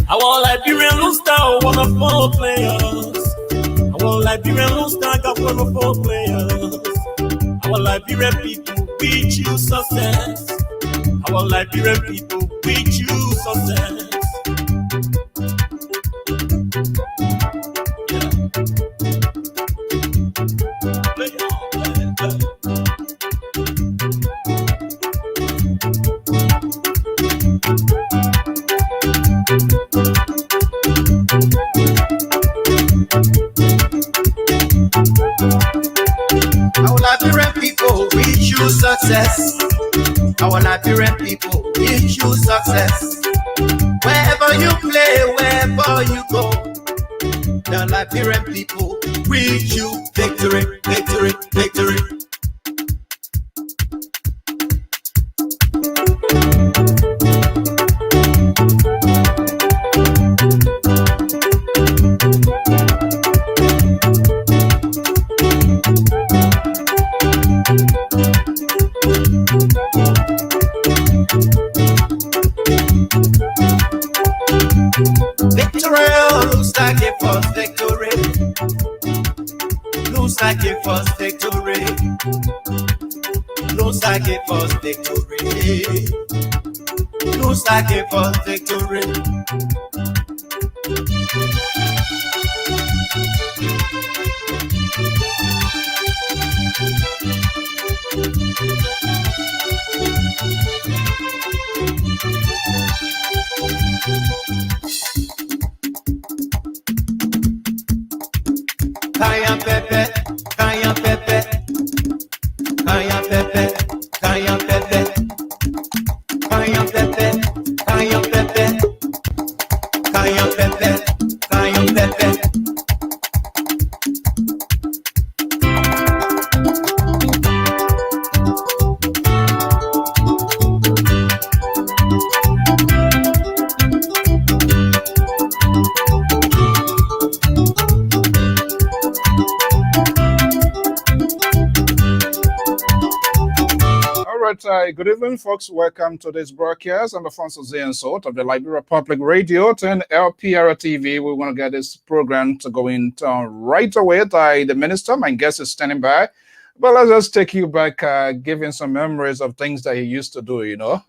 Our Liberian Rooster, wonderful players. Our Liberian Rooster got wonderful players. Our Liberian people, we choose success. Our Liberian people, we choose success. Our Liberian people, we choose success. Our Liberian people, we choose success. Wherever you play, wherever you go, the Liberian people, we choose victory, victory, victory. Looks like a first victory. Looks like a first victory. Looks like a first victory. Looks like a first victory. Cayenne pepper, cayenne pepper, cayenne pepper, cayenne pepper, cayenne pepper, cayenne pepper, cayenne pepper, cayenne pepper. Good evening, folks. Welcome to this broadcast. I'm Alfonso Ziensot of the Liberia Public Radio and Lpr-Tv. We want to get this program to go in right away. The minister, my guest, is standing by. But let's just take you back, giving some memories of things that he used to do, you know.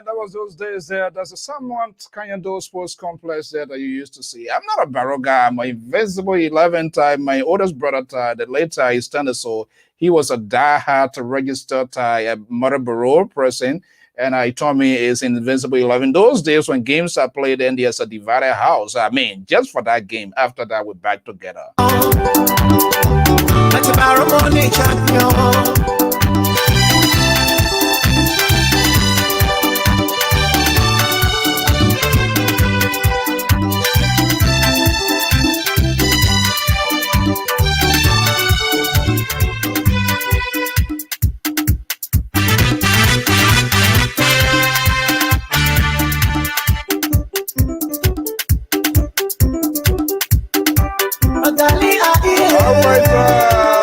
That was those days there. There's a somewhat kind of those sports complex there that you used to see. I'm not a barrel guy. My Invisible 11 time, my oldest brother, the later he standard, so he was a diehard registered Mother person. And I told me it's Invincible 11. Those days when games are played, and there's a divided house. I mean, just for that game. After that, we're back together. Like a Baromoni champion.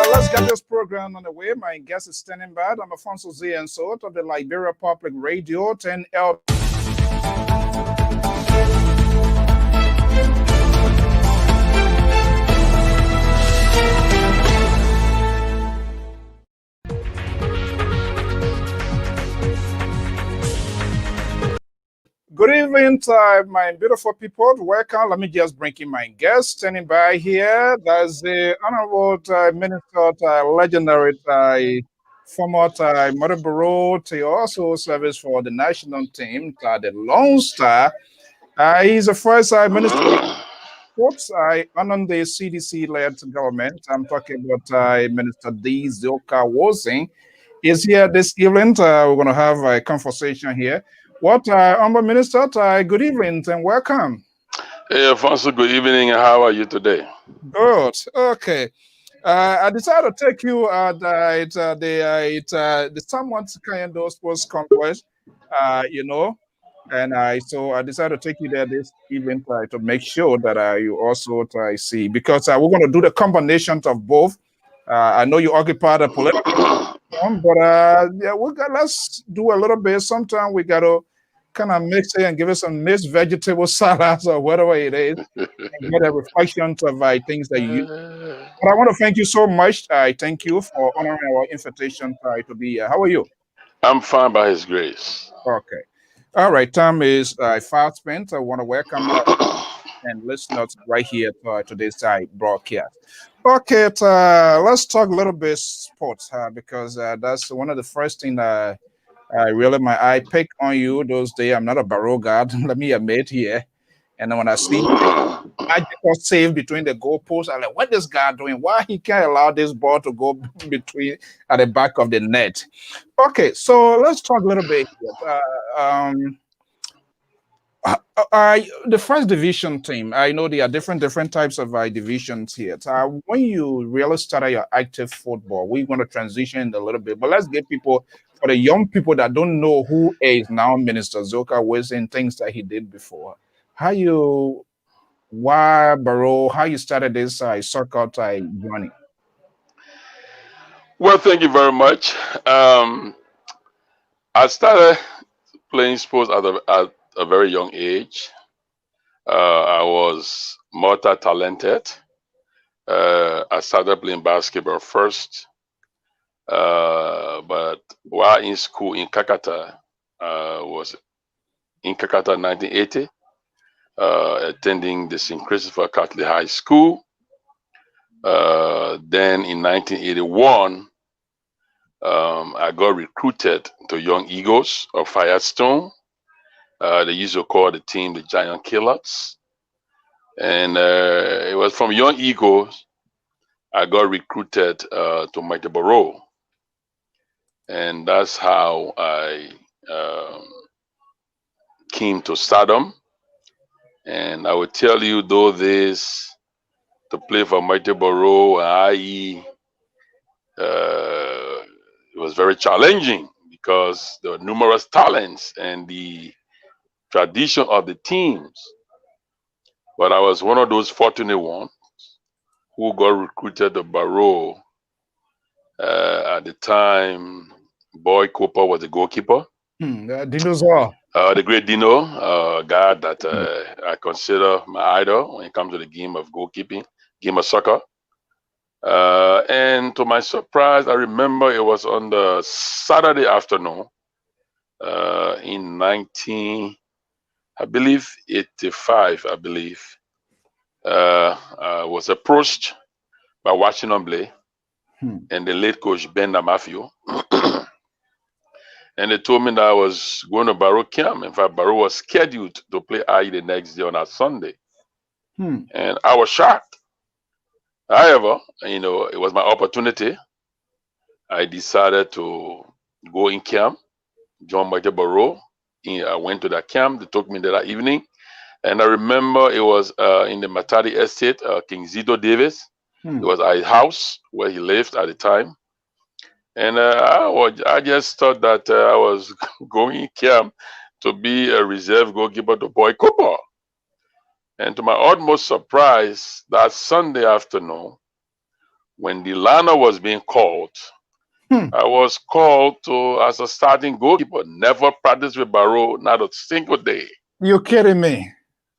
Let's get this program on the way. My guest is standing by. I'm Alfonso Ziensot of the Liberia Public Radio 10L. Good evening, my beautiful people. Welcome. Let me just bring in my guest standing by here. That's the Honorable Minister, legendary former Mother Bureau. He also serves for the national team, the Lone Star. He's the first Minister of Sports under the CDC-led government. I'm talking about Minister D. Zilka Wozing. He's here this evening. We're going to have a conversation here. Honorable Minister, good evening and welcome. Hey, Alfonso, good evening. How are you today? Good. Okay. I decided to take you the somewhat kind of sports complex, you know, and I decided to take you there this evening to make sure that you also see because we're going to do the combinations of both. I know you occupy the political one, but yeah, let's do a little bit. Sometimes we got to kind of mix it and give it some mixed vegetable salads or whatever it is, and get a reflection of things that you. But I want to thank you so much. I thank you for honoring our invitation to be here. How are you? I'm fine by His grace. Okay. All right. Time is fast spent. I want to welcome and listeners right here to today's broadcast. Okay. Let's talk a little bit sports because that's one of the first thing I really my eye pick on you those days. I'm not a barrow guard. Let me admit here. And then when I see magical save between the goalposts. I'm like, what this guy doing? Why he can't allow this ball to go between at the back of the net? Okay, so let's talk a little bit here. The first division team. I know there are different types of divisions here. When you really started your active football, we're going to transition a little bit, but let's get people for the young people that don't know who is now Minister Zoka was and things that he did before. How you why Barrow, how you started this soccer journey? Well, thank you very much. I started playing sports at a very young age. I was multi-talented. I started playing basketball first, but while in school in Kakata, was in Kakata 1980, attending the St. Christopher Catholic High School. Then in 1981, I got recruited to Young Eagles of Firestone. They used to call the team the Giant Killers. And it was from Young Eagles I got recruited to Mighty. And that's how I came to stardom. And I will tell you, though, this to play for Mighty i.e., it was very challenging because there were numerous talents and the tradition of the teams. But I was one of those fortunate ones who got recruited to Barrow. At the time, Boy Cooper was the goalkeeper. Dinosaur. The great Dino, a guy that I consider my idol when it comes to the game of goalkeeping, game of soccer. And to my surprise, I remember it was on the Saturday afternoon in 85, I believe. I was approached by Washington Blay and the late coach Ben Namafio. And they told me that I was going to Barrow camp. In fact, Barrow was scheduled to play IE the next day on a Sunday. And I was shocked. However, it was my opportunity. I decided to go in camp, join Mighty Barrow. I went to that camp. They took me there that evening. And I remember it was in the Matadi estate, King Zito Davis. It was at his house where he lived at the time. And I just thought that I was going in camp to be a reserve goalkeeper to Boy Cooper. And to my utmost surprise, that Sunday afternoon, when the lineup was being called, I was called as a starting goalkeeper. Never practiced with Barrow, not a single day. You're kidding me.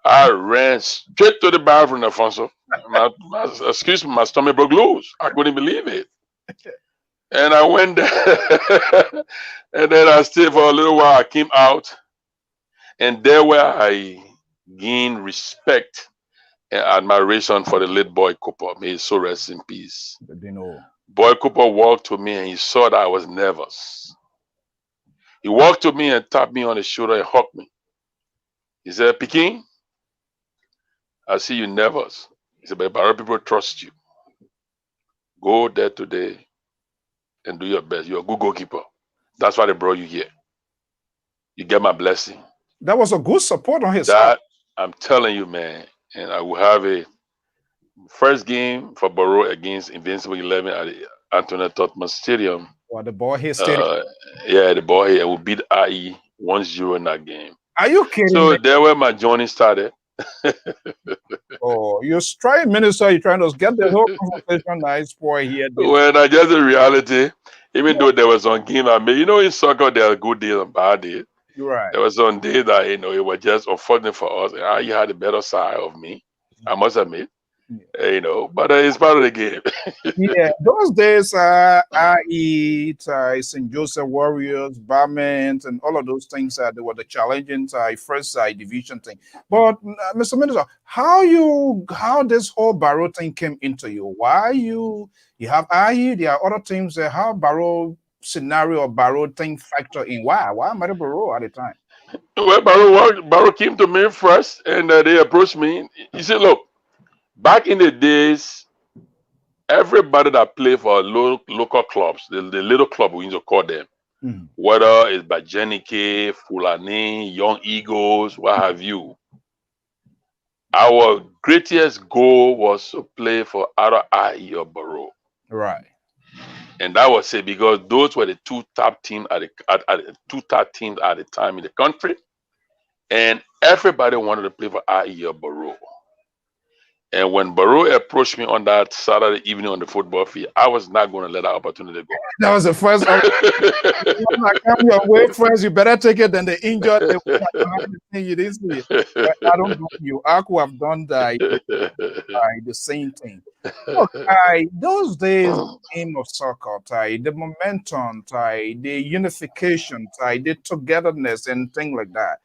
I ran straight to the bathroom, Alfonso. Excuse me, my stomach broke loose. I couldn't believe it. And I went there, and then I stayed for a little while. I came out, and there where I gained respect and admiration for the late Boy Cooper. May his soul rest in peace. Boy Cooper walked to me, and he saw that I was nervous. He walked to me and tapped me on the shoulder and hugged me. He said, "Peking, I see you nervous." He said, "But Barrow people trust you. Go there today and do your best. You're a good goalkeeper. That's why they brought you here. You get my blessing." That was a good support on his side. I'm telling you, man, and I will have a First game for Barrow against Invincible 11 at the Antoinette Tottenham Stadium. Or the ball hit stadium. Yeah, the ball here will beat IE 1-0 in that game. Are you kidding So me? there where my journey started. Oh, you're trying, minister. You're trying to get the whole conversation nice boy here. When I just in reality, even though there was some game I made, in soccer there are good days and bad days. You're right. There was some day that it was just unfortunate for us. IE had a better side of me, I must admit. But it's part of the game. Yeah, those days, I eat St. Joseph Warriors, Barman, and all of those things. They were the challenging first division thing. But Mr. Minister, how this whole Barrow thing came into you? Why you have IE? There are other teams. How Barrow scenario or Barrow thing factor in? Why Mary Barrow at the time? Well, Barrow came to me first, and they approached me. He said, "Look, back in the days, everybody that played for local clubs, the little club we used to call them, whether it's Bajenike, Fulani, Young Eagles, what have you, our greatest goal was to play for either IE or Barrow." Right. And that was it because those were the two top teams at the time in the country, and everybody wanted to play for IE or Barrow. And when Barrow approached me on that Saturday evening on the football field, I was not going to let that opportunity go. That was the first. When I come your way first, you better take it than the injured. You didn't see it. I don't know you. I could have done the same thing. Look, those days, the game of soccer, the momentum, the unification, the togetherness, and things like that.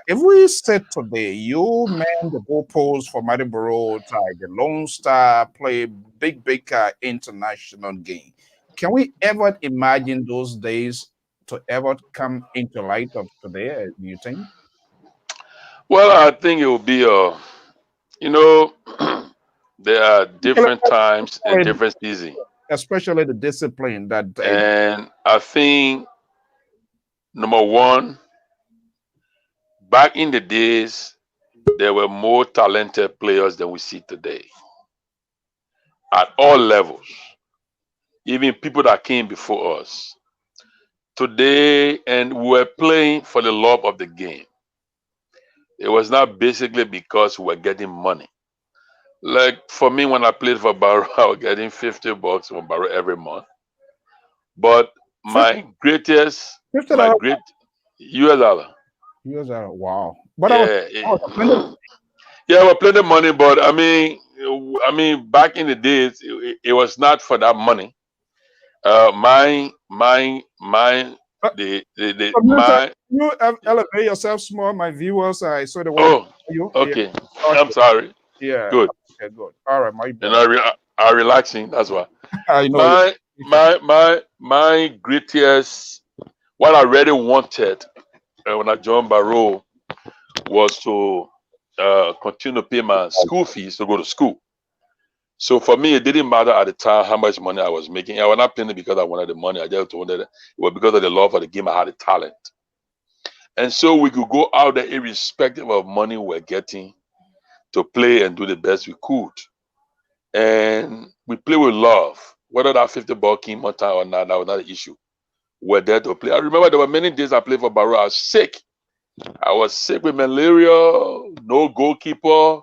If we said today, you man the goalpost for Mariboro, the Lone Star play big international game. Can we ever imagine those days to ever come into light of today? Do you think? Well, I think it will be there are different times and different seasons. Especially the discipline that. And I think number one, back in the days, there were more talented players than we see today at all levels, even people that came before us. Today, and we were playing for the love of the game. It was not basically because we were getting money. Like for me, when I played for Barrow, I was getting $50 from Barrow every month. But my great US dollar. US dollar, wow. But yeah, we're plenty of money, but I mean, back in the days, it was not for that money. You elevate yourself small, my viewers. I saw the one. Oh, okay. Yeah. I'm sorry. Yeah. Good. Okay, good. All right, my. Are relaxing. That's why. I know. My greatest, what I really wanted when I joined Barrow was to continue to pay my school fees to go to school. So for me, it didn't matter at the time how much money I was making. I was not playing it because I wanted the money. I just wanted it was because of the love for the game. I had the talent. And so we could go out there irrespective of money we're getting to play and do the best we could. And we play with love. Whether that $50 came on time or not, that was not an issue. We're there to play. I remember there were many days I played for Barrow. I was sick. I was sick with malaria, no goalkeeper.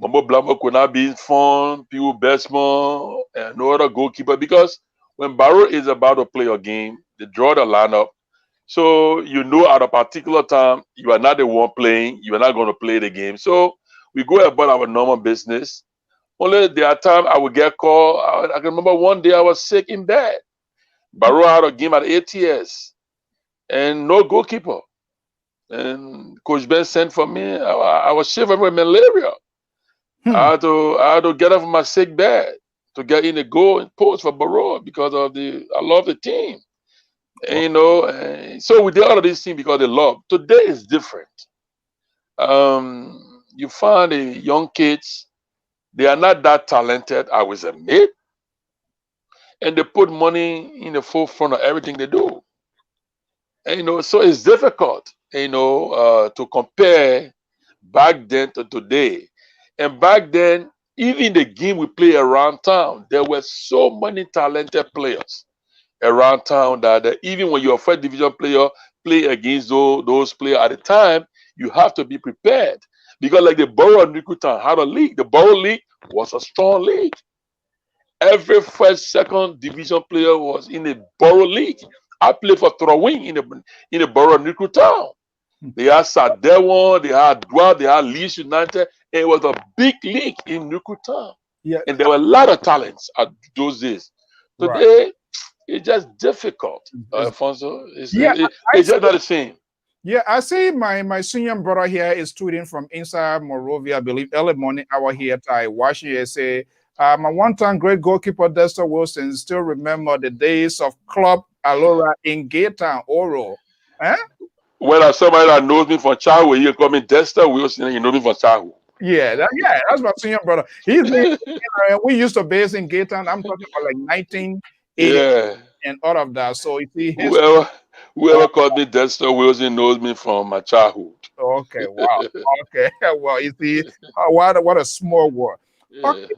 Mambo Blambo could not be informed, Piu Bestman, and no other goalkeeper. Because when Barrow is about to play a game, they draw the lineup. So you know at a particular time, you are not the one playing, you are not going to play the game. So we go about our normal business. Only there are times I would get called. I can remember one day I was sick in bed. Barrow had a game at ATS and no goalkeeper. And Coach Ben sent for me. I was shivering with malaria. I had to get up from my sick bed to get in the goal and post for Barrow because of I love the team. And, so we did all of these things because they love. Today is different. You find the young kids, they are not that talented, I was admit, and they put money in the forefront of everything they do. And, so it's difficult, to compare back then to today. And back then, even the game we play around town, there were so many talented players around town that even when you're a first division player, play against those players at the time, you have to be prepared. Because like the Borough of Nikutan had a league. The Borough League was a strong league. Every first, second division player was in the Borough League. I played for Throwing in the Borough of Nikutan. They had Sadewon, they had Dwa, they had Leeds United. And it was a big league in Nikutan. Yeah. And there were a lot of talents at those days. Today, it's just difficult, Alfonso. It's just not the same. Yeah, I see my senior brother here is tweeting from inside Morovia. I believe early morning hour here at Washington. Say, my one-time great goalkeeper Dexter Wilson still remember the days of Club Alora in Gaytown, Oro. Huh? When I somebody that knows me from childhood, you call me Dexter Wilson, you know me from childhood. Yeah, that's my senior brother. We used to base in Gaytown. I'm talking about like 1980 and all of that. So you see, whoever called me Dexter Wilson knows me from my childhood. Okay, wow. Okay, well, you see, what a small world. Okay,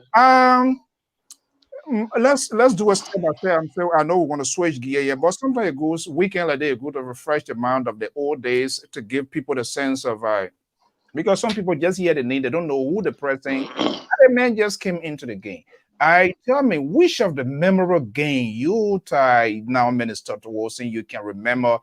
let's do a step by step. I know we want to switch gear here, but sometimes it goes weekend like they go to refresh the mind of the old days to give people the sense of because some people just hear the name, they don't know who the person. The man just came into the game. Tell me, which of the memorable game you now, Minister Wilson, you can remember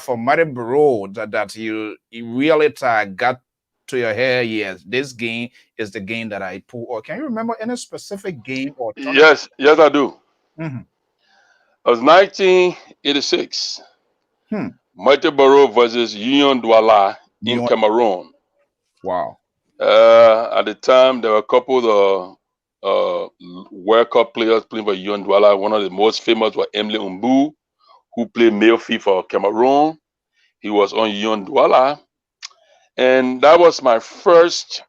for Mariboro that you really got to your hair? Yes, this game is the game that I pull. Or can you remember any specific game or tournament? Yes, I do. It was 1986. Mariboro versus Union Douala in Cameroon. Wow. At the time, there were a couple of World Cup players playing for Union Douala. One of the most famous was Emile Umbu, who played male field for Cameroon. He was on Union Douala. And that was my first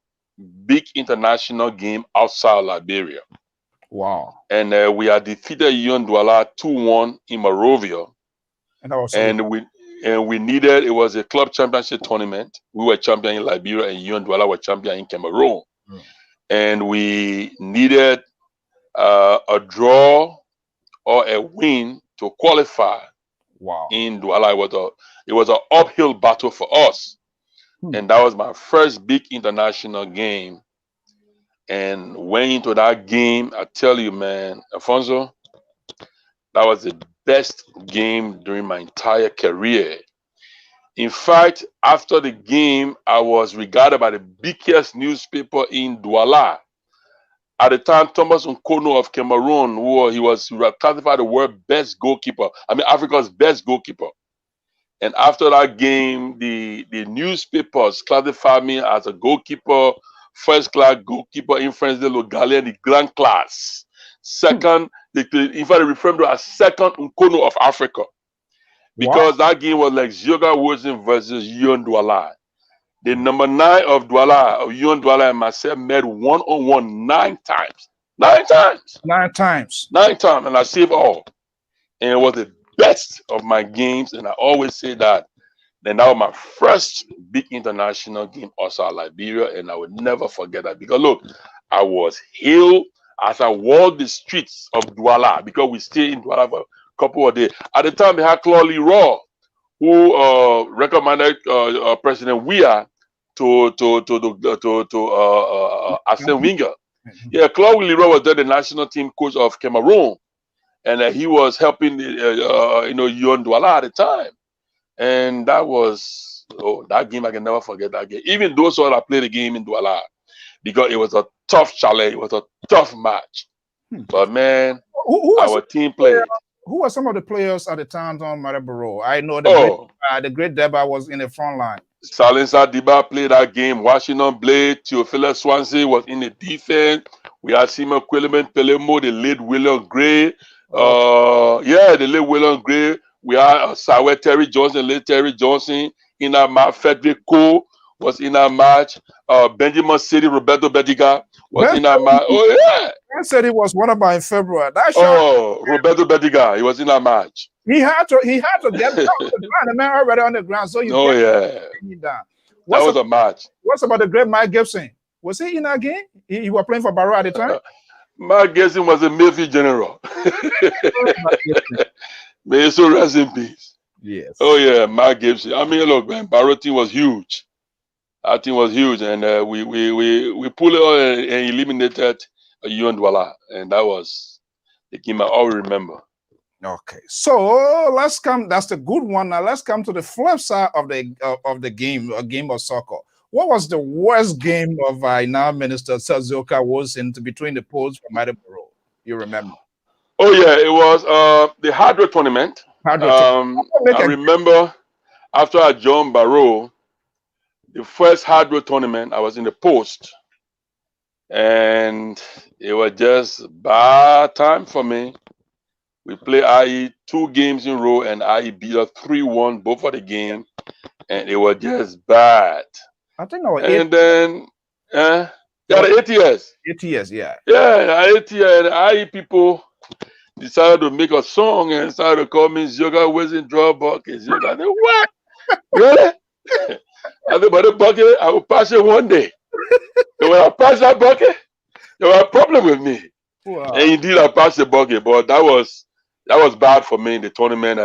big international game outside Liberia. Wow. And we had defeated Union Douala 2-1 in Morovia. And we needed, it was a club championship tournament. We were champion in Liberia and Union Douala were champion in Cameroon. And we needed a draw or a win to qualify. Wow. In Douala. It was an uphill battle for us. And that was my first big international game. And went into that game, I tell you, man, Alfonso, that was the best game during my entire career. In fact, after the game, I was regarded by the biggest newspaper in Douala. At the time, Thomas Nkono of Cameroon, he was classified the world's best goalkeeper. I mean, Africa's best goalkeeper. And after that game, the newspapers classified me as a goalkeeper, first-class goalkeeper in France de Logale, the grand class. Second, in fact, they refer to as second Nkono of Africa. Because that game was like Zioga Wilson versus Union Douala. The number 9 of Douala, Union Douala and myself met one-on-one 9 times. 9 times. 9 times. 9 times, and I saved all. And it was the best of my games, and I always say that. Then that was my first big international game outside Liberia, and I would never forget that. Because look, I was hailed as I walked the streets of Douala, because we stayed in Douala for a couple of days. At the time, they had Claude Leroy, who recommended President Weah to Arsene Wenger. Yeah, Claude Leroy was then the national team coach of Cameroon, and he was helping Union Douala at the time. And that was that game. I can never forget that game. Even those who played the game in Douala, because it was a tough challenge. It was a tough match. But man, our team played. Who were some of the players at the time on Mariboro? I know the great Deba was in the front line. Salensa Diba played that game. Washington Blade, Theophilus Swansea was in the defense. We had Simon Quilliman Pelemo, the late William Gray. The late William Gray. We had Sawe Terry Johnson, late Terry Johnson in that match. Frederick Cole was in that match. Benjamin City, Roberto Bediga was in that match. Oh, yeah. I said he was one of my in February. Roberto Bediga, he was in that match. He had to get down to the ground. The man already on the ground, so you that was a match. What's about the great Mike Gibson? Was he in that game? He was playing for Barrow at the time? My guessing was a Mayfield general. May so rest in peace. Yes. Oh yeah, Mark Gibson. I mean, look, man, Barrow team was huge. Our team was huge, and we pulled it on and eliminated UN Douala, and that was the game I always remember. Okay, so let's come. That's the good one. Now let's come to the flip side of the game, a game of soccer. What was the worst game of now Minister Sazoka was in between the poles from Edinburgh? You remember? Oh yeah, it was the hardware tournament. I remember after I joined Barrow, the first hardware tournament, I was in the post, and it was just bad time for me. We played IE 2 games in a row, and IE beat us 3-1 both of the game, and it was just bad. I think I was and then the ATS. ATS, yeah. Yeah, ATS, IE people decided to make a song and started to call me Yoga wasn't draw buckets. I said, what? Really? I said, but the bucket, I will pass it one day. And when I pass that bucket, there was a problem with me. Wow. And indeed, I passed the bucket, but that was bad for me in the tournament.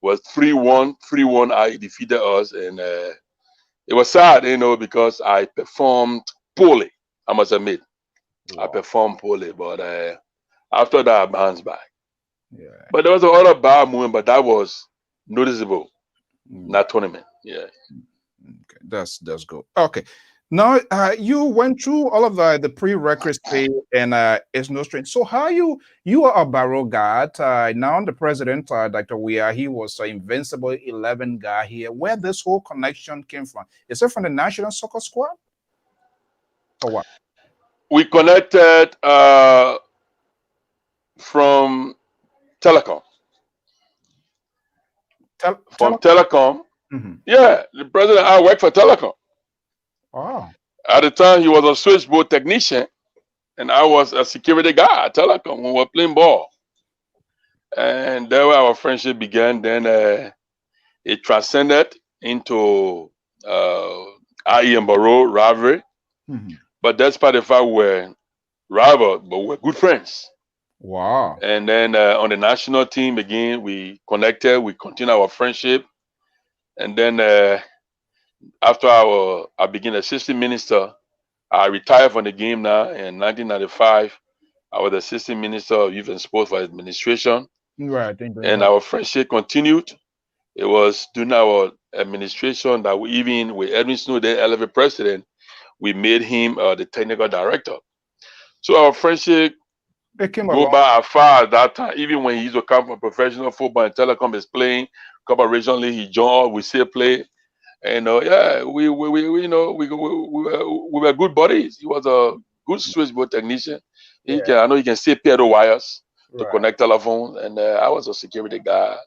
Was 3-1. 3-1, I defeated us, and it was sad, because I performed poorly, I must admit. Wow. I performed poorly, but after that, I bounced back. Yeah. But there was another bad moment, but that was noticeable in that tournament. Yeah. Okay, that's good. Okay. Now, you went through all of the prerequisites, and it's no strange. So how you are a Barrow guy. Now the president, Dr. Weah, he was an invincible 11 guy here. Where this whole connection came from? Is it from the national soccer squad? Or what? We connected from Telecom. From Telecom. Mm-hmm. Yeah, the president, I worked for Telecom. Oh. At the time, he was a switchboard technician, and I was a security guy at Telecom when we were playing ball. And there where our friendship began. Then it transcended into IE and Barrow rivalry. Mm-hmm. But despite the fact we're rivals, but we're good friends. Wow. And then on the national team, again, we connected, we continued our friendship. And then after I became assistant minister, I retired from the game now in 1995. I was assistant minister of youth and sports for administration. Right. And our friendship continued. It was during our administration that we, even with Edwin Snow, the LFA president, we made him the technical director. So our friendship go by far at that time. Even when he used to come from professional football and Telecom is playing, couple regionally, he joined, we still play. And yeah, we were good buddies. He was a good switchboard technician. I know he can still pair the wires to connect telephones. And I was a security guy.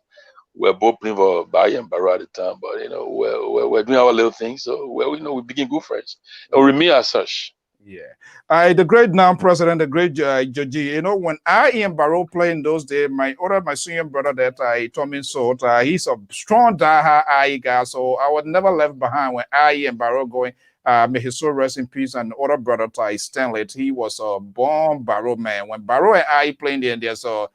We're both playing for Bayi and Barrow at the time, but we're doing our little things. So we became good friends. And we remain as such. Yeah, the great now president, the great Joji. When IE and Barrow played in those days, my senior brother that Tommy Salt, he's a strong diehard IE guy, so I was never left behind when IE and Barrow going. May his soul rest in peace. And other brother Stanley, he was a born Barrow man. When Barrow and IE playing there, there's a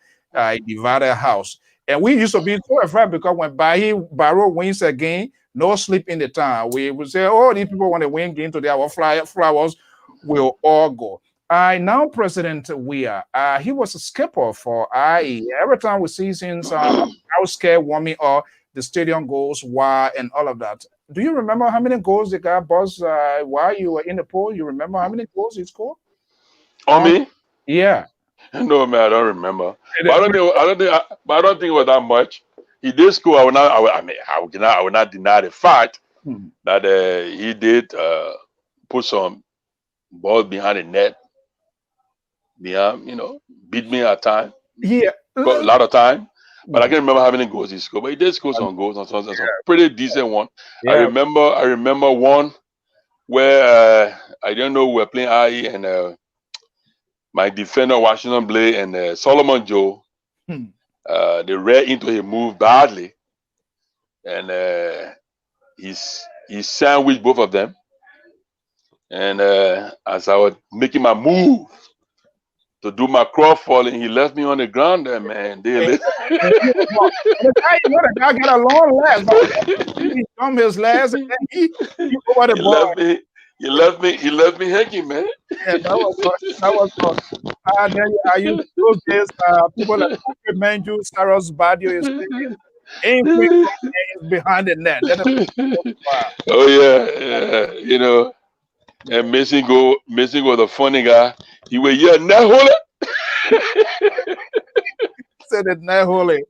divided house, and we used to be so afraid because when Barrow wins a game, no sleep in the town. We would say, oh, these people want to win game today. Our flowers will all go. Now President Weah, he was a skipper for IE. Every time we see him scared warming up, the stadium goes wild and all of that. Do you remember how many goals the guy buzzed while you were in the pool? You remember how many goals he scored? On me? Yeah. No, man, I don't remember. But I don't think it was that much. He did score. I would not deny the fact that he did put some ball behind the net, beat me at time. Yeah, a lot of time. But I can't remember how many goals he scored. But he did score some goals, some pretty decent one. Yeah. I remember one where I don't know, we were playing IE and my defender Washington Blade and Solomon Joe, they ran into him, move badly, and he sandwiched both of them. And as I was making my move to do my crawl falling, he left me on the ground there, man. And you the guy got a long leg, but he jumped his legs and then he over the he ball. left me. He left me hanging, man. Yeah, that was good. That was good. Then I used those days, people like Manju, Saros Badio is ain't quick is behind the net. Then Oh yeah, you know. And Missing was a funny guy. He was yeah, net holder. said it net holy.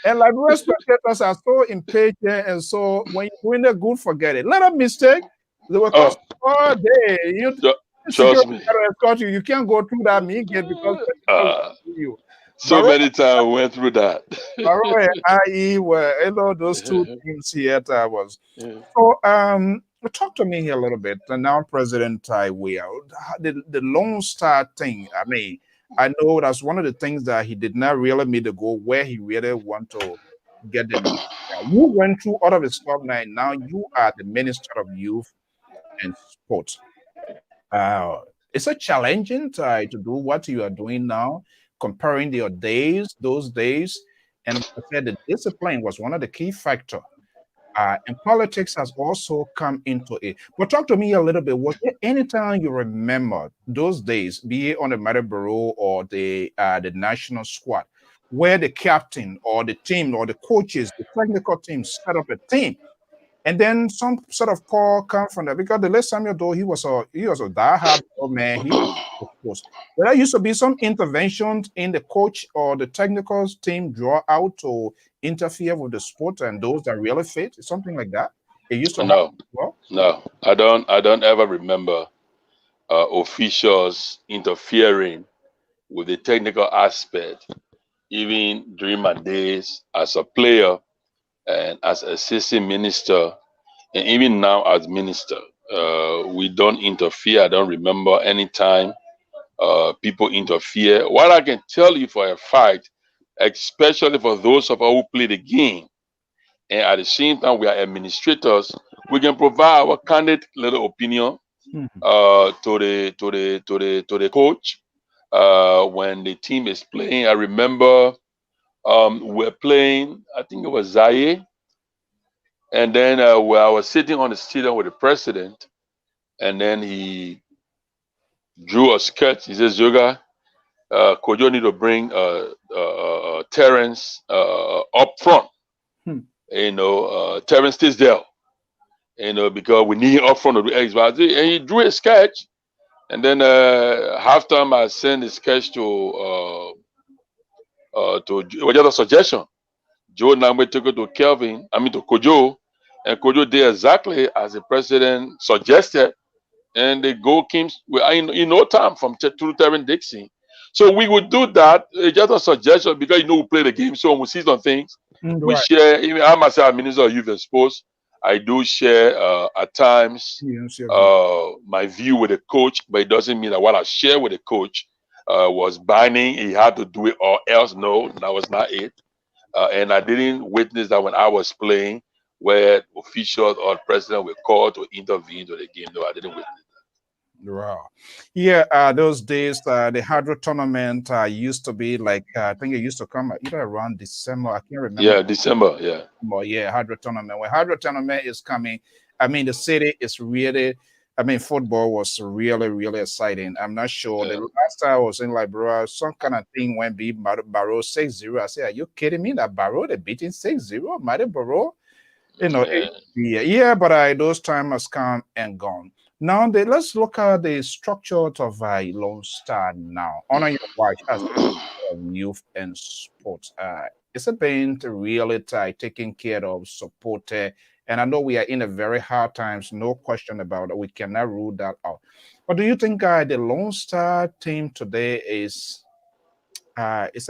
And like most spectators are so impatient, and so when you're doing the good, forget it. Little mistake, they will cost all day. You Trust me. you can't go through that mean gate because you. So many times we went through that. Baro and IE were those two teams here that was. So talk to me here a little bit. And now President Taiwan, the Lone Star thing. I mean, I know that's one of the things that he did not really meet the goal where he really want to get the news. You went through all of the stuff now you are the Minister of Youth and Sports. It's a challenging to do what you are doing now, comparing those days, and like I said, the discipline was one of the key factors. And politics has also come into it. But talk to me a little bit. Was there any time you remember those days, be it on the Mariboro or the national squad, where the captain or the team or the coaches, the technical team set up a team, and then some sort of call come from there? Because the last Samuel though he was a diehard man. He was there used to be some interventions in the coach or the technical team draw out to interfere with the sport and those that really fit, something like that. It used to happen. Well, no, I don't ever remember officials interfering with the technical aspect, even during my days as a player and as assistant minister, and even now as minister. We don't interfere. I don't remember any time people interfere. What I can tell you for a fact, especially for those of us who play the game, and at the same time we are administrators, we can provide our candid little opinion to the coach when the team is playing. I remember we're playing, I think it was Zaire, and then where I was sitting on the stadium with the president, and then he drew a sketch. He says, "Yoga, Kojo need to bring Terrence up front. Terrence Tisdale. Because we need him up front to do X, Y, Z." And he drew a sketch. And then halftime, I sent the sketch to it was just a suggestion. Joe Namwe took it to Kojo, and Kojo did exactly as the president suggested. And the goal came in no time from through Terrence Dixon. So we would do that. It's just a suggestion because we play the game. So when we see some things, we share. Even I myself, Minister of Youth and Sports, I do share at times my view with the coach, but it doesn't mean that what I share with the coach was binding. He had to do it or else. No, that was not it. And I didn't witness that when I was playing, where officials or president were called to intervene to the game. No, I didn't witness that. Wow. Yeah, those days, the hydro tournament used to be like, I think it used to come either around December. I can't remember. Yeah, December, yeah. But yeah, hydro tournament. When hydro tournament is coming, I mean, the city is really, I mean, football was really, really exciting. I'm not sure. The last time I was in Liberia, some kind of thing went beat Barrow 6-0. I said, are you kidding me? That Barrow, they beating 6-0? Mariboro? But those times has come and gone. Now, let's look at the structure of Lone Star now. Honor your watch as youth and sports. It's been really taken care of, supported, and I know we are in a very hard times, no question about it. We cannot rule that out. But do you think the Lone Star team today is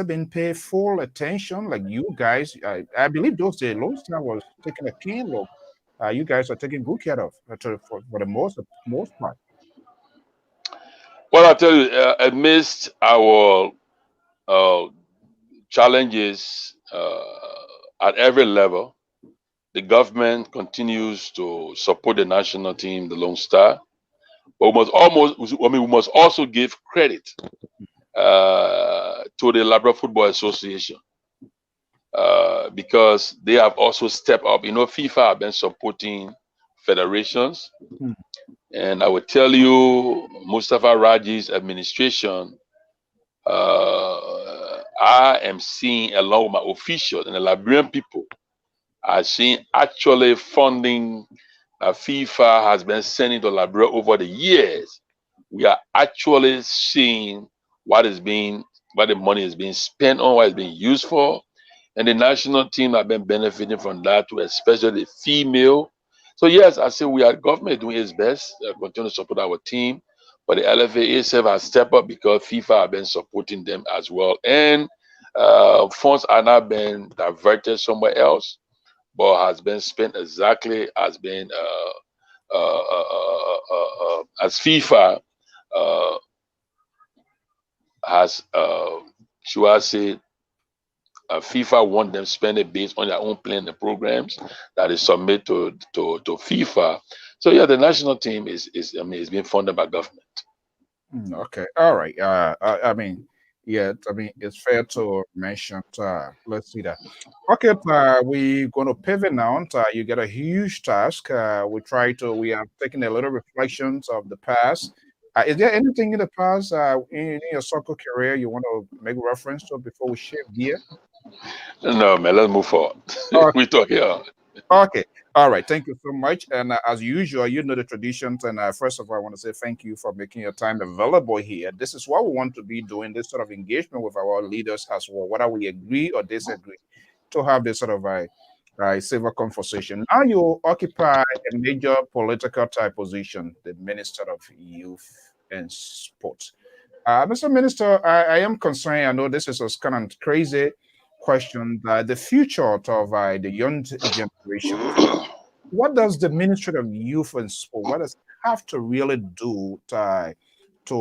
been paid full attention? Like you guys, I believe those days Lone Star was taking a keen look. You guys are taking good care of for the most part. Well, I'll tell you, amidst our challenges at every level, the government continues to support the national team, the Lone Star, but we must also give credit to the Labrador Football Association because they have also stepped up. You know, FIFA have been supporting federations, and I will tell you, Mustafa Raji's administration, I am seeing along with my officials and the Liberian people, I seeing actually funding FIFA has been sending to Liberia over the years. We are actually seeing what the money is being spent on, what it's being used for, and the national team have been benefiting from that too, especially the female. So yes, I say we are government doing its best, continue to support our team, but the LFA itself has stepped up because FIFA have been supporting them as well, and funds are now being diverted somewhere else, but has been spent exactly as FIFA has should I say FIFA want them spend it based on their own plan and programs that is submit to FIFA. So yeah, the national team is being funded by government. Okay, all right. I mean, yeah, I mean, it's fair to mention. Let's see that. Okay, we're going to pivot now. You get a huge task. We are taking a little reflections of the past. Is there anything in the past in your soccer career you want to make reference to before we shift gear? No, man, let's move forward. We talk here. Okay. All right. Thank you so much. And as usual, you know the traditions. And first of all, I want to say thank you for making your time available here. This is what we want to be doing, this sort of engagement with our leaders as well, whether we agree or disagree, to have this sort of a civil conversation. Now you occupy a major political type position, the Minister of Youth and Sports. Mr. Minister, I am concerned. I know this is a kind of crazy question. The future of the young generation. What does the Ministry of Youth and Sport, what does it have to really do to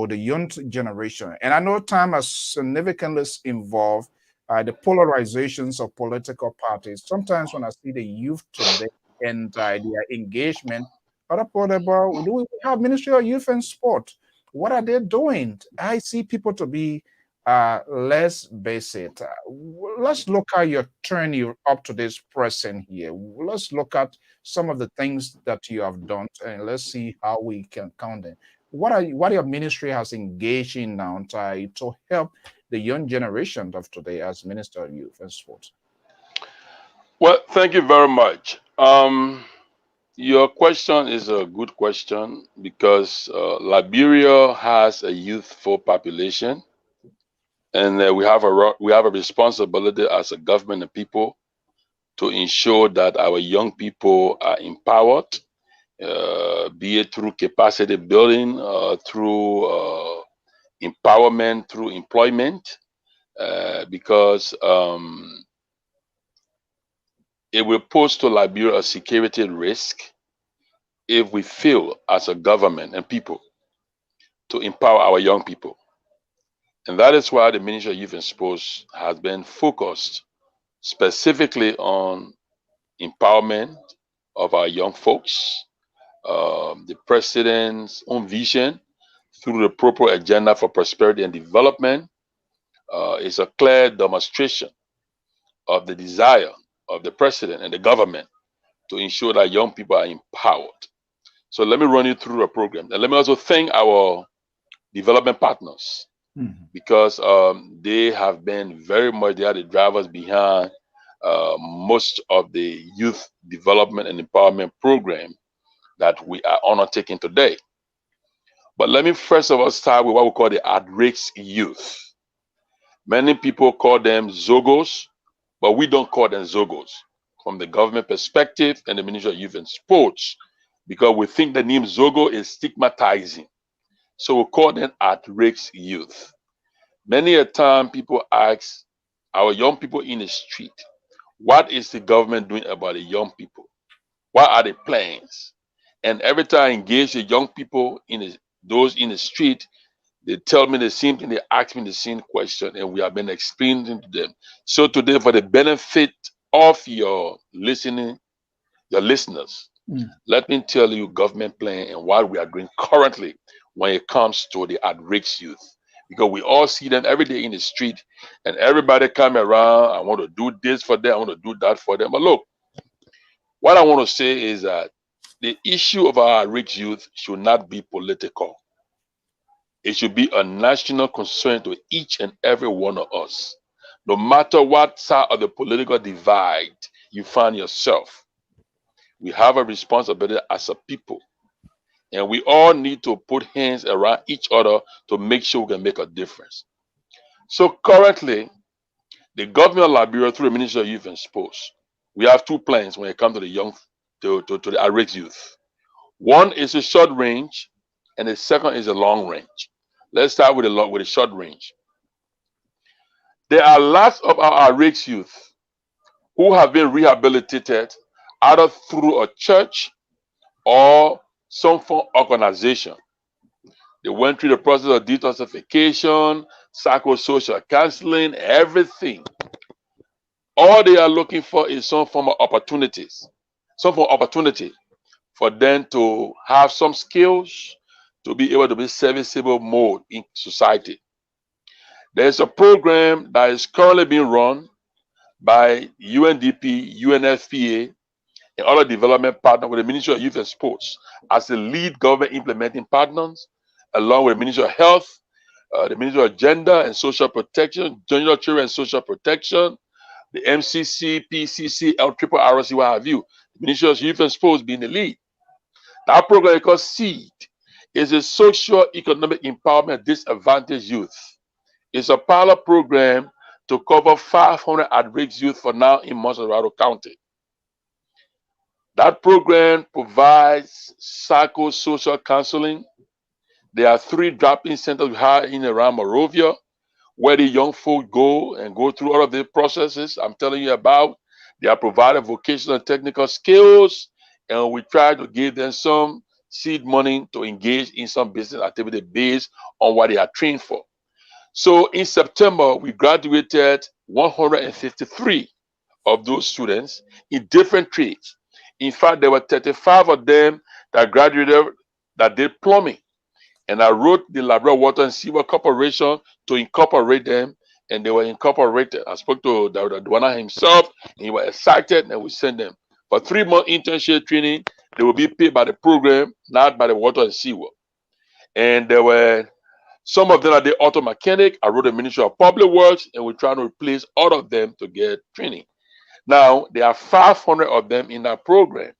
the young generation? And I know time has significantly involved the polarizations of political parties. Sometimes when I see the youth today and their engagement, other people, do we have Ministry of Youth and Sport? What are they doing? I see people to be less basic. Let's look at your turn you up to this present here. Let's look at some of the things that you have done, and let's see how we can count them. What your ministry has engaged in now to help the young generation of today as Minister of Youth and Sports? Well, thank you very much. Your question is a good question because Liberia has a youthful population, and we have a responsibility as a government and people to ensure that our young people are empowered, be it through capacity building, through empowerment, through employment, because it will pose to Liberia a security risk if we fail as a government and people to empower our young people. And that is why the Ministry of Youth and Sports has been focused specifically on empowerment of our young folks, the president's own vision through the proper agenda for prosperity and development is a clear demonstration of the desire of the president and the government to ensure that young people are empowered. So let me run you through a program. And let me also thank our development partners because they have been very much, they are the drivers behind most of the youth development and empowerment program that we are undertaking today. But let me first of all start with what we call the at-risk youth. Many people call them Zogos, but we don't call them Zogos from the government perspective and the Ministry of Youth and Sports, because we think the name Zogo is stigmatizing. So we call them at-risk youth. Many a time people ask our young people in the street, what is the government doing about the young people? What are the plans? And every time I engage the young people those in the street, they tell me the same thing, they ask me the same question, and we have been explaining to them. So today, for the benefit of your listening your listeners, let me tell you government plan and what we are doing currently when it comes to the at-risk youth. Because we all see them every day in the street, and everybody come around. I want to do this for them. I want to do that for them. But look, what I want to say is that the issue of our at-risk youth should not be political. It should be a national concern to each and every one of us. No matter what side of the political divide you find yourself, we have a responsibility as a people. And we all need to put hands around each other to make sure we can make a difference. So currently, the government of Liberia, through the Ministry of Youth and Sports, we have two plans when it comes to the young, to the at-risk youth. One is a short range, and the second is a long range. Let's start with the short range. There are lots of our at-risk youth who have been rehabilitated either through a church or some form of organization. They went through the process of detoxification, psychosocial counseling, everything. All they are looking for is some form of opportunities, some form of opportunity for them to have some skills to be able to be serviceable mode in society. There's a program that is currently being run by UNDP, UNFPA, and other development partners with the Ministry of Youth and Sports as the lead government implementing partners, along with the Ministry of Health, the Ministry of Gender and Social Protection, Gender, Children and Social Protection, the MCC, PCC, Lpr-Tv, what have you. The Ministry of Youth and Sports being the lead. That program is called SEED. It's a socio-economic empowerment of disadvantaged youth. It's a pilot program to cover 500 at-risk youth for now in Monterey County. That program provides psychosocial counseling. There are 3 drop-in centers we have in around Monrovia, where the young folk go through all of the processes I'm telling you about. They are providing vocational and technical skills, and we try to give them some seed money to engage in some business activity based on what they are trained for. So in September, we graduated 153 of those students in different trades. In fact, there were 35 of them that graduated that did plumbing. And I wrote the Liberia Water and Sewer Corporation to incorporate them, and they were incorporated. I spoke to Dwana himself, and he was excited, and we sent them. For 3-month internship training, they will be paid by the program, not by the Water and Sewer. And there were some of them are the auto mechanic. I wrote the Ministry of Public Works, and we're trying to replace all of them to get training. Now, there are 500 of them in that program.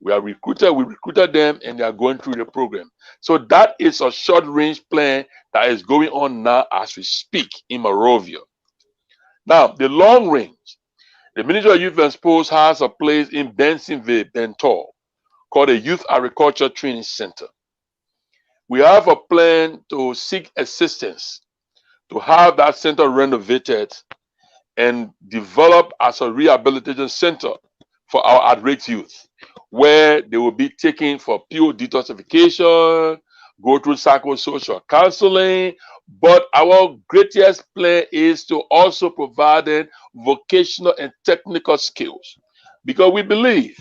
We recruited them, and they are going through the program. So that is a short-range plan that is going on now as we speak in Monrovia. Now, the long range, the Ministry of Youth and Sports has a place in Bensonville, Bentor, called the Youth Agriculture Training Center. We have a plan to seek assistance to have that center renovated and developed as a rehabilitation center for our at-risk youth, where they will be taken for pure detoxification, go through psychosocial counseling. But our greatest plan is to also provide them vocational and technical skills, because we believe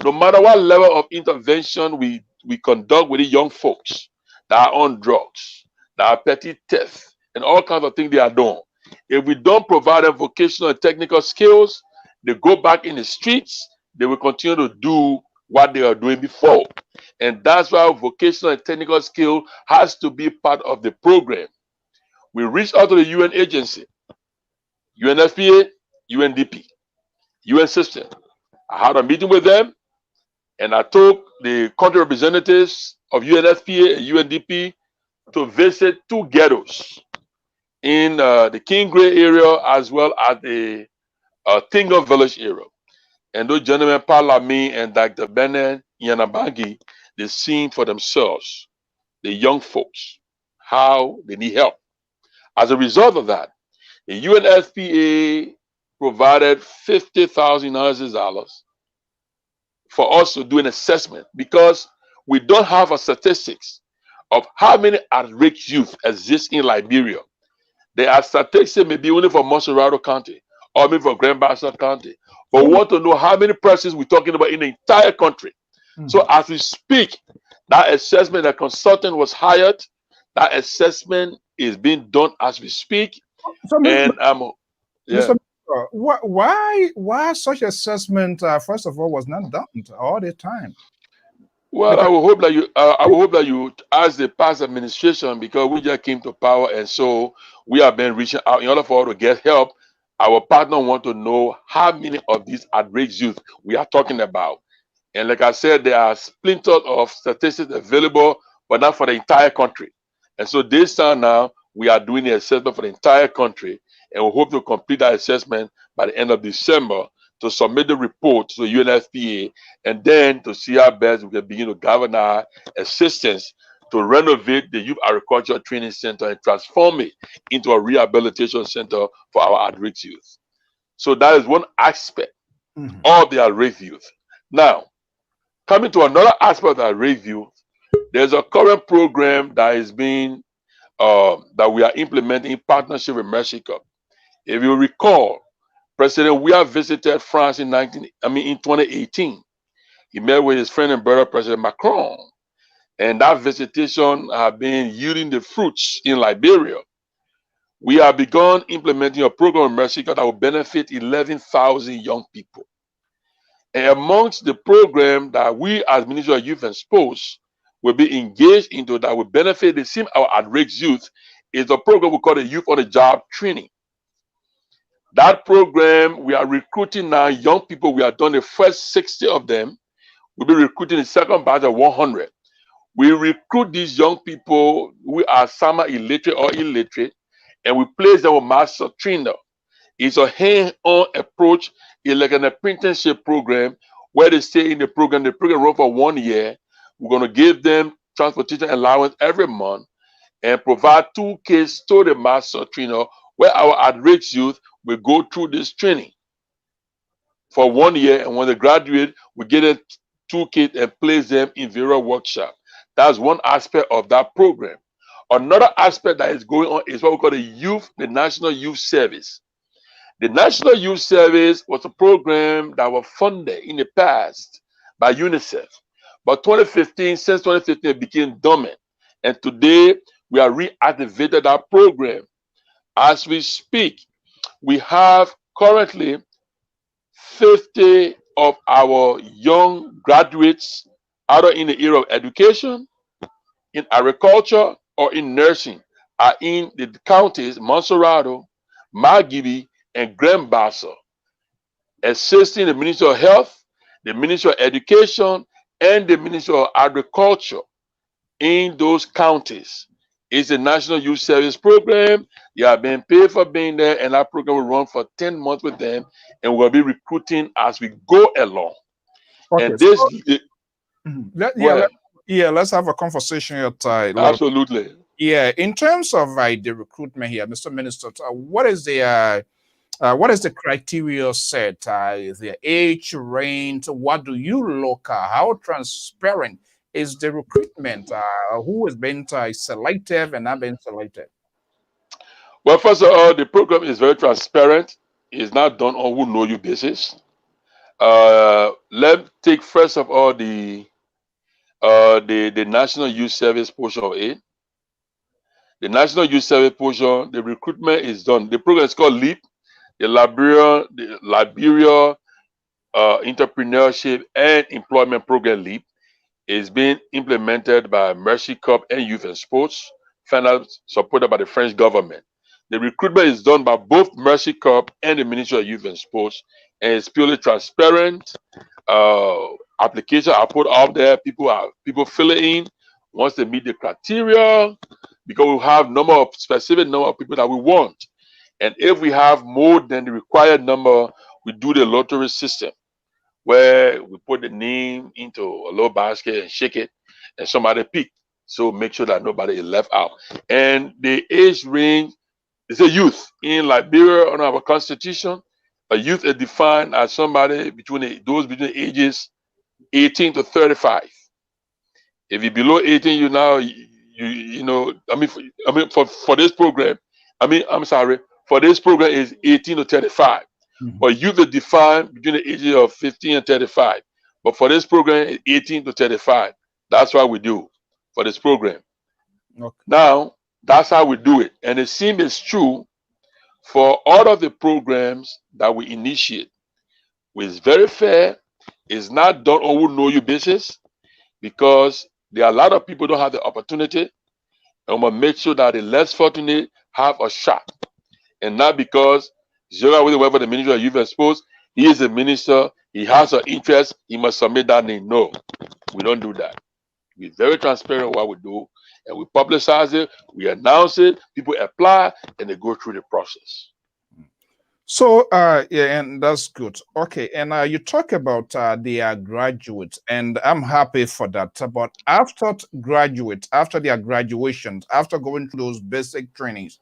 no matter what level of intervention we conduct with the young folks that are on drugs, that are petty theft, and all kinds of things they are doing, if we don't provide them vocational and technical skills, they go back in the streets, they will continue to do what they are doing before. And that's why vocational and technical skill has to be part of the program. We reached out to the UN agency, UNFPA, UNDP, UN system. I had a meeting with them, and I took the country representatives of UNFPA and UNDP to visit 2 ghettos in the King Gray area as well as the Tinga village area. And those gentlemen, Palami and Dr. Bennett Yanabangi, they seen for themselves, the young folks, how they need help. As a result of that, the UNFPA provided $50,000 for us to do an assessment, because we don't have a statistics of how many at-risk youth exist in Liberia. There are statistics maybe only for Monterey County or maybe for Grand Bassa County. But we want to know how many persons we're talking about in the entire country. So as we speak, that assessment, the consultant was hired. That assessment is being done as we speak. So, And Mr. Why such assessment? First of all, was not done all the time. Well, Because I will hope that you. I will hope that you ask the past administration, because we just came to power, and so we have been reaching out in order for us to get help. Our partner want to know how many of these at-risk youth we are talking about. And like I said, there are splinters of statistics available, but not for the entire country. And so this time now, we are doing the assessment for the entire country, and we hope to complete that assessment by the end of December to submit the report to the UNFPA, and then to see how best we can begin to gather our assistance to renovate the Youth Agriculture Training Center and transform it into a rehabilitation center for our at-risk youth. So that is one aspect of the at-risk youth. Now, coming to another aspect of the at-risk youth, there's a current program that is being that we are implementing in partnership with Mercy Cup. If you recall, President Weah visited France in 2018. He met with his friend and brother, President Macron, and that visitation has been yielding the fruits in Liberia. We have begun implementing a program in Mercy Cup that will benefit 11,000 young people. And amongst the program that we as Ministry of Youth and Sports will be engaged into that will benefit the same our at-risk youth is a program we call the Youth on the Job Training. That program, we are recruiting now young people. We have done the first 60 of them. We'll be recruiting the second batch of 100. We recruit these young people who are summer illiterate or illiterate, and we place them with master trainer. It's a hands-on approach. It's like an apprenticeship program where they stay in the program. The program runs for 1 year. We're going to give them transportation allowance every month and provide 2 kits to the master trainer, where our at-risk youth will go through this training for 1 year, and when they graduate, we get a 2 kits and place them in various workshops. That's one aspect of that program. Another aspect that is going on is what we call the National Youth Service. The National Youth Service was a program that was funded in the past by UNICEF. But since 2015, it became dormant. And today, we have reactivated that program. As we speak, we have currently 50 of our young graduates, either in the area of education, in agriculture, or in nursing, are in the counties Monserrado, Margibi, and Grand Bassa, assisting the Ministry of Health, the Ministry of Education, and the Ministry of Agriculture in those counties. It's a National Youth Service program. They are being paid for being there, and that program will run for 10 months with them, and we'll be recruiting as we go along. Okay, and this, let's have a conversation here. Absolutely. Yeah, in terms of the recruitment here, Mr. Minister, what is the criteria set? Is the age range? What do you look at? How transparent is the recruitment? Who has been selected and not been selected? Well, first of all, the program is very transparent. It's not done on who know you basis. Let's take first of all the National Youth Service portion of it. The National Youth Service portion, the recruitment is done. The program is called LEAP, the Liberia Entrepreneurship and Employment Program LEAP. Is being implemented by Mercy Cup and Youth and Sports, supported by the French government. The recruitment is done by both Mercy Cup and the Ministry of Youth and Sports, and it's purely transparent. Applications are put out there. People fill it in once they meet the criteria, because we have specific number of people that we want. And if we have more than the required number, we do the lottery system, where we put the name into a little basket and shake it, and somebody pick. So make sure that nobody is left out. And the age range is a youth. In Liberia, under our constitution, a youth is defined as somebody between the ages 18 to 35. If you're below 18, for this program, for this program is 18 to 35. But youth is defined between the ages of 15 and 35. But for this program, it's 18 to 35. That's what we do for this program. Okay. Now, that's how we do it. And the same is true for all of the programs that we initiate. It's very fair. It's not done on who know you basis, because there are a lot of people who don't have the opportunity. And we make sure that the less fortunate have a shot. And not because whether the minister of youth and sports, he is a minister, he has an interest, he must submit that name. No, we don't do that. We're very transparent what we do, and we publicize it, we announce it, people apply, and they go through the process. So, yeah, and that's good. Okay, and you talk about the graduates, and I'm happy for that. But after graduates, after their graduations, after going through those basic trainings,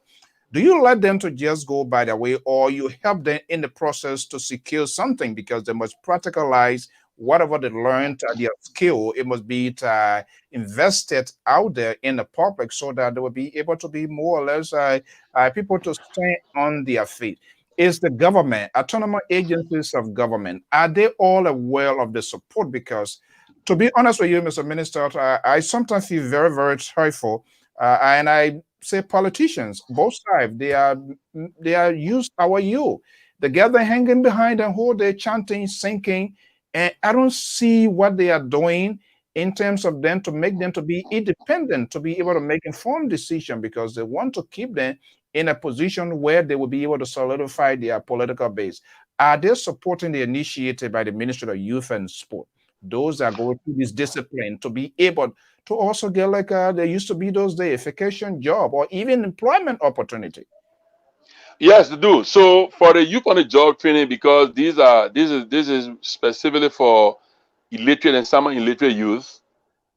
do you let them to just go by the way, or you help them in the process to secure something, because they must practicalize whatever they learned, their skill, it must be invested out there in the public, so that they will be able to be more or less people to stand on their feet. Is the government, autonomous agencies of government, are they all aware of the support? Because to be honest with you, Mr. Minister, I sometimes feel very, very joyful, and I say politicians, both sides, they are used our you. They get them hanging behind and hold their chanting, sinking, and I don't see what they are doing in terms of them to make them to be independent, to be able to make informed decision, because they want to keep them in a position where they will be able to solidify their political base. Are they supporting the initiative by the Ministry of Youth and Sport? Those that go through this discipline to be able to also get like there used to be those days, vacation job or even employment opportunity. Yes, they do. So for the youth on the job training, because this is specifically for illiterate and semi-illiterate youth.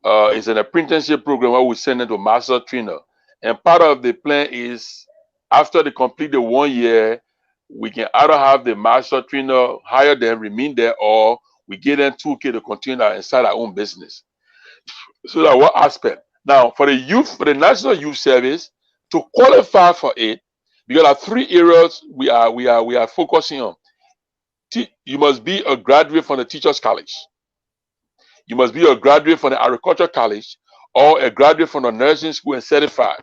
It's an apprenticeship program where we send them to master trainer. And part of the plan is after they complete the 1 year, we can either have the master trainer hire them, remain there, or we give them 2K to continue and start our own business. So that what aspect? Now, for the youth, for the National Youth Service, to qualify for it, because there are 3 areas we are focusing on. You must be a graduate from the Teachers College. You must be a graduate from the Agriculture College or a graduate from the nursing school and certified.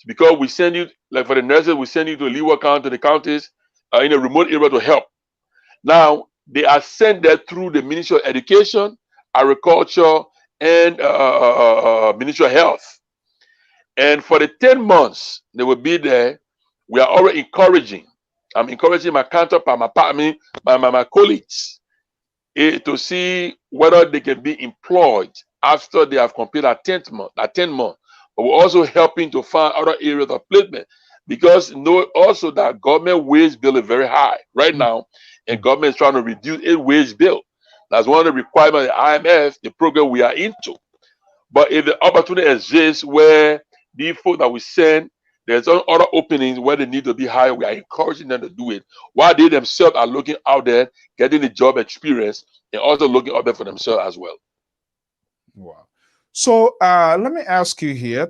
Because we send you, like for the nurses, we send you to Leeward County, to the counties in a remote area to help. Now, they are sent there through the Ministry of Education, Agriculture, and Ministry of Health. And for the 10 months they will be there, we are already encouraging. I'm encouraging my counterpart, my colleagues, to see whether they can be employed after they have completed a 10 month. But we're also helping to find other areas of placement, because know also that government wage bill is very high right now, and government is trying to reduce its wage bill. That's one of the requirements of the IMF, the program we are into. But if the opportunity exists where these folks that we send, there's other openings where they need to be hired, we are encouraging them to do it, while they themselves are looking out there, getting the job experience, and also looking out there for themselves as well. Wow. So let me ask you here,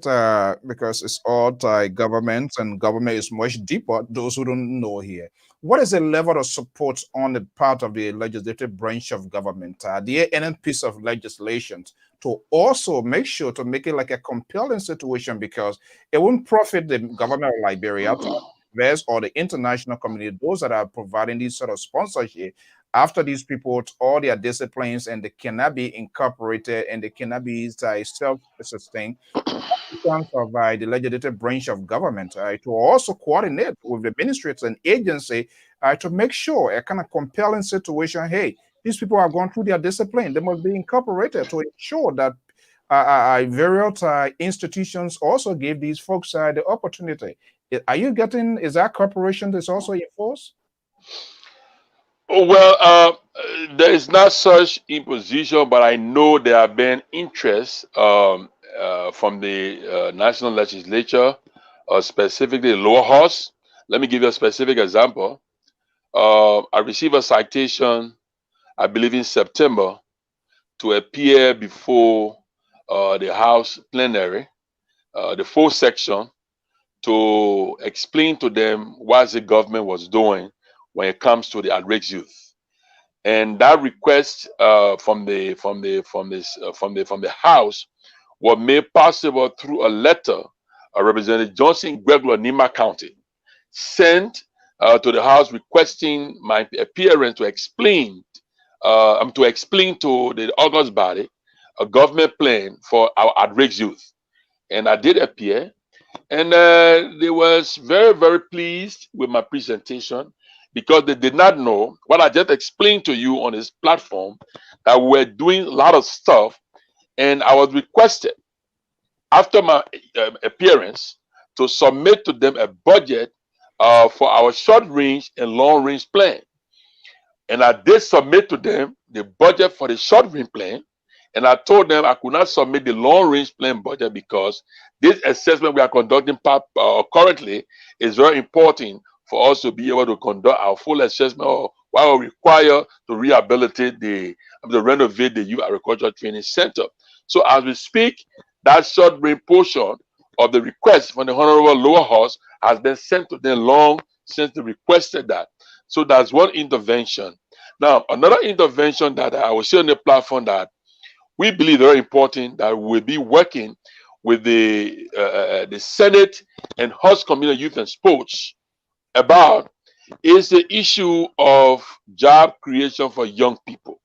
because it's all government, and government is much deeper, those who don't know here. What is the level of support on the part of the legislative branch of government, the any piece of legislation, to also make sure to make it like a compelling situation, because it won't profit the government of Liberia, or the international community, those that are providing these sort of sponsorship, after these people, all their disciplines, and they cannot be incorporated and they cannot be self-sustained, in terms of the legislative branch of government to also coordinate with the ministries and agency to make sure a kind of compelling situation. Hey, these people are going through their discipline. They must be incorporated to ensure that various institutions also give these folks the opportunity. Are you getting, is that corporation that's also enforced? Well, there is not such imposition, but I know there have been interest from the national legislature, specifically the lower house. Let me give you a specific example. I received a citation, I believe in September, to appear before the House plenary, the full section, to explain to them what the government was doing when it comes to the at-risk youth. And that request from the House was made possible through a letter Representative Johnson Gregory, Nima County, sent to the House requesting my appearance to explain to the August body a government plan for our at-risk youth. And I did appear, and they was very, very pleased with my presentation because they did not know what I just explained to you on this platform, that we're doing a lot of stuff. And I was requested after my appearance to submit to them a budget for our short range and long range plan. And I did submit to them the budget for the short range plan. And I told them I could not submit the long range plan budget because this assessment we are conducting currently is very important for us to be able to conduct our full assessment or what we require to rehabilitate to renovate the Youth Agricultural Training Center. So as we speak, that short range portion of the request from the Honorable Lower House has been sent to them long since they requested that. So that's one intervention. Now, another intervention that I will say on the platform that we believe very important that we'll be working with the Senate and House Committee on Youth and Sports about is the issue of job creation for young people.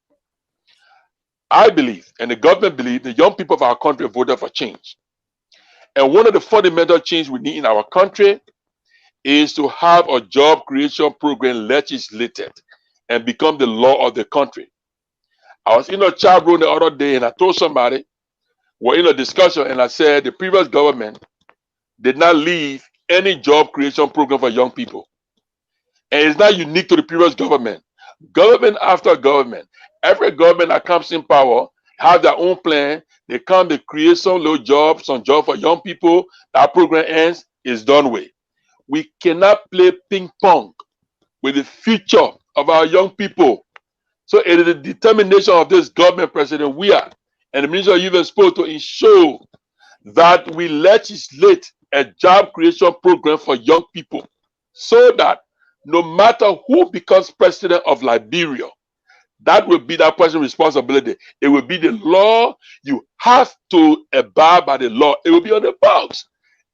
I believe, and the government believes, the young people of our country voted for change. And one of the fundamental changes we need in our country is to have a job creation program legislated and become the law of the country. I was in a chat room the other day and I told somebody, we're in a discussion, and I said the previous government did not leave any job creation program for young people. And it's not unique to the previous government. Government after government, every government that comes in power have their own plan. They come, they create some little jobs, some job for young people. That program ends, is done with. We cannot play ping pong with the future of our young people. So it is the determination of this government, President Weah, and the Minister of Youth and Sport to ensure that we legislate a job creation program for young people so that no matter who becomes president of Liberia, that will be that person's responsibility. It will be the law. You have to abide by the law. It will be on the books.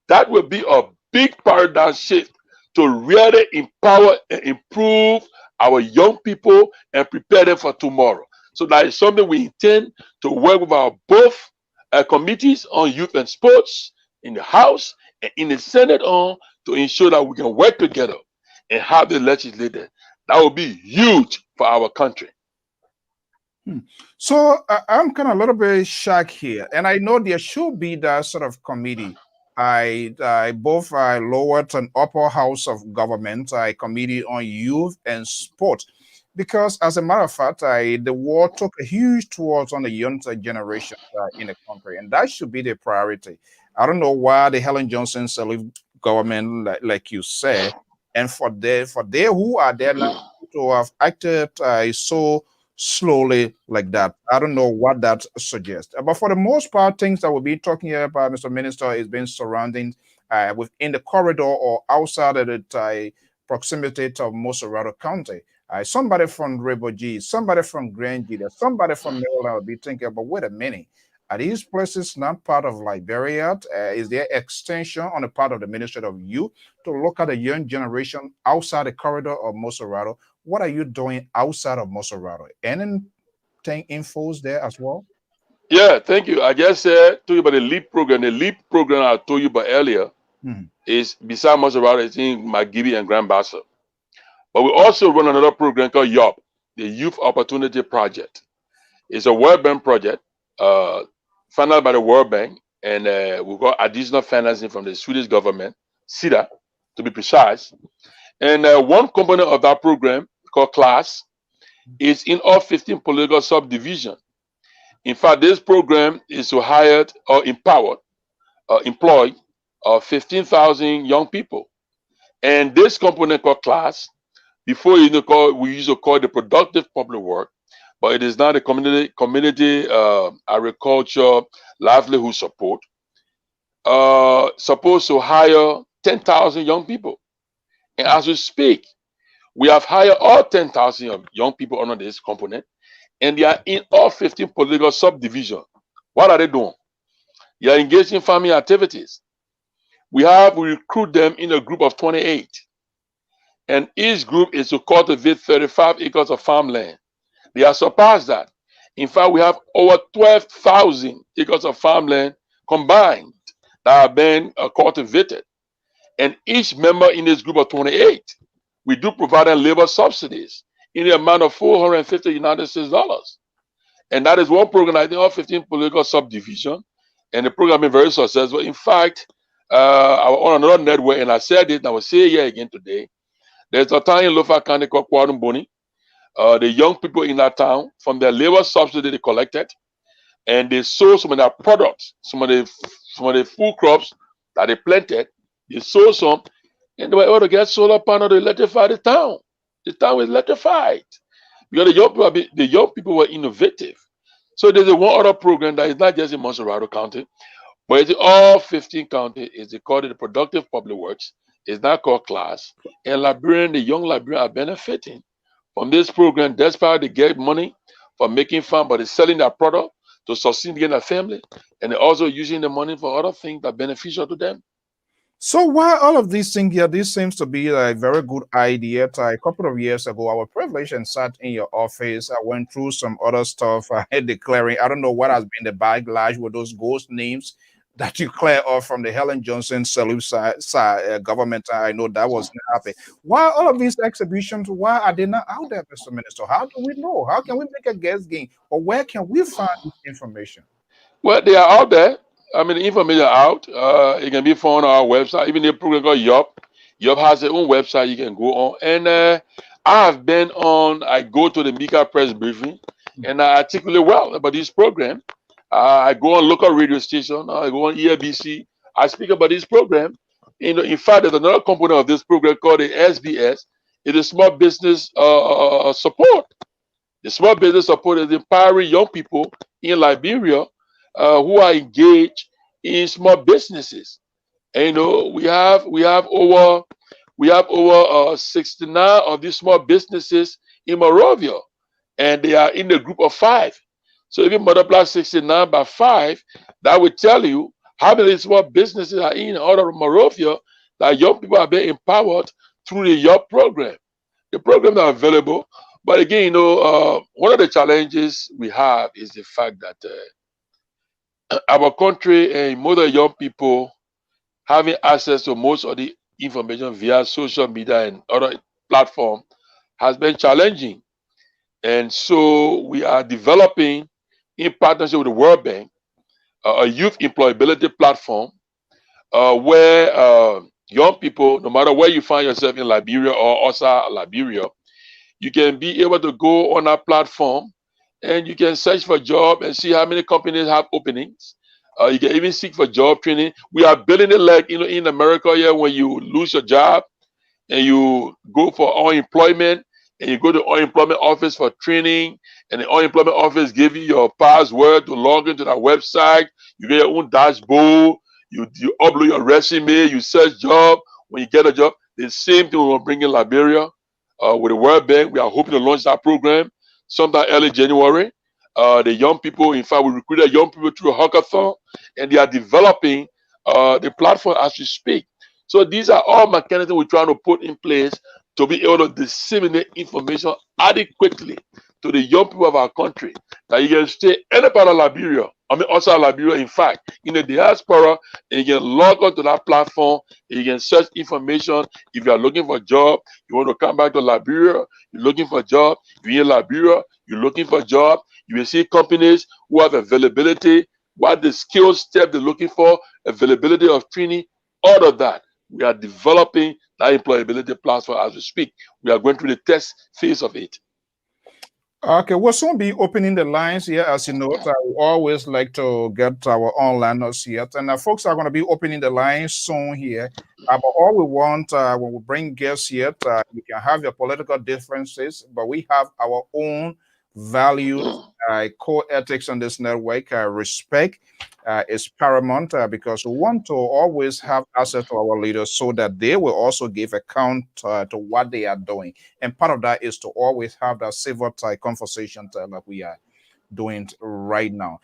That will be a big paradigm shift to really empower and improve our young people and prepare them for tomorrow. So that is something we intend to work with our both committees on youth and sports in the House and in the Senate on to ensure that we can work together and have the legislature. That will be huge for our country. So I'm kind of a little bit shocked here, and I know there should be that sort of committee. Both lower and upper house of government, committee on youth and sport, because as a matter of fact, the war took a huge toll on the young generation in the country, and that should be the priority. I don't know why the Helen Johnson government, like you said, and for they who are there now to have acted so slowly like that. I don't know what that suggests. But for the most part, things that we'll be talking about, Mr. Minister, is being surrounding within the corridor or outside of the proximity of Mosorado County. Somebody from Rebo G, somebody from Grand Gita, somebody from Maryland will be thinking, but wait a minute. Are these places not part of Liberia? Is there extension on the part of the Ministry of Youth to look at the young generation outside the corridor of Mosorado? What are you doing outside of Mosorado? Anything infos there as well? Yeah, thank you. I just told you about the LEAP program. The LEAP program I told you about earlier is beside Mosorado, it's in Magibi and Grand Bassa. But we also run another program called YOP, the Youth Opportunity Project. It's a World Bank project funded by the World Bank, and we got additional financing from the Swedish government, SIDA, to be precise. And one component of that program called CLASS is in all 15 political subdivisions. In fact, this program is to hire or employ 15,000 young people. And this component called CLASS, before we used to call it the productive public work, but it is now the community agriculture livelihood support, supposed to hire 10,000 young people. And as we speak, We have hired all 10,000 young people under this component, and they are in all 15 political subdivisions. What are they doing? They are engaged in farming activities. We recruit them in a group of 28, and each group is to cultivate 35 acres of farmland. They have surpassed that. In fact, we have over 12,000 acres of farmland combined that are being cultivated. And each member in this group of 28, we do provide them labor subsidies in the amount of $450 United States dollars. And that is one program, I think, all 15 political subdivision. And the program is very successful. In fact, I was on another network, and I said it, and I will say it here again today. There's a town in Lofa County called Kwadum. The young people in that town, from their labor subsidy they collected, and they sold some of their products, some of the food crops that they planted. They sold some, and they were able to get solar panel to electrify the town. The town was electrified because the young people were innovative. So there's one other program that is not just in Monserrado County, but it's all 15 counties. It's called the Productive Public Works. It's not called CLASS. And the young Liberians are benefiting from this program, despite they get money for making farm, but they're selling their product to sustain their family, and they're also using the money for other things that are beneficial to them. So while all of these things here, this seems to be a very good idea. A couple of years ago, I was privileged and sat in your office. I went through some other stuff. I had declaring, I don't know what has been the backlash with those ghost names that you clear off from the Helen Johnson salute government. I know that was not happening. Why all of these exhibitions, why are they not out there, Mr. Minister? How do we know? How can we make a guess game? Or where can we find this information? Well, they are out there. I mean, the information out. It can be found on our website. Even the program called Yup. Yup has their own website you can go on. And I have been on, I go to the Mika press briefing, and I articulate well about this program. I go on local radio station. I go on EABC. I speak about this program. In fact, there's another component of this program called the SBS. It is small business support. The small business support is empowering young people in Liberia who are engaged in small businesses. And we have over 69 of these small businesses in Morovia, and they are in the group of 5. So if you multiply 69 by 5, that would tell you how many small businesses are in order of Morovia that young people are being empowered through the YOP program. The programs are available, but again, one of the challenges we have is the fact that our country and most of the young people having access to most of the information via social media and other platforms has been challenging. And so we are developing, in partnership with the World Bank, a youth employability platform where young people, no matter where you find yourself in Liberia or outside Liberia, you can be able to go on our platform and you can search for a job and see how many companies have openings. You can even seek for job training. We are building it like in America here, when you lose your job and you go for unemployment, and you go to the unemployment office for training, and the unemployment office give you your password to log into that website. You get your own dashboard. You upload your resume. You search job. When you get a job, the same thing we will bring in Liberia with the World Bank. We are hoping to launch that program sometime early January. The young people, in fact, we recruited young people through a hackathon, and they are developing the platform as we speak. So these are all mechanisms we're trying to put in place to be able to disseminate information adequately to the young people of our country, that you can stay any part of Liberia, outside Liberia, in fact, in the diaspora, and you can log on to that platform, and you can search information. If you are looking for a job, you want to come back to Liberia, you're looking for a job, you're in Liberia, you're looking for a job, you will see companies who have availability, what the skill step they're looking for, availability of training, all of that. We are developing that employability platform as we speak. We are going through the test phase of it. Okay, we'll soon be opening the lines here. As you know, I always like to get our online notes here. And folks are going to be opening the lines soon here. But all we want when we bring guests here, you can have your political differences, but we have our own values, core ethics on this network. Respect is paramount because we want to always have access to our leaders so that they will also give account to what they are doing. And part of that is to always have that civil type conversation like we are doing right now.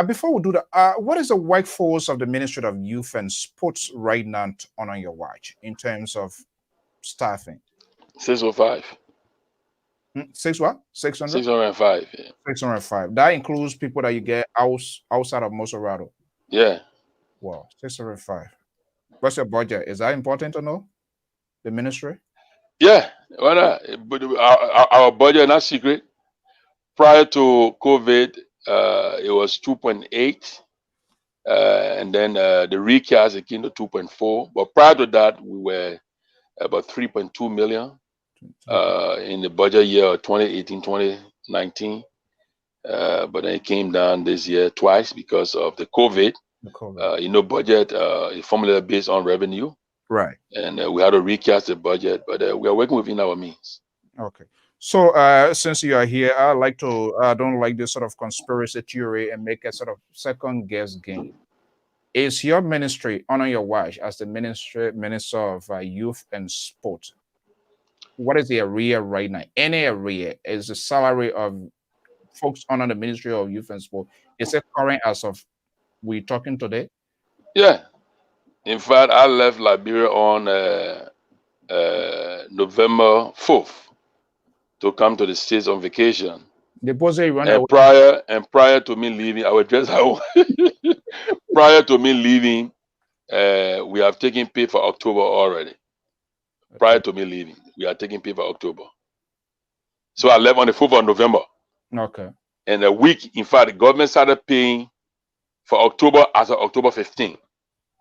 Before we do that, what is the workforce of the Ministry of Youth and Sports right now on your watch in terms of staffing? 605. 6 what? 600? 605. Yeah. 605. That includes people that you get outside of Mosorado. Yeah. Wow, 605. What's your budget? Is that important to know? The ministry? Yeah. Well, but our budget not secret. Prior to COVID, it was 2.8. And then the recast it came to 2.4. But prior to that, we were about 3.2 million in the budget year 2018, 2019. But then it came down this year twice because of the COVID. Budget is formulated based on revenue. Right. And we had to recast the budget, but we are working within our means. Okay. So since you are here, I don't like this sort of conspiracy theory and make a sort of second guess game. Is your ministry on your watch as the minister of youth and sport? What is the area right now? Any area is the salary of folks under the Ministry of Youth and Sport? Is it current as of we talking today? Yeah. In fact, I left Liberia on November 4th to come to the States on vacation. Prior to me leaving, I was just prior to me leaving, we have taken pay for October already. Okay. Prior to me leaving, we are taking pay for October. So I left on the 4th of November. Okay. And a week, in fact, the government started paying for October as of October 15th.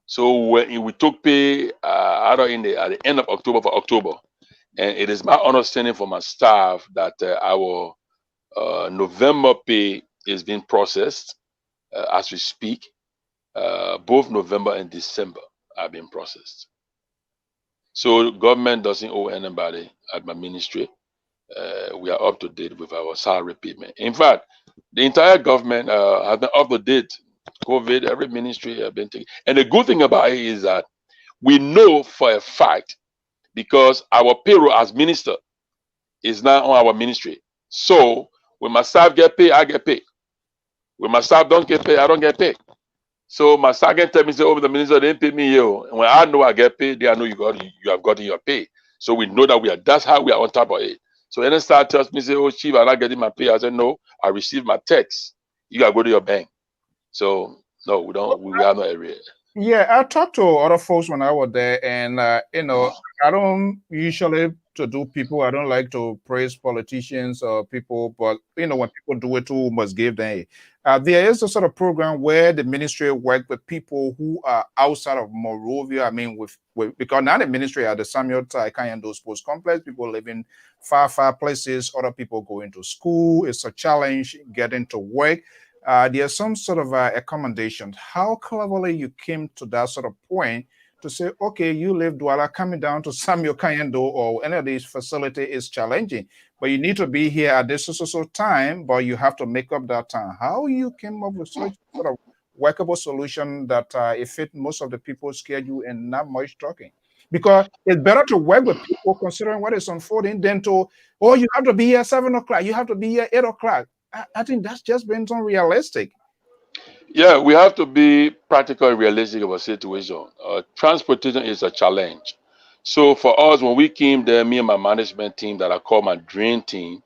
So when we took pay at the end of October for October, and it is my understanding from my staff that our November pay is being processed as we speak. Both November and December are being processed. So government doesn't owe anybody at my ministry. We are up to date with our salary payment. In fact, the entire government has been up to date. COVID, every ministry have been taking. And the good thing about it is that we know for a fact because our payroll as minister is now on our ministry. So when my staff get paid, I get paid. When my staff don't get paid, I don't get paid. So my staff can tell me, say, "Oh, the minister didn't pay me here." And when I know I get paid, they know you have gotten your pay. So we know that that's how we are on top of it. So any staff tells me, say, "Oh, chief, I'm not getting my pay." I said, "No, I received my text. You gotta go to your bank." So no, we don't. We have no area. Yeah, I talked to other folks when I was there, and I don't usually to do people. I don't like to praise politicians or people, but when people do it too, must give them. There is a sort of program where the ministry work with people who are outside of Monrovia. I mean, with because now the ministry at the Samuel Kayando Sports Complex, people living far places, other people going to school. It's a challenge getting to work. There's some sort of accommodation. How cleverly you came to that sort of point to say, okay, you live Douala, coming down to Samuel Kayendo or any of these facilities is challenging, but you need to be here at this time, but you have to make up that time. How you came up with such sort of workable solution that it fit most of the people's schedule and not much talking? Because it's better to work with people considering what is unfolding than to, you have to be here 7 o'clock, you have to be here 8 o'clock. I think that's just been unrealistic. Yeah, we have to be practical and realistic of a situation. Transportation is a challenge. So for us, when we came there, me and my management team that I call my dream team,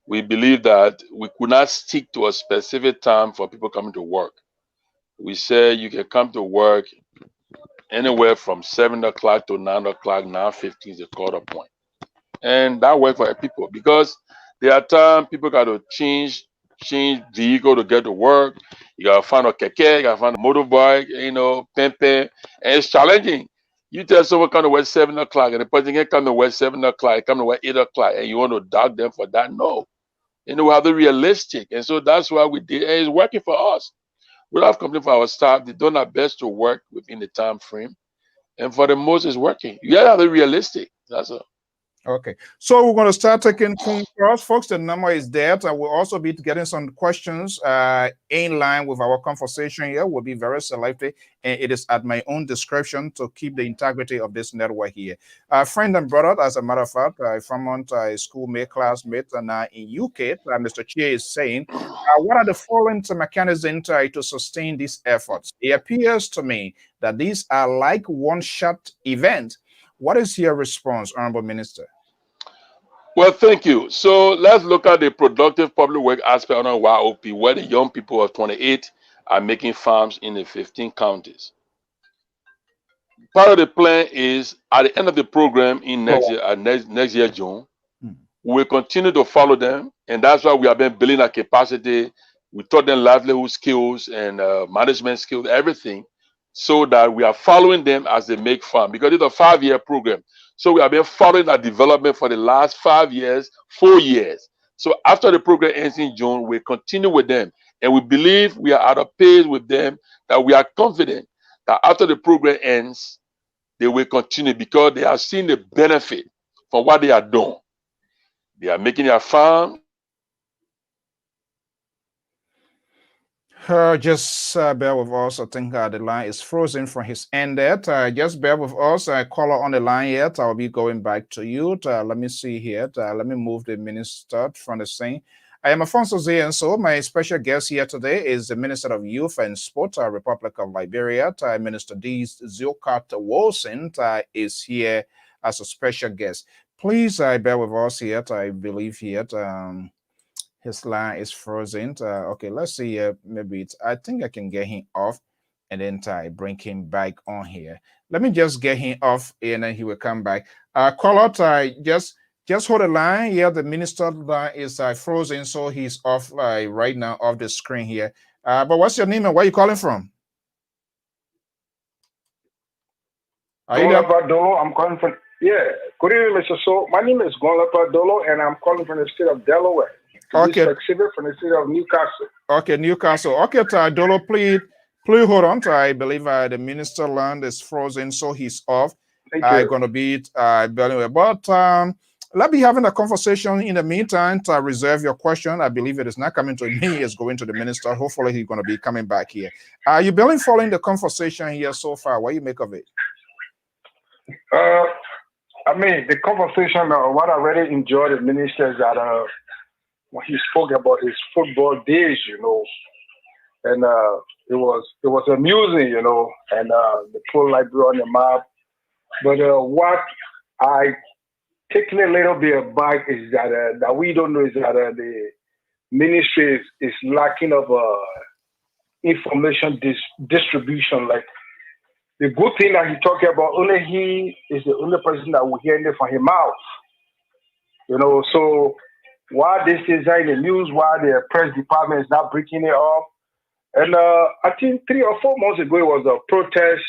we believe that we could not stick to a specific time for people coming to work. We said you can come to work anywhere from 7 o'clock to 9 o'clock, 9:15 is the quarter point. And that worked for people because there are times people got to change vehicle to get to work. You gotta find a keke, you gotta find a motorbike, pempe, and it's challenging. You tell someone come to work 7 o'clock, and the person can come to work 7 o'clock, come to work 8 o'clock, and you want to dog them for that? No, we have to be realistic, and so that's why we did. And it's working for us. We don't have complaint for our staff. They're doing our best to work within the time frame, and for the most, it's working. You gotta be realistic. That's all. Okay, so we're going to start taking phone calls, folks. The number is there. I will also be getting some questions in line with our conversation here. We'll be very selective, and it is at my own discretion to keep the integrity of this network here. Friend and brother, as a matter of fact, from a schoolmate, classmate, and in UK, Mr. Chia is saying, what are the following mechanisms to sustain these efforts? It appears to me that these are like one-shot events. What is your response, Honorable Minister? Well, thank you. So let's look at the productive public work aspect on YOP, where the young people of 28 are making farms in the 15 counties. Part of the plan is at the end of the program in next year, June, we'll continue to follow them. And that's why we have been building our capacity. We taught them livelihood skills and management skills, everything, so that we are following them as they make farm, because it's a 5-year program. So we have been following that development for the last 5 years, 4 years. So after the program ends in June, we continue with them. And we believe we are at a pace with them that we are confident that after the program ends, they will continue because they are seeing the benefit from what they are doing. They are making their farm. Just bear with us. I think the line is frozen from his end there. Just bear with us. Caller on the line yet. I'll be going back to you. Let me see here. Let me move the minister from the scene. I am Afonso Z, and so my special guest here today is the Minister of Youth and Sport, Republic of Liberia. Minister D. Zilkat Wilson is here as a special guest. Please bear with us here. I believe here. His line is frozen. Okay, let's see. Maybe it's. I think I can get him off, and then bring him back on here. Let me just get him off, and then he will come back. Call out. Just hold the line. Yeah, the minister line is frozen, so he's off right now off the screen here. But what's your name and where you calling from? Are you there? Dolo, I'm calling from. Yeah, good evening, Mr. So. My name is Gonlapa Dolo, and I'm calling from the state of Delaware. Okay. Specific from the city of Newcastle. Okay, Newcastle. Okay, Dolo, please hold on. I believe the minister line is frozen, so he's off. I'm gonna be but let me having a conversation in the meantime to reserve your question. I believe it is not coming to me, it's going to the minister. Hopefully he's gonna be coming back here. You been following the conversation here so far? What do you make of it? I mean, the conversation, what I really enjoyed the minister is that when he spoke about his football days, and it was amusing, and the full library on the map. But what I taking a little bit back is that we don't know is that the ministry is lacking of information distribution. Like the good thing that he talking about, only he is the only person that will hear it from his mouth. So why this is in the news, why the press department is not breaking it up. And I think 3 or 4 months ago, it was a protest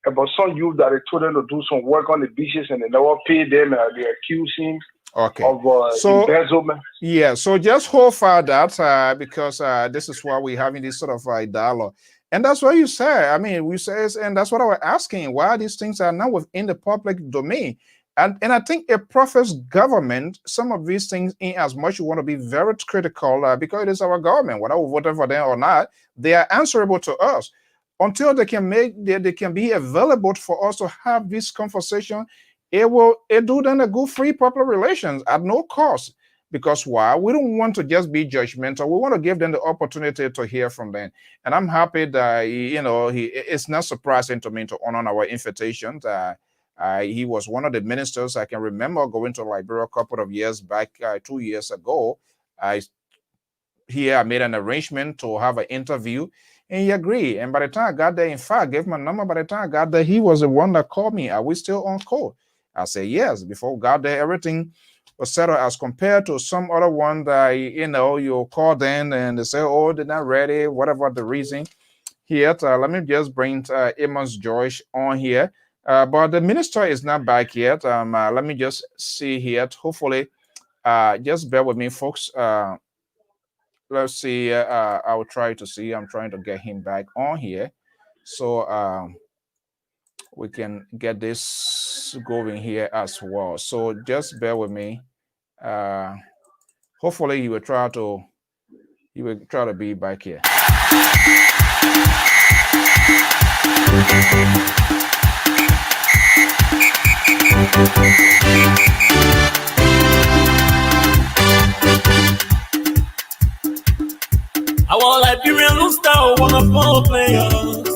about some youth that they told them to do some work on the beaches and they never paid them. They accused him of embezzlement. Yeah, so just hold fire that because this is why we're having this sort of dialogue. And that's what you say. I mean, we say, and that's what I was asking, why these things are not within the public domain. And I think it profits government some of these things in as much you want to be very critical because it is our government, whether we voted for them or not, they are answerable to us. Until they can be available for us to have this conversation, it do them a good free public relations at no cost. Because why? We don't want to just be judgmental. We want to give them the opportunity to hear from them. And I'm happy that it's not surprising to me to honor our invitations. He was one of the ministers. I can remember going to Liberia a couple of years back, 2 years ago. I made an arrangement to have an interview, and he agreed. And by the time I got there, in fact, I gave my number. By the time I got there, he was the one that called me. Are we still on call? I said, yes. Before we got there, everything was settled as compared to some other one that, you call in and they say, oh, they're not ready, whatever the reason. Here, let me just bring Amos George on here. But the minister is not back yet. Let me just see here. Hopefully, just bear with me, folks. Let's see. I will try to see. I'm trying to get him back on here. So, we can get this going here as well. So just bear with me. Hopefully he will try to be back here. Our Liberian Rooster, wonderful players.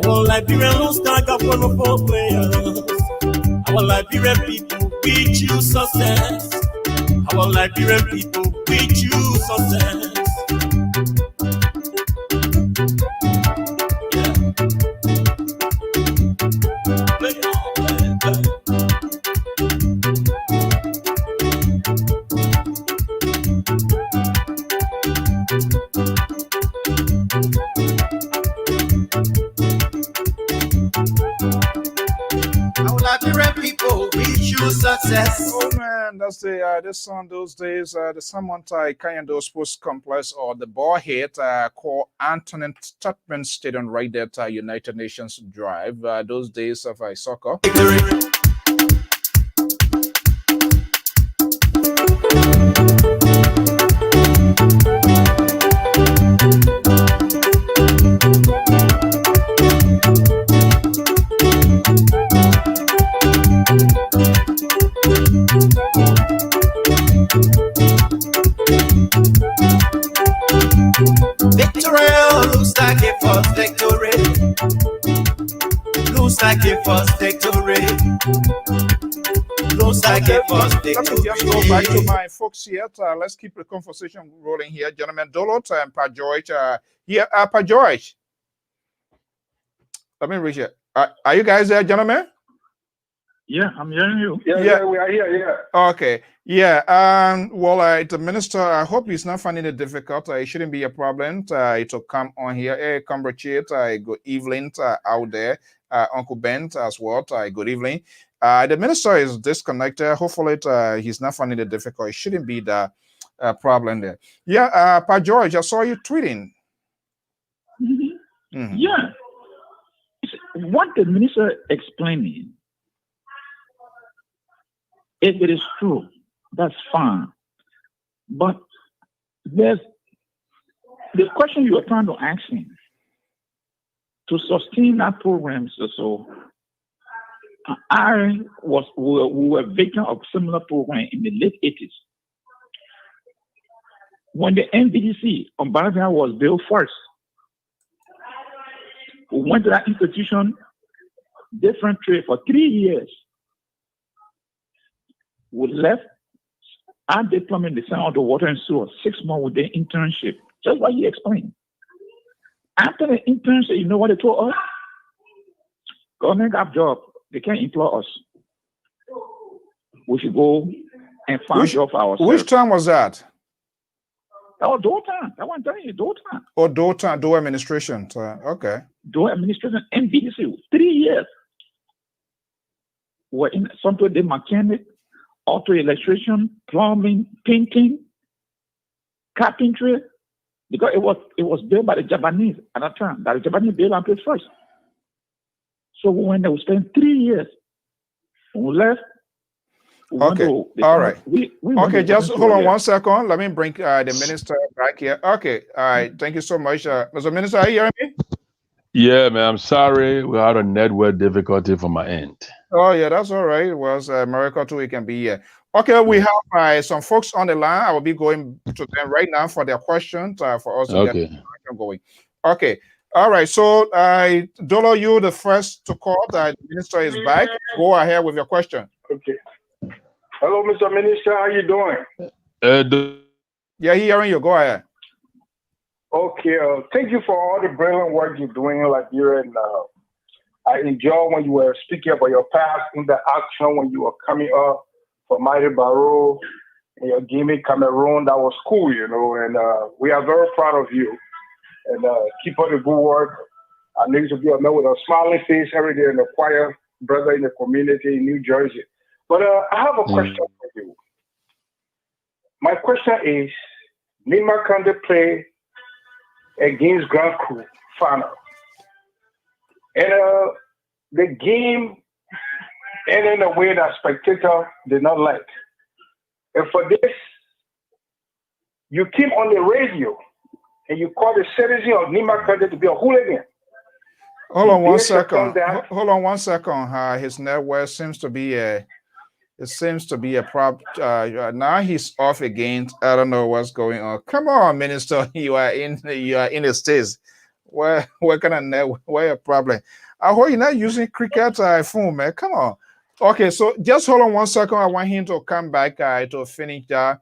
Our Liberian Rooster got wonderful players. Our Liberian people, we choose success. Our Liberian people, we choose success. Success. Oh man, that's the this song those days. The someone kind of sports complex or the ball hit called Antonin Tutman Stadium right there at United Nations Drive. Those days of soccer. Looks like a first victory. Looks like a first victory. Looks like a first victory. Let me just go back to my folks here. Let's keep the conversation rolling here, gentlemen. Dolot and Pa George. Here, Pa George. Let me reach it. Are you guys there, gentlemen? Yeah, I'm hearing you. Yeah, we are here. Yeah. Okay. Yeah. Well, the minister, I hope he's not finding it difficult. It shouldn't be a problem to come on here. Hey, comrade, good evening out there. Uncle Ben as well. Good evening. The minister is disconnected. Hopefully, he's not finding it difficult. It shouldn't be the problem there. Yeah. Pa George, I saw you tweeting. Mm-hmm. Mm-hmm. Yeah. What the minister explaining, if it is true, that's fine. But there's the question you are trying to ask him to sustain that program. So we were victim of similar program in the late 80s. When the NBDC on Barabia was built first, we went to that institution, different trade for 3 years. We left our deployment, the center of the water and sewer, 6 months with the internship. Just what he explained. After the internship, you know what they told us? Government got job. They can't employ us. We should go and find job for ourselves. Which time was that? That was Dole time. That one telling you, Dole time. Oh, Dole time, Dole administration. Okay. Dole administration, NBDC, 3 years. We're in something the mechanic, auto electrician, plumbing, painting, carpentry, because it was built by the Japanese at that time. That the Japanese built our place first. So we went there, we spent 3 years. When we left. Okay. All right. Okay, just hold on 1 second. Let me bring the minister back here. Okay. All right. Thank you so much. Mr. Minister, are you hearing me? Yeah, man. I'm sorry. We had a network difficulty from my end. Oh, yeah, that's all right. It was a miracle too. We can be here. Okay, we have some folks on the line. I will be going to them right now for their questions for us to get going. Okay. All right. So, Dolo, you the first to call. The minister is back. Go ahead with your question. Okay. Hello, Mr. Minister. How you doing? Yeah, hearing you. Go ahead. Okay. Thank you for all the brilliant work you're doing in Liberia. And I enjoyed when you were speaking about your past interaction when you were coming up for Mighty Barrow and your game in Cameroon. That was cool, you know. And we are very proud of you. And keep up the good work. I need to be a man with a smiling face every day in the choir, brother in the community in New Jersey. But I have a question for you. My question is, Nima Kande play against Grand Crew final. And the game ended in a way that spectator did not like. And for this, you came on the radio and you called the citizen of Nima County to be a hooligan. Hold on one second. Hold on one second. His network seems to be a problem. Now he's off again. I don't know what's going on. Come on, Minister. You are in the States. Where kind of network? Where a problem? I hope you're not using cricket phone, man. Come on. Okay, so just hold on one second. I want him to come back to finish that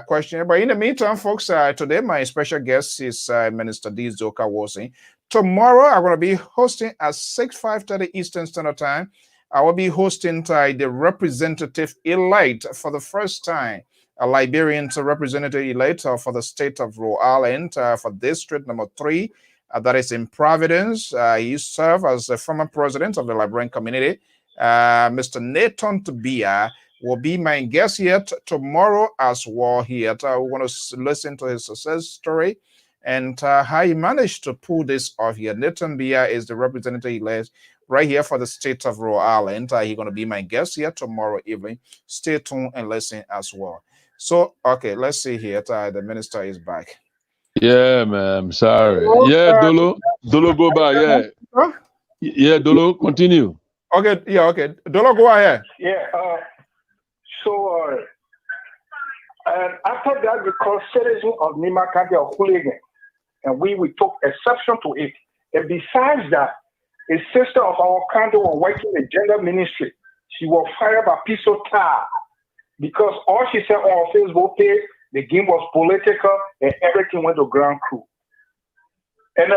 question. But in the meantime, folks, today my special guest is Minister D. Zoka Wosi. Tomorrow I'm going to be hosting at 5:30 Eastern Standard Time. I will be hosting the representative elect for the first time, a Liberian representative elect for the state of Rhode Island for district number 3. That is in Providence. He served as the former president of the Liberian community. Mr. Nathan Tobia will be my guest here tomorrow as well. Here, we want to listen to his success story and how he managed to pull this off here. Nathan Tobia is the representative elect right here for the state of Rhode Island. He's going to be my guest here tomorrow evening. Stay tuned and listen as well. So, okay, let's see here. The minister is back. Yeah, man. Sorry. Yeah, Dolo, go back. Yeah. Huh? Yeah, Dolo, continue. Okay, yeah, okay. Dolo, go ahead. Yeah. And after that, we called citizens of Nima County a hooligan, and we took exception to it. And besides that, a sister of our county was working in the gender ministry. She was fired by piece of tar because all she said on her Facebook page, the game was political and everything went to ground crew. And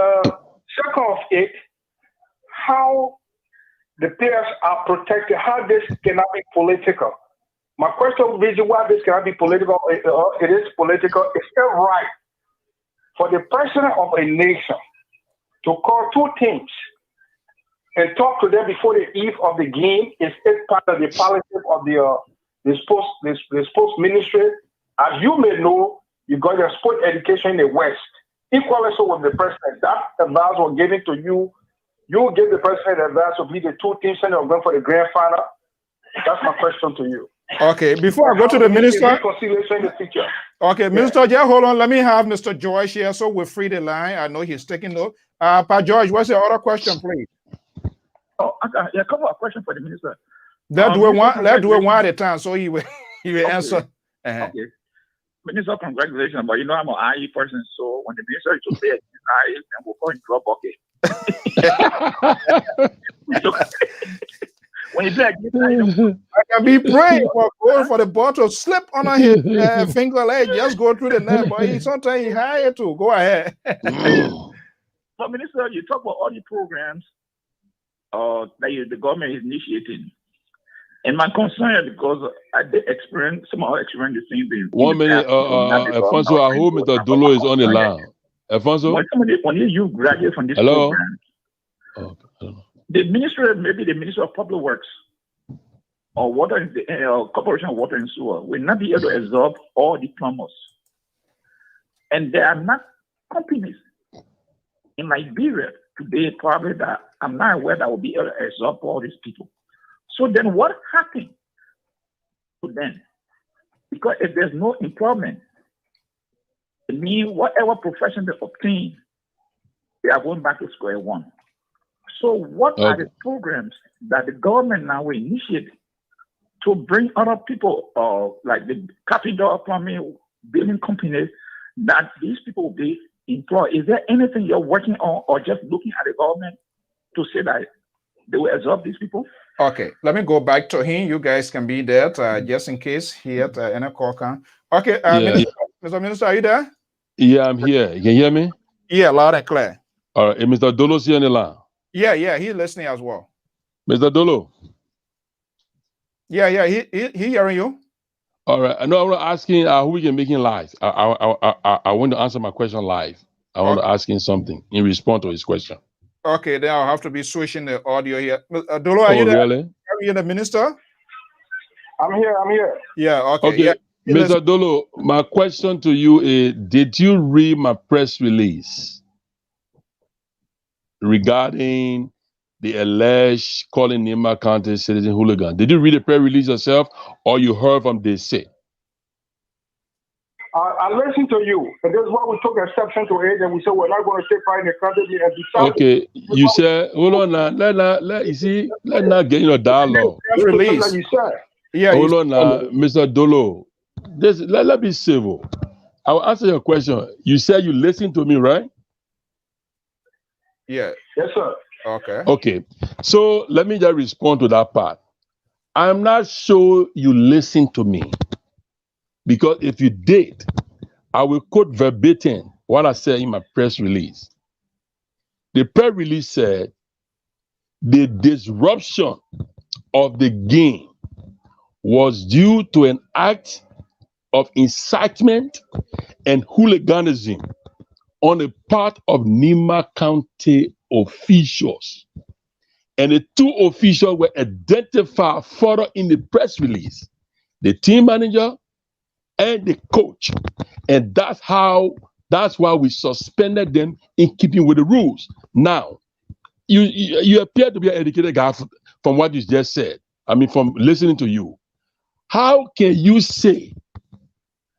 second of it, how the players are protected, how this cannot be political. My question is why this cannot be political. It is political. It's still right for the president of a nation to call two teams and talk to them before the eve of the game. Is part of the policy of the sports ministry. As you may know, you got your sport education in the West. Equally so with the president. That advice was given to you. You give the president advice to be the two teams and going for the grand final. That's my question to you. Okay, before I go to the minister. Okay, Minister, just hold on. Let me have Mr. George here so we'll free the line. I know he's taking note. Pa George, what's your other question, please? Oh, yeah, a couple of questions for the minister. Let's do it one at a time so he will answer. Okay. Minister, congratulations, but you know I'm an IE person, so when the minister is to play IE, then we'll call him drop bucket. When you play I can be praying for the ball to slip on his finger leg, just go through the net, but sometimes he higher too. Go ahead. So, Minister, you talk about all the programs that the government is initiating. And my concern is because I did experience, some of experience the same thing. 1 minute, Alfonso, I hope Mr. Dolo is on the line. Alfonso? When you graduate from this program, the minister, maybe the Minister of Public Works or Water, Corporation of Water and Sewer will not be able to absorb all the plumbers. And there are not companies in Liberia today probably that I'm not aware that will be able to absorb all these people. So then what happened to them? Because if there's no employment, it means whatever profession they obtain, they are going back to square one. So what are the programs that the government now will initiate to bring other people, like the carpenter, plumbing, building companies, that these people will be employed? Is there anything you're working on or just looking at the government to say that they will absorb these people? Okay, let me go back to him. You guys can be there just in case he had any call. Okay, Mr. Minister, are you there? Yeah, I'm here. You can hear me? Yeah, loud and clear. All right, Mr. Dolo's here on the line. Yeah, he's listening as well. Mr. Dolo. Yeah, he hearing you. All right, I know I'm asking who we can make him live. I want to answer my question live. I want to ask him something in response to his question. Okay, then I'll have to be switching the audio here. Dolo, are you there? Really? Are you the minister? I'm here. Yeah, okay. Yeah. Mr. Dolo, my question to you is, did you read my press release regarding the alleged calling Nima County citizen hooligan. Did you read the press release yourself, or you heard from they say? I listened to you, and this is why we took exception to it, and we said we're not going to take part in the country and decide. Okay, you said, hold on now, let not get in a dialogue. Release. You said. Yeah. Hold on now, Mr. Dolo. Let be civil. I will answer your question. You said you listened to me, right? Yeah. Yes, sir. Okay. Okay. So let me just respond to that part. I'm not sure you listened to me. Because if you did, I will quote verbatim what I said in my press release. The press release said, the disruption of the game was due to an act of incitement and hooliganism on the part of Nima County officials. And the two officials were identified further in the press release, the team manager and the coach. And that's why we suspended them in keeping with the rules. Now, you appear to be an educated guy from what you just said. I mean, from listening to you. How can you say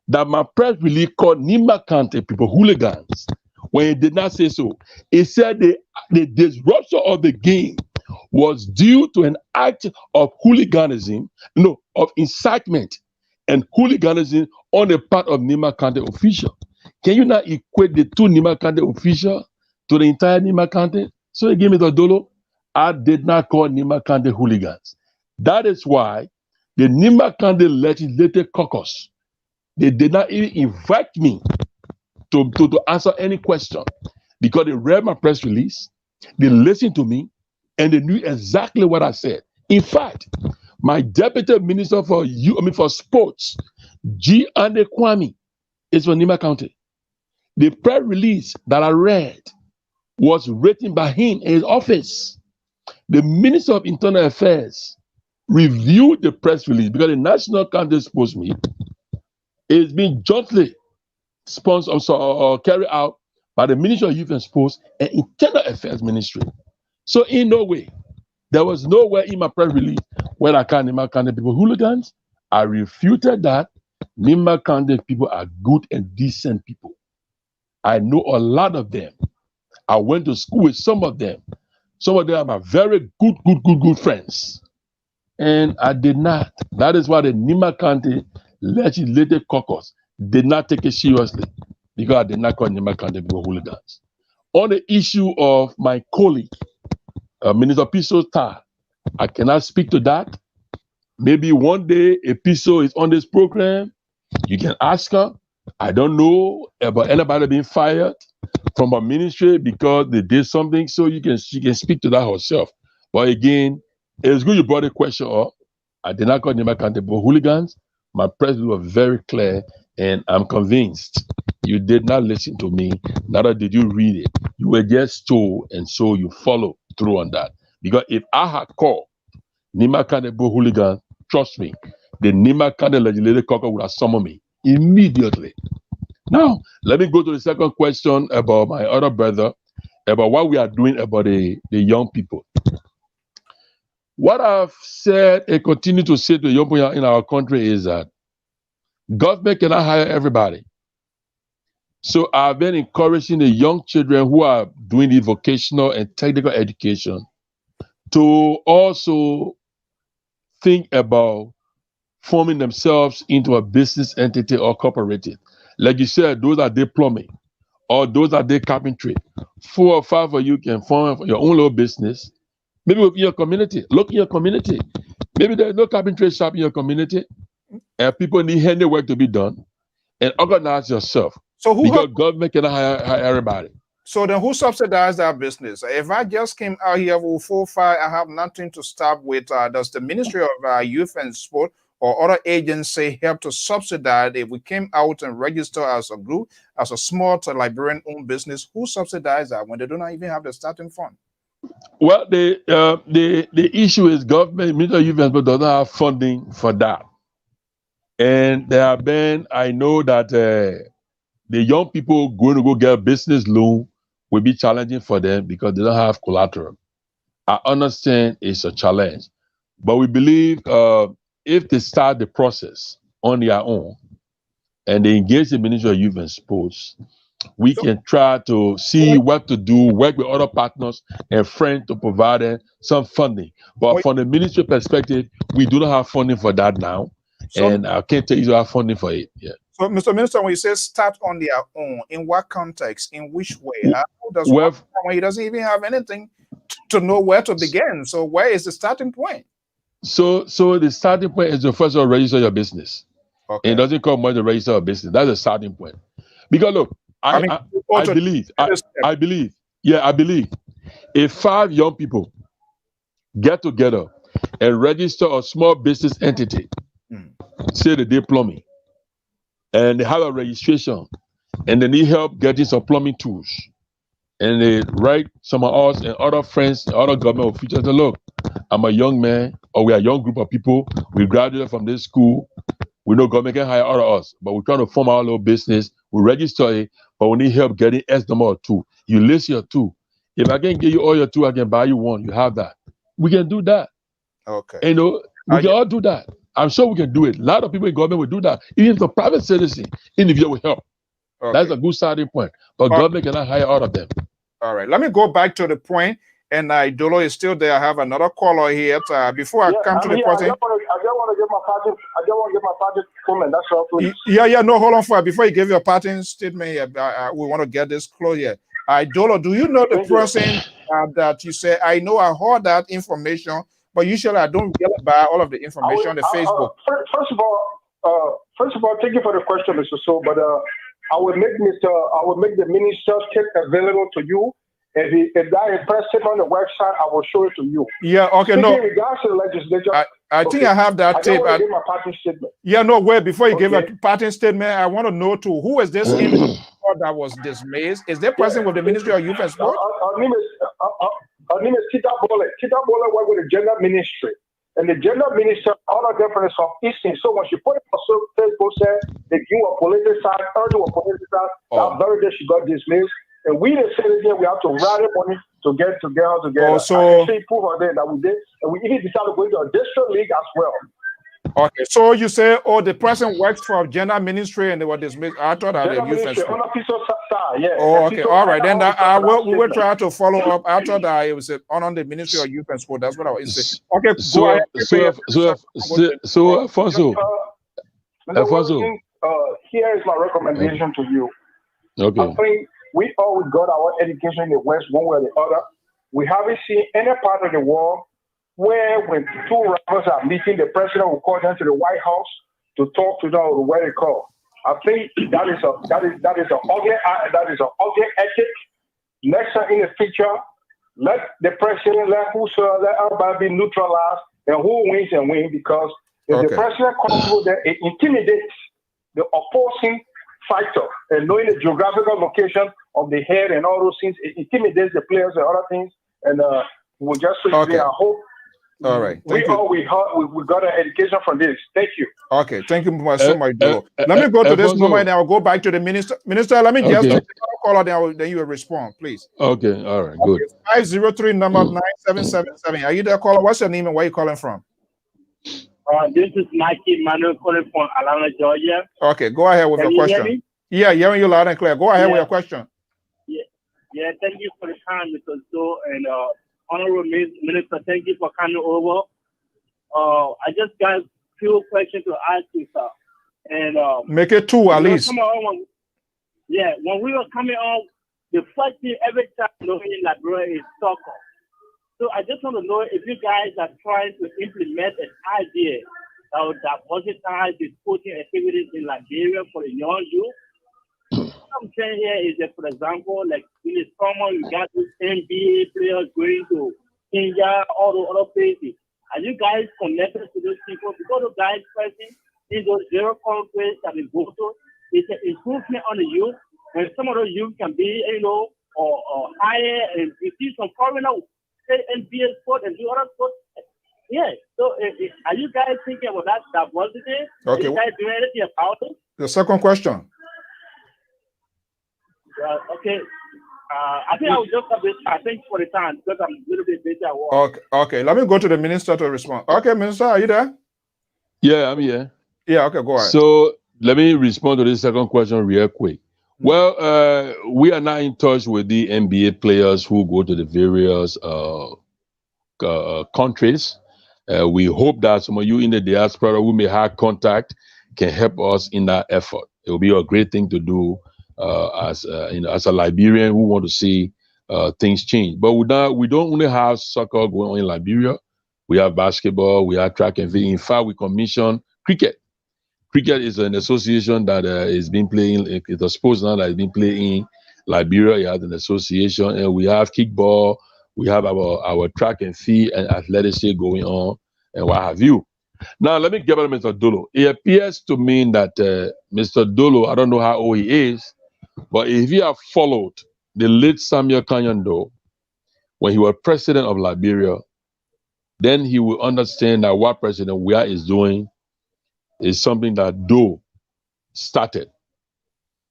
that my press release called Nima County people hooligans when it did not say so? It said the disruption of the game was due to an act of hooliganism, of incitement and hooliganism on the part of Nima County official. Can you not equate the two Nima County officials to the entire Nima County? So you give me the Dolo. I did not call Nima County hooligans. That is why the Nima County Legislative Caucus, they did not even invite me to answer any question, because they read my press release, they listened to me, and they knew exactly what I said. In fact, my deputy minister for sports, G. Ande Kwame, is from Nima County. The press release that I read was written by him in his office. The Minister of Internal Affairs reviewed the press release because the National County Sports Meet is being jointly sponsored or carried out by the Ministry of Youth and Sports and Internal Affairs Ministry. So in no way, there was nowhere in my press release where I call Nima County people hooligans. I refuted that. Nima County people are good and decent people. I know a lot of them. I went to school with some of them. Some of them are my very good friends. And I did not. That is why the Nima County Legislative Caucus did not take it seriously, because I did not call Nima County people hooligans. On the issue of my colleague, Minister Piso Tar, I cannot speak to that. Maybe one day a Piso is on this program. You can ask her. I don't know about anybody being fired from a ministry because they did something, so she can speak to that herself. But again, it's good you brought the question up. I did not call Nima County hooligans. My press was very clear, and I'm convinced you did not listen to me, neither did you read it. You were just told, and so you follow through on that. Because if I had called Nima County hooligans, trust me, the Nima County Legislative Caucus would have summoned me immediately. Now, let me go to the second question about my other brother, about what we are doing about the young people. What I've said and continue to say to the young people in our country is that government cannot hire everybody. So I've been encouraging the young children who are doing the vocational and technical education to also think about forming themselves into a business entity or cooperative. Like you said, those are their plumbing or those are their carpentry. 4 or 5 of you can form your own little business. Maybe within your community. Look in your community. Maybe there's no carpentry shop in your community and people need handiwork to be done. And organize yourself. So because government cannot hire everybody. So then who subsidized that business? If I just came out here with 4 5, I have nothing to start with. Does the Ministry of Youth and Sport or other agency help to subsidize if we came out and register as a group, as a small Liberian-owned business? Who subsidizes that when they do not even have the starting fund? Well, the issue is government, Ministry of Youth and Sport does not have funding for that. And there have been, I know that the young people going to go get a business loan will be challenging for them because they don't have collateral. I understand it's a challenge, but we believe if they start the process on their own and they engage the Ministry of Youth and Sports, we can try to see what to do, work with other partners and friends to provide them some funding. But from the ministry perspective, we do not have funding for that now, and I can't tell you to have funding for it. Yeah. So, Mr. Minister, when you say start on their own, in what context, in which way? How does one, when he doesn't even have anything to know where to begin? So, where is the starting point? So the starting point is to first of all register your business. Okay. It doesn't cost much to register your business. That's the starting point. Because look, I believe if 5 young people get together and register a small business entity, say they did plumbing, and they have a registration, and they need help getting some plumbing tools, and they write some of us and other friends, other government officials, say, look, I'm a young man, or we are a young group of people, we graduated from this school, we know government can hire other us, but we're trying to form our little business, we register it, but we need help getting X number of tool. You list your tool. If I can give you all your tool, I can buy you one, you have that. We can do that. Okay. You know, we can all do that. I'm sure we can do it. A lot of people in government will do that. Even the private citizen, individual will help. Okay. That's a good starting point. But government cannot hire all of them. All right. Let me go back to the point. And Dolo is still there. I have another caller here. Before I come to the person. I just want to get my party comment. That's all, please. Yeah. No, hold on for before you give your parting statement here. We want to get this close here. Dolo, do you know the person that you say? I know I heard that information, but usually I don't get by all of the information on the Facebook. First of all, thank you for the question, Mr. So. But I will make the minister tape available to you. If that is posted on the website, I will show it to you. Yeah, okay, Speaking no. in regards to the legislature, I think I have that tape. I give my parting statement. Yeah, no, wait, before you give a parting statement, I want to know too, who is this individual that was dismissed? Is there present with the Ministry of Youth and Sport? Her name is Tita Bole. Tita Bole worked with the gender ministry. And the gender minister, all of them from Eastern. So when she put it on Facebook, said they give a political side, urging a political side, that very day she got dismissed. And we the citizens, we have to rally money to get her together. Oh, so I can see proof of that we did, and we even decided to go into a district league as well. Okay, so you say, the person works for gender ministry and they were dismissed. I thought that gender ministry, yeah. Oh, okay, all right. Then we will try to follow up. I thought that it was on the Ministry of Youth and Sport. That's what I was saying. Okay, so Alfonso, here is my recommendation to you. Okay. I think we always got our education in the West one way or the other. We haven't seen any part of the world where when two rivals are meeting, the president will call them to the White House to talk to them or where they call. I think that is an ugly ethic. Next time in the future, let the president, let everybody be neutralized and who wins and win, because if the president comes through there, it intimidates the opposing fighter, and knowing the geographical location of the head and all those things, it intimidates the players and other things. And we'll just say, I hope. All right. We got an education from this. Thank you. Okay. Thank you so much, Dolo. Let me go to this moment and I'll go back to the minister. Minister, let me just call out, then you will respond, please. Okay. All right. Good. 503 number 9777. Are you there, caller? What's your name and where are you calling from? This is Mikey Manuel calling from Atlanta, Georgia. Okay, go ahead with your question. Yeah, hearing you loud and clear. Go ahead with your question. Yeah, thank you for the time, Mr. So, and Honorable Minister, thank you for coming over. I just got a few questions to ask you, sir. And make it two at least. When we were coming on, the first thing every time in Liberia is soccer. So I just want to know if you guys are trying to implement an idea that would diversify the sporting activities in Liberia for the young youth. What I'm saying here is that, for example, like in the summer, you got these NBA players going to Kenya, all the other places. Are you guys connected to those people? Because those guys present in those zero countries that we go to, it's an improvement on the youth. When some of those youth can be, or higher, and you see some foreigners NBA sport and do other sports. Yeah. So are you guys thinking about that diversity? Okay. Are you guys doing anything about it? The second question. Okay. I think I will just have this. I think for the time because I'm a little bit busy at work. Okay. Let me go to the minister to respond. Okay, minister, are you there? Yeah, I'm here. Yeah. Okay, go ahead. So let me respond to this second question real quick. Well, we are now in touch with the NBA players who go to the various countries. We hope that some of you in the diaspora who may have contact can help us in that effort. It will be a great thing to do as a Liberian who want to see things change. But we don't only have soccer going on in Liberia. We have basketball, we have track and field. In fact, we commission cricket. Cricket is an association that is been playing. It's a sport now that has been playing in Liberia. You have an association, and we have kickball. We have our track and field and athletics going on, and what have you. Now, let me get back to Mr. Dolo. It appears to me that Mr. Dolo, I don't know how old he is, but if you have followed the late Samuel Kanyando when he was president of Liberia, then he will understand that what President Weah is doing is something that Doe started.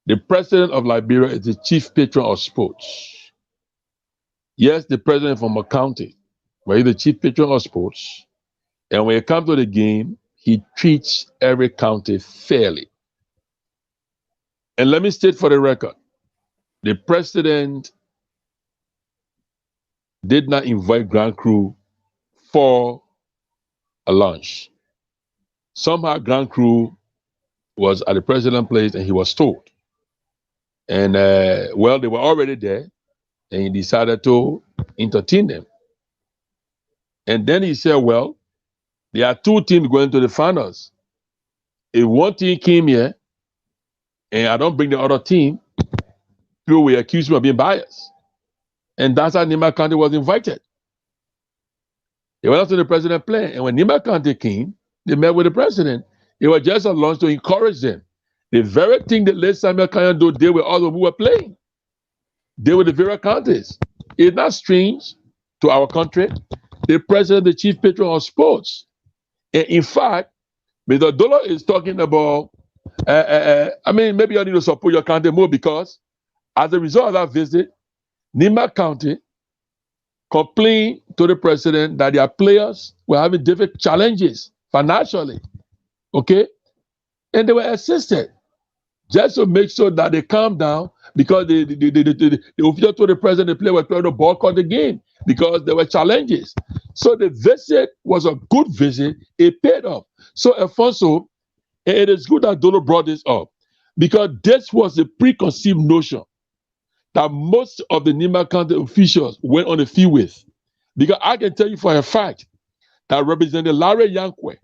The president of Liberia is the chief patron of sports. Yes, the president from a county, but he's the chief patron of sports. And when it comes to the game, he treats every county fairly. And let me state for the record, the president did not invite Grand Crew for a lunch. Somehow Grand Crew was at the president's place and he was told. And well, they were already there and he decided to entertain them. And then he said, well, there are two teams going to the finals. If one team came here and I don't bring the other team, people will accuse me of being biased. And that's how Nima County was invited. They went up to the president plan. And when Nima County came, they met with the president. It was just a lunch to encourage them. The very thing that late Samuel Kanyando did with all who were playing. They were the various counties. It's not strange to our country. The president, the chief patron of sports. And in fact, Mr. Dolo is talking about, maybe I need to support your county more because as a result of that visit, Nima County complained to the president that their players were having different challenges financially. Okay? And they were assisted just to make sure that they calm down because the official told the president the player was trying to boycott the game because there were challenges. So the visit was a good visit. It paid off. So Alfonso, it is good that Dolo brought this up because this was a preconceived notion that most of the Nima County officials went on the field with. Because I can tell you for a fact that Representative Larry Yankwe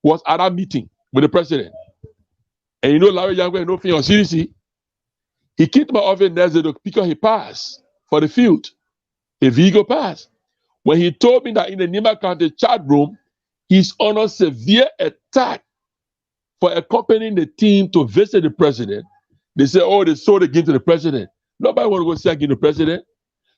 was at that meeting with the president. And you know Larry Yankwe had no fear on CDC. He came to my office next day because he passed for the field, a vehicle pass. When he told me that in the Nima County chat room, he's under severe attack for accompanying the team to visit the president. They said, oh, they sold the game to the president. Nobody want to go see again the president.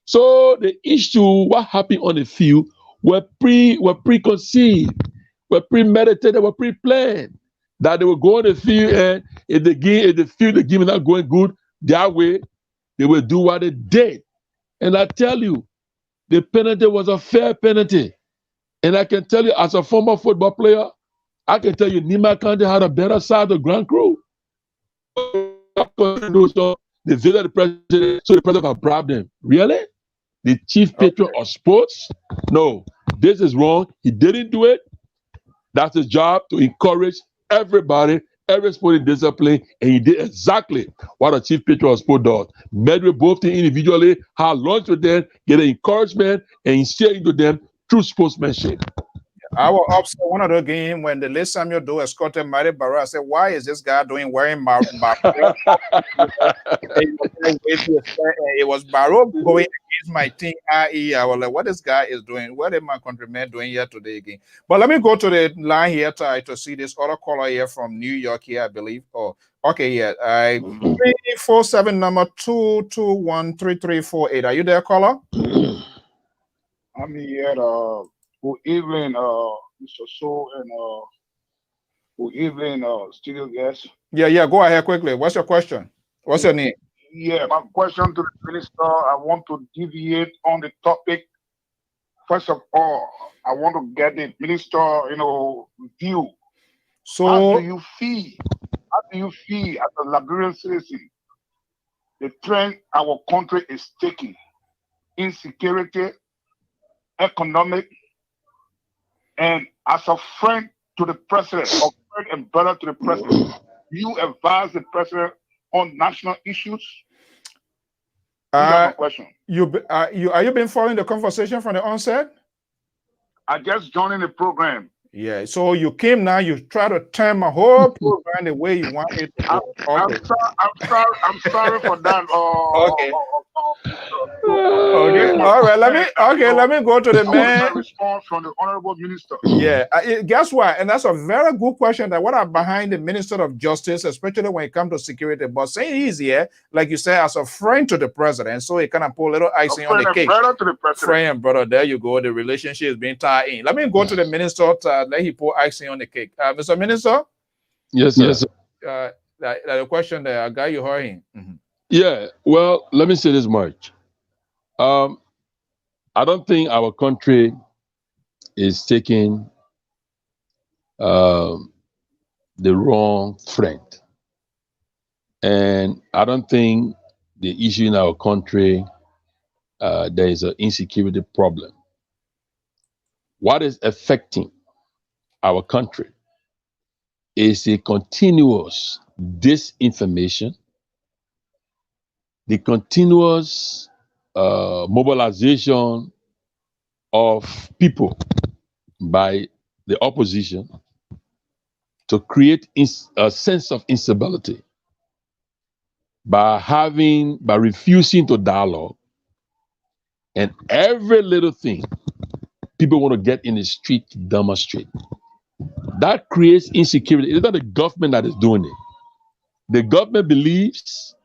So the issue, what happened on the field, were preconceived, were premeditated, were pre-planned. That they will go on the field and if the game is not going good, that way they will do what they did. And I tell you, the penalty was a fair penalty. And I can tell you, as a former football player, I can tell you Nima County had a better side of Grand Crew. They visited the president, so the president can bribe them. Really? The chief patron of sports? No, this is wrong. He didn't do it. That's his job to encourage everybody, every sporting discipline, and he did exactly what a chief patron of sport does. Met with both teams individually, had lunch with them, get encouragement, and instill into them through sportsmanship. I was upset one of the game when the late Samuel Doe escorted Mari Barra. I said, why is this guy wearing my it was Barrow going against my team, IE. I was like, what this guy is doing? What is my countryman doing here today again? But let me go to the line here to see this other caller here from New York here, I believe. Oh, okay, yeah. 347 number 2213348. Are you there, caller? I'm here. Good evening, Mr. So, and good evening, studio guests. Yeah, go ahead quickly. What's your question? What's your name? Yeah, my question to the minister, I want to deviate on the topic. First of all, I want to get the minister, view. How do So you feel? How do you feel as a Liberian citizen? The trend our country is taking, insecurity, economic, and as a friend to the president, or friend and brother to the president, you advise the president on national issues? These are my questions. are you been following the conversation from the onset? I just joined the program. Yeah. So you came now. You try to turn my whole program the way you want it to go. Okay. I'm sorry for that. Okay. Okay. All right. Let me go to the man. Response from the honorable minister. Yeah. Guess what? And that's a very good question. That what are behind the Minister of Justice, especially when it comes to security. But saying easier, like you said, as a friend to the president, so it kind of put a little icing on the cake. Brother to the president. Friend and brother. There you go. The relationship is being tied in. Let me go to the minister. Let he put icing on the cake. Mr. Minister. Yes, sir. Yes, sir. The question there, guy, you heard him. Mm-hmm. Yeah. Well, let me say this much. I don't think our country is taking the wrong trend. And I don't think the issue in our country, there is an insecurity problem. What is affecting our country is a continuous disinformation, the continuous mobilization of people by the opposition to create a sense of instability by refusing to dialogue, and every little thing people want to get in the street to demonstrate. That creates insecurity. It's not the government that is doing it. The government believes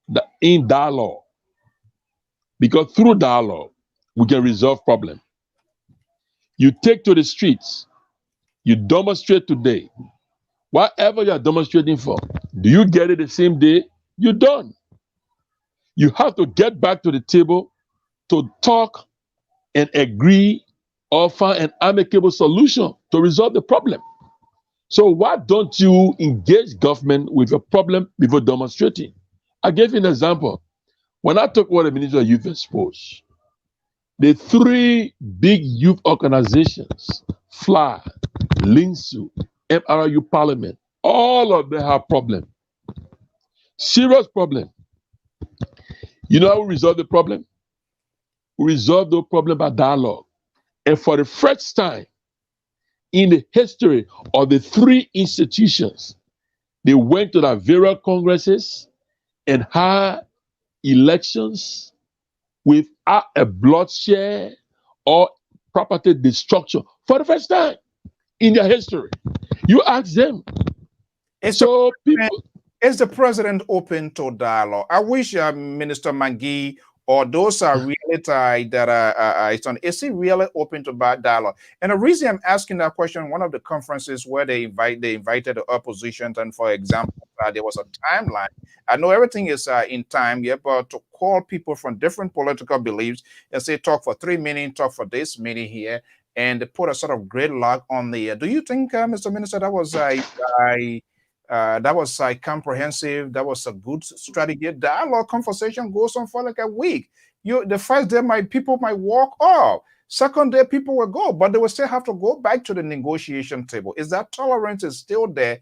that in dialogue, because through dialogue, we can resolve problems. You take to the streets, you demonstrate today. Whatever you are demonstrating for, do you get it the same day? You're done. You have to get back to the table to talk and agree or find an amicable solution to resolve the problem. So why don't you engage government with a problem before demonstrating? I gave you an example. When I took over the Ministry of Youth and Sports, the three big youth organizations, FLY, LINSU, MRU Parliament, all of them have problems. Serious problem. You know how we resolve the problem? We resolve the problem by dialogue. And for the first time in the history of the three institutions, they went to their various congresses and had elections without a bloodshed or property destruction for the first time in their history. You ask them. Is the president open to dialogue? I wish Minister McGee or those are really tied that is he really open to dialogue? And the reason I'm asking that question, one of the conferences where they invited the opposition, and for example, there was a timeline. I know everything is in time, yeah, but to call people from different political beliefs and say talk for 3 minutes, talk for this minute here, and put a sort of gridlock on the. Do you think, Mr. Minister, that was comprehensive? That was a good strategy. Dialogue conversation goes on for like a week. The first day, people might walk off. Second day, people will go, but they will still have to go back to the negotiation table. Is that tolerance is still there?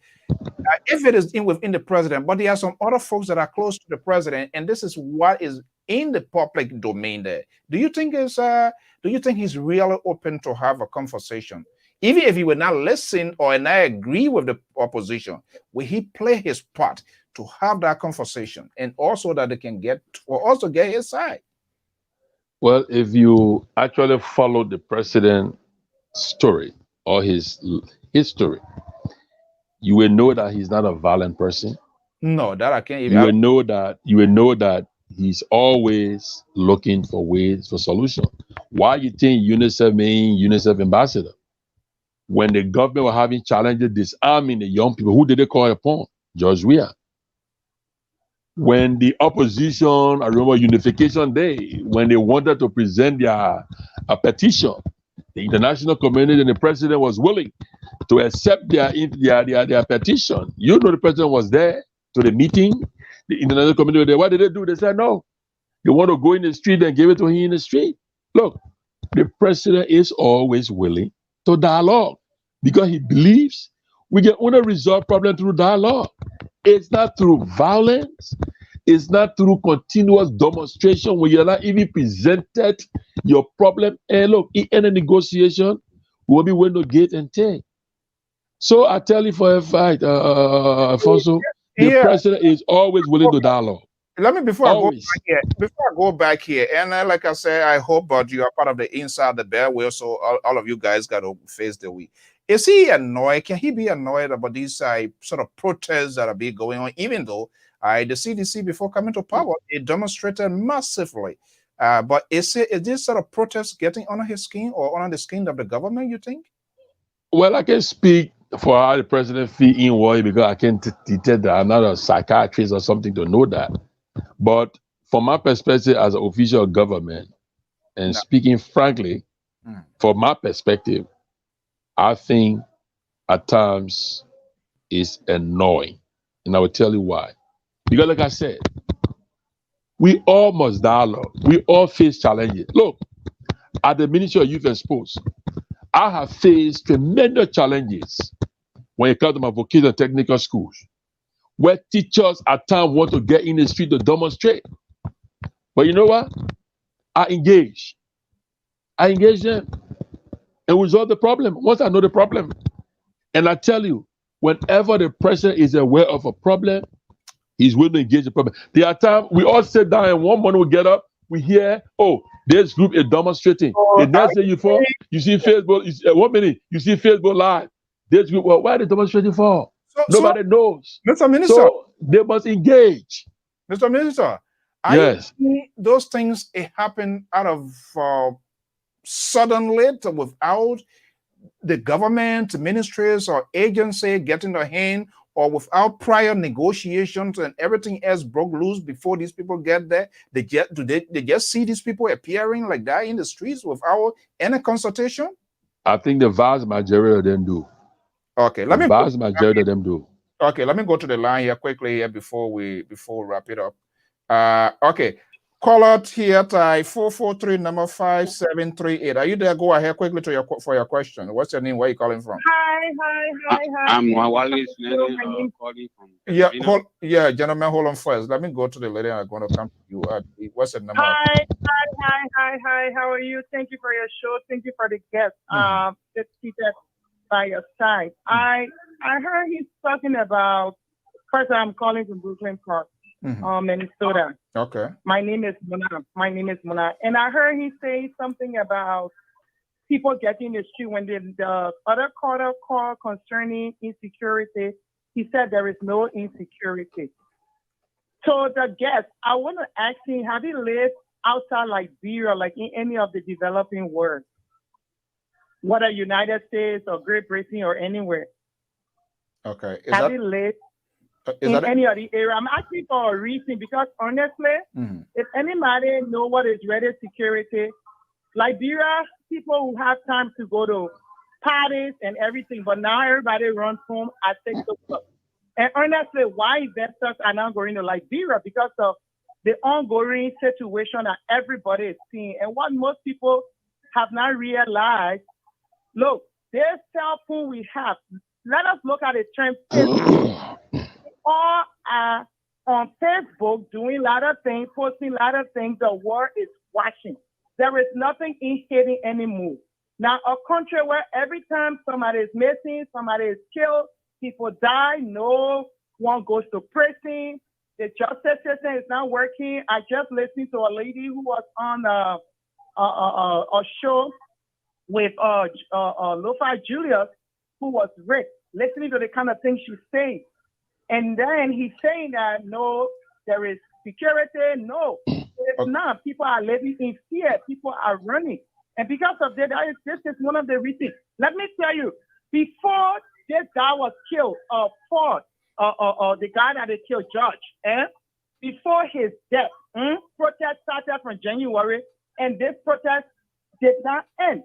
If it is within the president, but there are some other folks that are close to the president, and this is what is in the public domain there. Do you think he's really open to have a conversation? Even if he would not listen or not agree with the opposition, will he play his part to have that conversation and also that they can get his side? Well, if you actually follow the president's story or his history, you will know that he's not a violent person. No, that I can't even. You will know that he's always looking for ways for solution. Why you think UNICEF mean UNICEF ambassador? When the government were having challenges disarming the young people, who did they call upon? George Weah. when the opposition, I remember Unification Day, when they wanted to present their petition, the international community and the president was willing to accept their petition. You know, the president was there to the meeting. The international community was there. What did they do? They said no. They want to go in the street and give it to him in the street. Look, the president is always willing to dialogue because he believes we can only resolve problems through dialogue. It's not through violence. It's not through continuous demonstration when you're not even presented your problem. And look, in any negotiation, we'll be willing to get and take. So I tell you for a fact, Alfonso, the president is always willing to dialogue. Let me before I go back here, and like I said, I hope but you are part of the inside the bear wheel, so all of you guys got to face the week. Is he annoyed? Can he be annoyed about these sort of protests that are being going on? Even though the CDC before coming to power, it demonstrated massively. But is this sort of protest getting under his skin or under the skin of the government? You think? Well, I can speak for how the president feel in war because I can't detect that I'm not a psychiatrist or something to know that. But from my perspective as an official government, and speaking frankly, from my perspective, I think at times it's annoying. And I will tell you why. Because like I said, we all must dialogue. We all face challenges. Look, at the Ministry of Youth and Sports, I have faced tremendous challenges when it comes to my vocational technical schools, where teachers at times want to get in the street to demonstrate. But you know what? I engage them and resolve the problem once I know the problem. And I tell you, whenever the president is aware of a problem, he's willing to engage the problem. There are times we all sit down and one morning we get up, we hear, oh, this group is demonstrating. The next day you see Facebook, you see Facebook Live. This group, well, why are they demonstrating for? Nobody knows. Mr. Minister. So they must engage. Mr. Minister, yes. Those things happen out of suddenly without the government, ministries, or agency getting their hand, or without prior negotiations and everything else broke loose before these people get there. They just see these people appearing like that in the streets without any consultation? I think the vast majority of them do. Okay, the vast majority of them do. Okay, let me go to the line here quickly here before we wrap it up. Okay, call out here at 443 number 5738. Are you there? Go ahead quickly to for your question. What's your name? Where are you calling from? Hi. I'm Wawali calling from. Gentlemen, hold on first. Let me go to the lady and I'm going to come to you. What's the number? Hi. How are you? Thank you for your show. Thank you for the guest. Just keep that by your side. I heard he's talking about. First, I'm calling from Brooklyn Park, Minnesota. Okay. My name is Mona. And I heard he say something about people getting the street when the other quarter call concerning insecurity. He said there is no insecurity. So the guest, I want to ask him, have you lived outside Liberia, like in any of the developing world? Whether United States or Great Britain or anywhere. Okay. Have you lived in any of the area? I'm asking for a reason because honestly, if anybody know what is ready security, Liberia, people who have time to go to parties and everything, but now everybody runs home at 6 o'clock. And honestly, why investors are not going to Liberia? Because of the ongoing situation that everybody is seeing. And what most people have not realized, look, this cell phone we have, let us look at the trend. All are on Facebook doing a lot of things, posting a lot of things. The world is watching. There is nothing in hidden anymore. Now, a country where every time somebody is missing, somebody is killed, people die, no one goes to prison, the justice system is not working. I just listened to a lady who was on a show with Lo-Fi Julius, who was raped, listening to the kind of things she said. And then he's saying that, no, there is security. No, it's not. People are living in fear. People are running. And because of that, this is one of the reasons. Let me tell you, before this guy was killed, Ford, the guy that they killed, George, before his death, protest started from January, and this protest did not end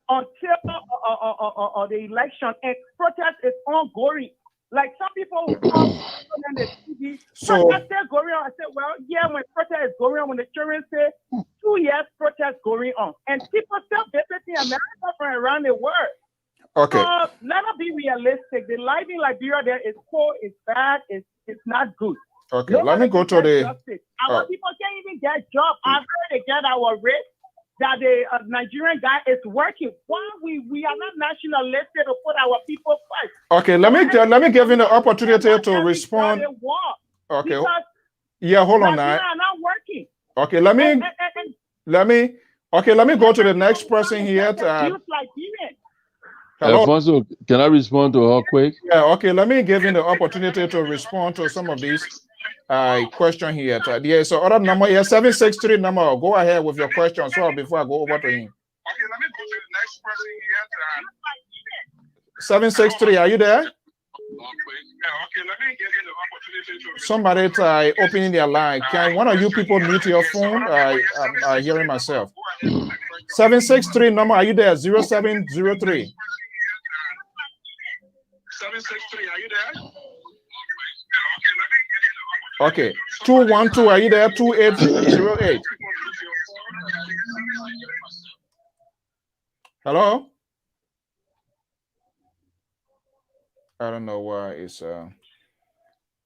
until the election. And protest is ongoing. Like some people who come on the TV, protest still going on. I said, well, yeah, when protest is going on, when the children say 2 years protest going on, and people still visiting America from around the world. Okay. So let us be realistic. The life in Liberia there is poor, it's bad, it's not good. Okay, let me go to the. Our people can't even get jobs. I heard they get our rate that the Nigerian guy is working. Why we are not nationalistic to put our people first? Okay, let me give you the opportunity to respond. Okay. Yeah, hold on now. Not working. Okay, let me go to the next person here. Hello? Alfonso, can I respond to her quick? Yeah, okay, let me give you the opportunity to respond to some of these question here. Yeah, so other number here, 763 number. Go ahead with your question. So before I go over to him. Okay, let me go to the next person here. 763, are you there? Okay, let me give you the opportunity to somebody opening their line. Can one of you people mute your phone? I'm hearing myself. 763 number, are you there? 0703. 763, are you there? Okay. 212, are you there? 2808. Hello? I don't know why it's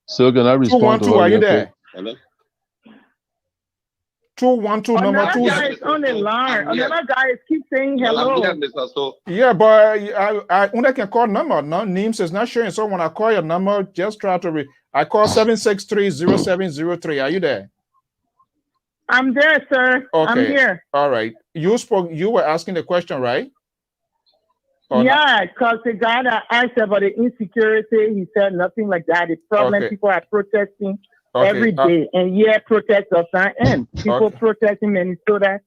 So can I respond to her? Are you there? Hello? 212 number 2. Another guy is on the line. Another guy is keep saying hello. Yeah, but I only can call number. No, names is not showing. So when I call your number, just try to I call 763-0703. Are you there? I'm there, sir. Okay. I'm here. All right. You were asking the question, right? Or yeah, because the guy that asked about the insecurity, he said nothing like that. The problem, people are protesting every day. And protests does not end. People protesting Minnesota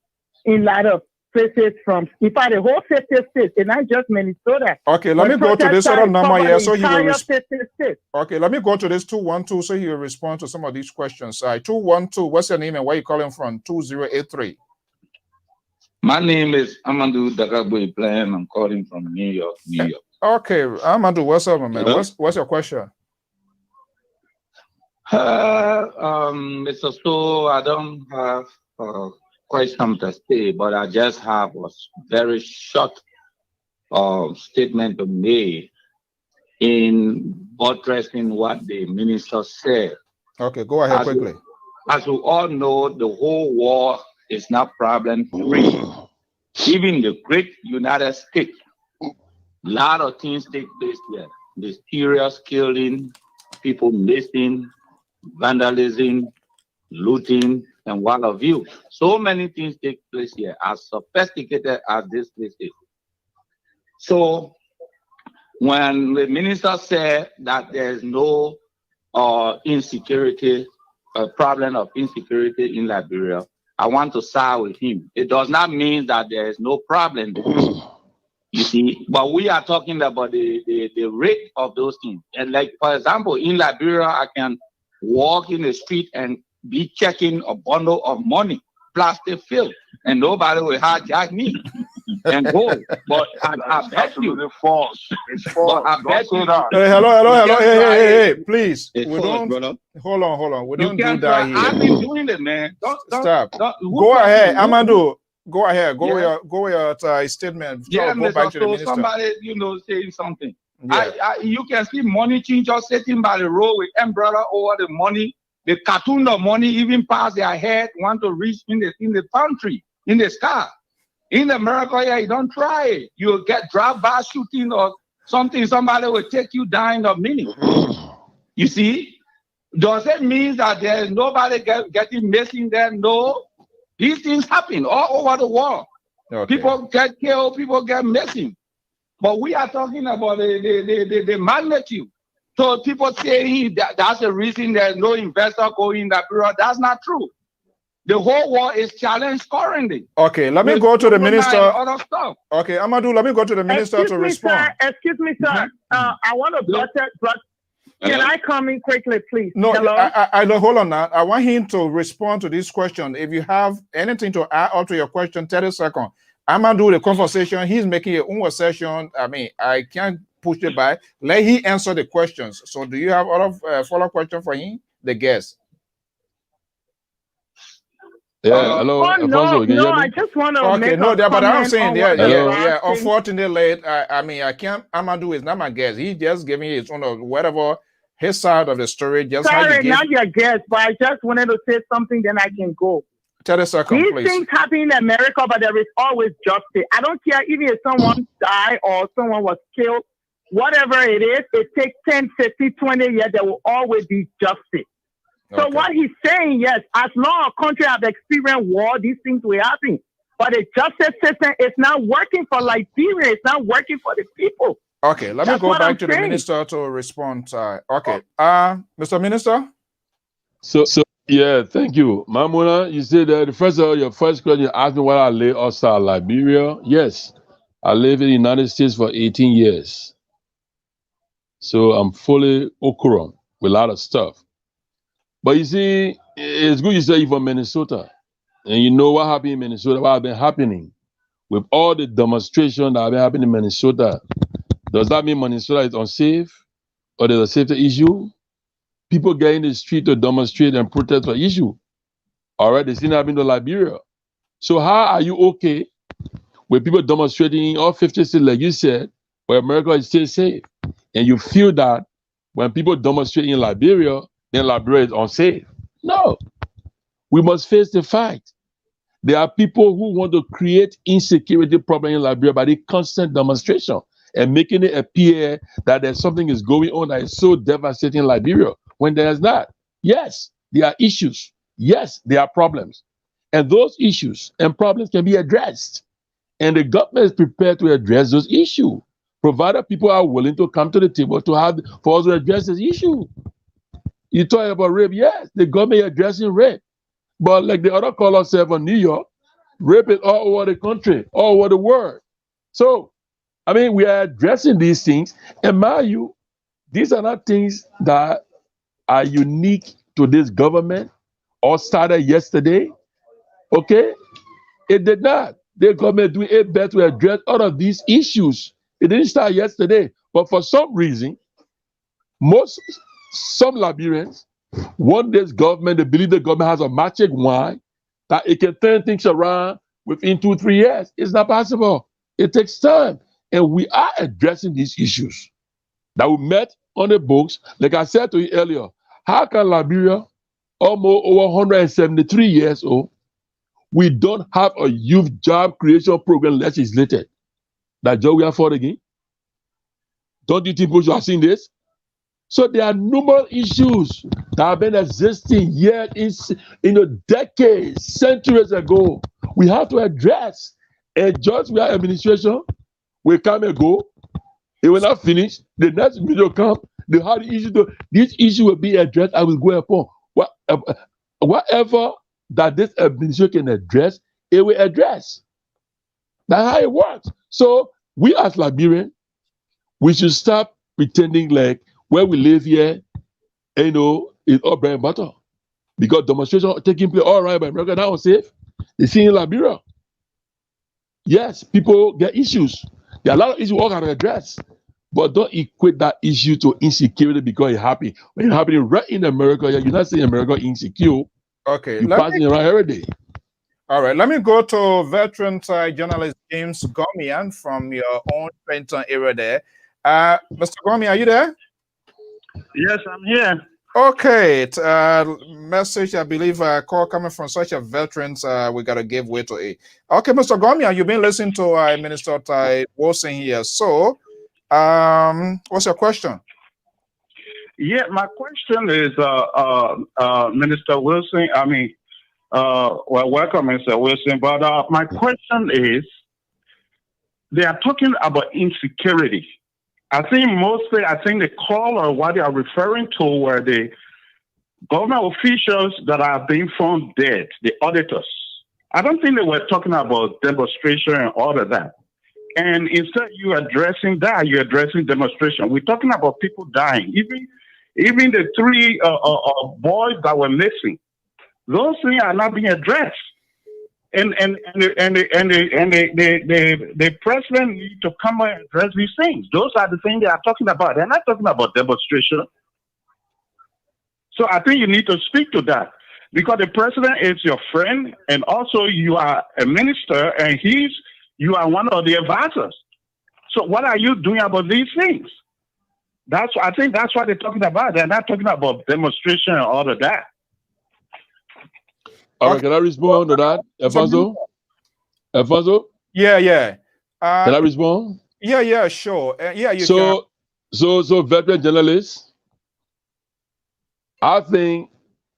in a lot of places from, in fact, the whole 50 states, and not just Minnesota. Okay, let me go to this other number here so he will respond. Okay, let me go to this 212 so he will respond to some of these questions. 212, what's your name and where you calling from? 2083. My name is Amadou Dagagwe Plan. I'm calling from New York, New York. Okay, Amadou, what's up, man? What's your question? Mr. So, I don't have quite some to say, but I just have a very short statement to make in buttressing what the minister said. Okay, go ahead quickly. As we all know, the whole war is not problem-free. Even the great United States, a lot of things take place there. Mysterious killing, people missing, vandalism, looting, and what have you. So many things take place here, as sophisticated as this place is. So when the minister said that there's no insecurity, a problem of insecurity in Liberia, I want to side with him. It does not mean that there is no problem, you see, but we are talking about the rate of those things. And like, for example, in Liberia, I can walk in the street and be checking a bundle of money, plastic film, and nobody will hijack me and go. But I bet you. It's false. It's false. I bet you. Hey, hello. Hey, please. It's we false, don't. brother. Hold on. We don't do that try. here. I've been doing it, man. Stop. Go ahead, Amadou. Go ahead. Go with your statement. Yeah, go back to the minister. Somebody, saying something. Yeah. You can see money change just sitting by the road with umbrella over the money. The cartoon of money even past their head, want to reach in the country, in the sky. In America, you don't try it. You'll get drive-by shooting or something. Somebody will take you down in a minute. You see? Does it mean that there's nobody getting missing there? No. These things happen all over the world. Okay. People get killed, people get missing. But we are talking about the magnitude. So people saying that's the reason there's no investor going in that period. That's not true. The whole war is challenged currently. Okay, let me go to the minister. Other stuff. Okay, Amadou, let me go to the minister to respond. Excuse me, sir. I want to Can I come in quickly, please? No, Hello? I don't, hold on now. I want him to respond to this question. If you have anything to add up to your question, 30 seconds. I'm going to do the conversation. He's making a own session. I mean, I can't push it by. Let he answer the questions. So do you have other follow-up question for him, the guest? Yeah, hello, Alfonso, no, I just want to make no, a but I'm saying, yeah. asking. Unfortunately, I mean, I can't. Amadou is not my guest. He just giving his own whatever his side of the story. Just sorry, not your guest, but I just wanted to say something. Then I can go. 30 seconds, please. These things happen in America, but there is always justice. I don't care even if someone died or someone was killed, whatever it is. It takes 10, 50, 20 years. There will always be justice. So what he's saying, yes, as long as a country have experienced war, these things will happen. But the justice system is not working for Liberia. It's not working for the people. Okay, let me go back to the minister to respond. Mr. Minister? So yeah, thank you. Mamuna, you said that your first question, you asked me why I live outside Liberia. Yes, I live in the United States for 18 years. So I'm fully okurum with a lot of stuff. But you see, it's good you say you're from Minnesota. And you know what happened in Minnesota, what has been happening with all the demonstrations that have been happening in Minnesota. Does that mean Minnesota is unsafe? Or there's a safety issue? People get in the street to demonstrate and protest for issue. All right, they still happen to Liberia. So how are you okay with people demonstrating in all 50 states, like you said, where America is still safe? And you feel that when people demonstrate in Liberia, then Liberia is unsafe? No. We must face the fact. There are people who want to create insecurity problem in Liberia by the constant demonstration and making it appear that there's something is going on that is so devastating in Liberia when there is not. Yes, there are issues. Yes, there are problems. And those issues and problems can be addressed. And the government is prepared to address those issues, provided people are willing to come to the table for us to address this issue. You talk about rape, yes, the government is addressing rape. But like the other caller said from New York, rape is all over the country, all over the world. So, I mean, we are addressing these things. And mind you, these are not things that are unique to this government or started yesterday. Okay? It did not. The government doing it better to address all of these issues. It didn't start yesterday. But for some reason, some Liberians want this government, they believe the government has a magic wand that it can turn things around within 2-3 years. It's not possible. It takes time. And we are addressing these issues that we met on the books. Like I said to you earlier, how can Liberia, almost over 173 years old, we don't have a youth job creation program legislated? That job we have fought again? Don't you think people should have seen this? So there are numerous issues that have been existing yet in decades, centuries ago. We have to address. And just we have administration will come and go. It will not finish. The next video come. They have the issue. This issue will be addressed. I will go upon whatever that this administration can address, it will address. That's how it works. So we as Liberians, we should stop pretending like where we live here, it's all bread and butter. Because demonstrations taking place all right by America now safe. They see in Liberia. Yes, people get issues. There are a lot of issues we all can address. But don't equate that issue to insecurity because it's happening. When it's happening right in America, you're not saying America insecure. Okay. You're passing around every day. All right. Let me go to veteran journalist James Gomian from your own Trenton area there. Mr. Gomian, are you there? Yes, I'm here. Okay. Message, I believe, call coming from such a veteran, we got to give way to it. Okay, Mr. Gomian, you've been listening to Minister Wilson here. So, what's your question? Yeah, my question is, Minister Wilson, welcome, Mr. Wilson, but my question is, they are talking about insecurity. I think the caller, what they are referring to were the government officials that are being found dead, the auditors. I don't think they were talking about demonstration and all of that. And instead you addressing that, you're addressing demonstration. We're talking about people dying. Even Even the three boys that were missing, those things are not being addressed. And the president needs to come and address these things. Those are the things they are talking about. They're not talking about demonstration. So I think you need to speak to that, because the president is your friend, and also you are a minister, and you are one of the advisors. So what are you doing about these things? I think that's what they're talking about. They're not talking about demonstration and all of that. All right, can I respond to that, Alfonso? Alfonso? Yeah. Can I respond? Yeah, sure. Yeah, you can. So, veteran journalists, I think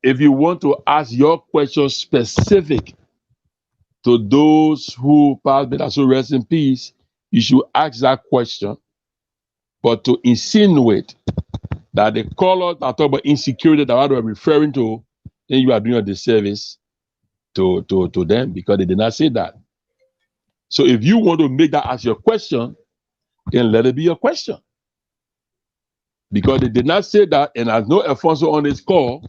if you want to ask your question specific to those who passed, but also rest in peace, you should ask that question. But to insinuate that the callers are talking about insecurity that what we're referring to, then you are doing a disservice to them, because they did not say that. So if you want to make that as your question, then let it be your question. Because they did not say that, and there's no Alfonso on this call,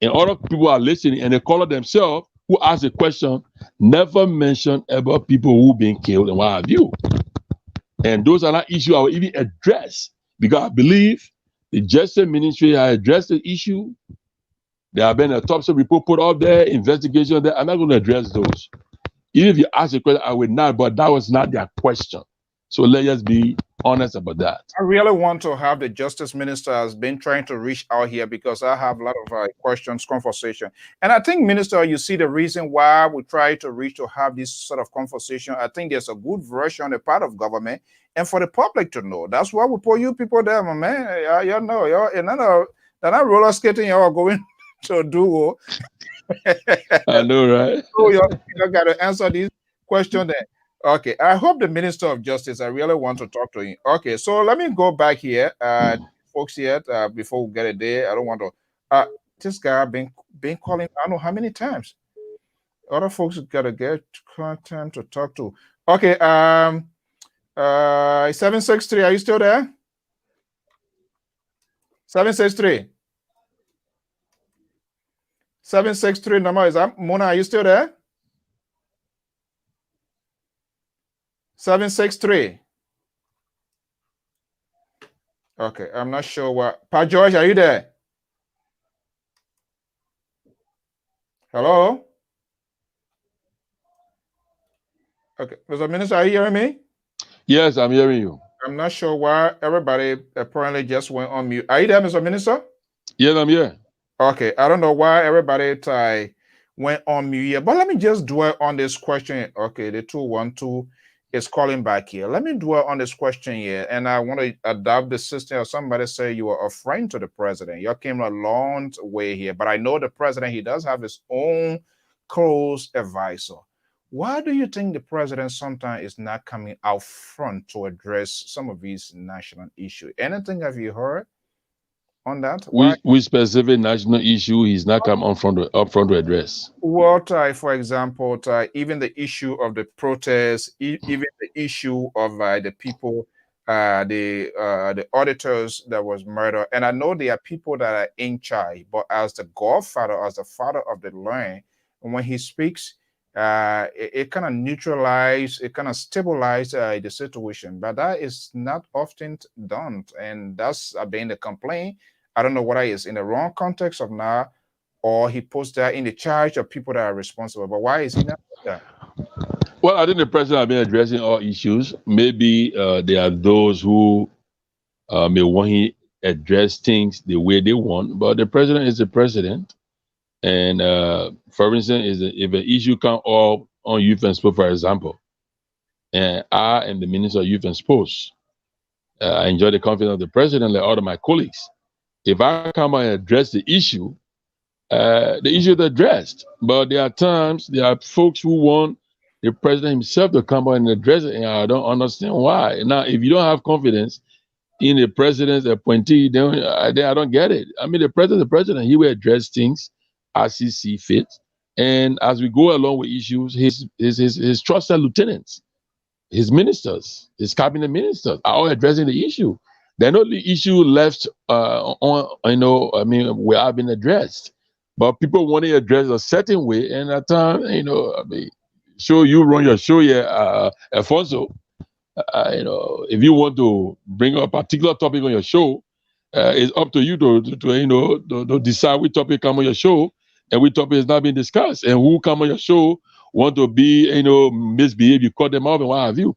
and other people are listening, and the caller themselves who asked the question never mentioned about people who been killed and what have you. And those are not issues I will even address, because I believe the Justice Ministry has addressed the issue. There have been a autopsy report put up there, investigation there. I'm not going to address those. Even if you ask a question, I would not, but that was not their question. So let's just be honest about that. I really want to have the Justice Minister has been trying to reach out here, because I have a lot of questions, conversation. And I think, Minister, you see the reason why we try to reach to have this sort of conversation. I think there's a good version on the part of government and for the public to know. That's why we put you people there, my man. You know, you're not roller skating, you're going to do. I know, right? So you got to answer these questions there. Okay, I hope the Minister of Justice, I really want to talk to him. Okay, so let me go back here, folks here, before we get it there. I don't want to, this guy been calling, I don't know how many times. Other folks got to get time to talk to. Okay, 763, are you still there? 763. 763 number is up. Mona, are you still there? 763. Okay, I'm not sure what. Pa George, are you there? Hello? Okay, Mr. Minister, are you hearing me? Yes, I'm hearing you. I'm not sure why everybody apparently just went on mute. Are you there, Mr. Minister? Yes, I'm here. Okay, I don't know why everybody went on mute here, but let me just dwell on this question. Okay, the 212 is calling back here. Let me dwell on this question here, and I want to adopt the system. Somebody say you are a friend to the president. You came a long way here, but I know the president, he does have his own close advisor. Why do you think the president sometimes is not coming out front to address some of these national issues? Anything have you heard on that? Which specific national issue he's not come up front to address? What, for example, even the issue of the protests, even the issue of the people, the auditors that was murdered. And I know there are people that are in charge, but as the godfather, as the father of the land, when he speaks, it kind of neutralize, it kind of stabilize the situation, but that is not often done, and that's been the complaint. I don't know whether it's in the wrong context of now, or he puts that in the charge of people that are responsible. But why is he not that? Well, I think the president has been addressing all issues. Maybe there are those who may want to address things the way they want, but the president is the president. And for instance, if an issue comes up on youth and sports, for example, and I am the Minister of Youth and Sports, I enjoy the confidence of the president like all of my colleagues. If I come and address the issue is addressed. But there are times, there are folks who want the president himself to come out and address it, and I don't understand why. Now, if you don't have confidence in the president's appointee, then I don't get it. I mean, the president, he will address things as he sees fit. And as we go along with issues, his trusted lieutenants, his ministers, his cabinet ministers are all addressing the issue. There are no issue left on, I mean, we have been addressed, but people want to address a certain way, and at time, I mean, show you run your show here, Alfonso. If you want to bring up a particular topic on your show, it's up to you to decide which topic come on your show and which topic is not being discussed, and who come on your show want to be, misbehave, you cut them off and what have you.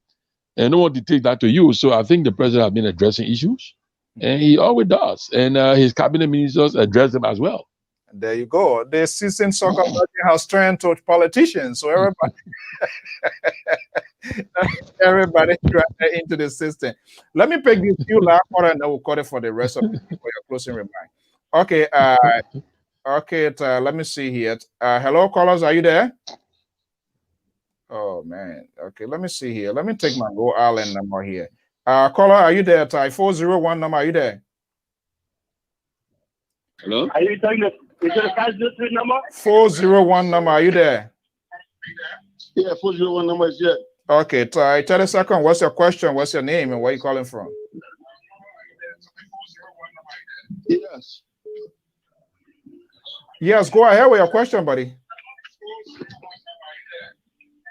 And no one dictates that to you. So I think the president has been addressing issues, and he always does. And his cabinet ministers address them as well. There you go. The seasoned soccer has turned to politicians. So everybody into the system. Let me pick this few last one and then we'll cut it for the rest of for your closing remark. Okay. Let me see here. Hello, callers. Are you there? Oh man. Okay, let me see here. Let me take my Go Island number here. Caller, are you there? 401 number. Are you there? Hello? Are you talking is it a 503 number? 401 number. Are you there? Yeah, 401 number is here. Okay, 30 seconds. What's your question? What's your name and where are you calling from? Yes. Yes, go ahead with your question, buddy.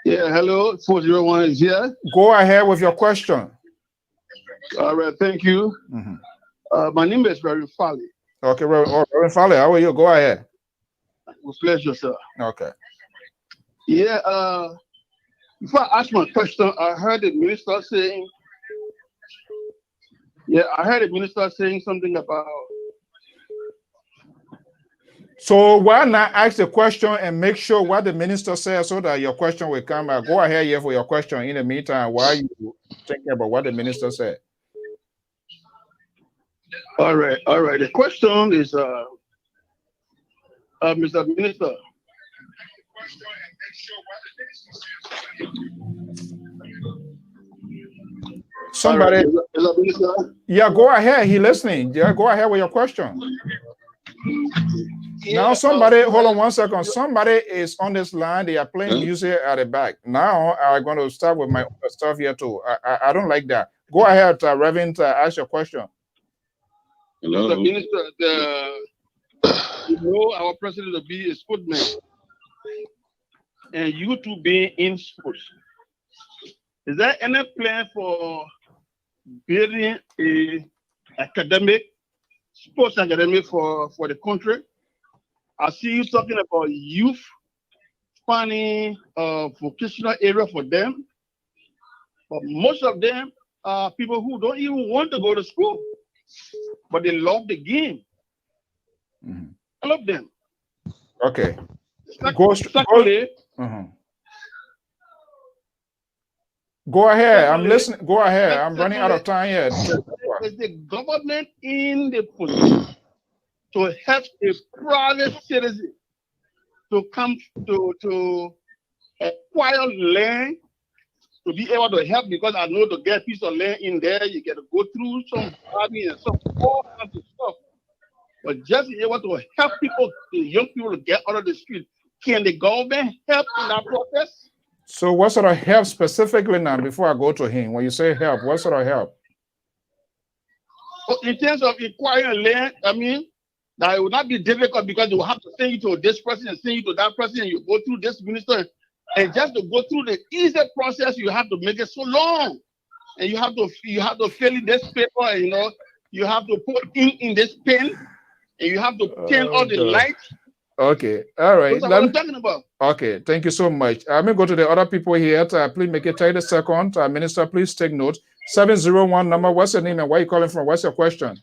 Yeah, hello, 401 is here. Go ahead with your question. All right, thank you. My name is Reverend Fally. Okay, Reverend Fally, how are you? Go ahead. With pleasure, sir. Okay. Yeah, before I ask my question, I heard the minister saying, something about. So why not ask the question and make sure what the minister says so that your question will come out? Go ahead here for your question in the meantime while you thinking about what the minister said. All right. The question is, Mr. Minister. Somebody, yeah, go ahead. He listening. Yeah, go ahead with your question. Yeah, now somebody, hold on 1 second. Somebody is on this line. They are playing music at the back. Now I'm going to start with my stuff here too. I don't like that. Go ahead, Reverend, ask your question. Hello. Mr. Minister, our president will be a sportsman, and you two being in sports. Is there any plan for building a sports academy for the country? I see you talking about youth, finding a vocational area for them, but most of them are people who don't even want to go to school, but they love the game. I love them. Okay. Go ahead. I'm listening. Go ahead. I'm running out of time here. Is the government in the position to help a private citizen to come to acquire land to be able to help? Because I know to get a piece of land in there, you got to go through some farming and some all kinds of stuff. But just be able to help people, the young people, to get out of the street. Can the government help in that process? So what sort of help specifically now, before I go to him, when you say help, what sort of help? In terms of acquiring land, I mean, that it will not be difficult because they will have to send you to this person and send you to that person, and you go through this minister. And just to go through the easy process, you have to make it so long. And you have to fill in this paper, and you have to put in this pen, and you have to turn on the lights. Okay, all right. That's what I'm talking about. Okay, thank you so much. I'm going to go to the other people here. Please make it 30 seconds. Minister, please take note. 701 number, what's your name and where are you calling from? What's your question?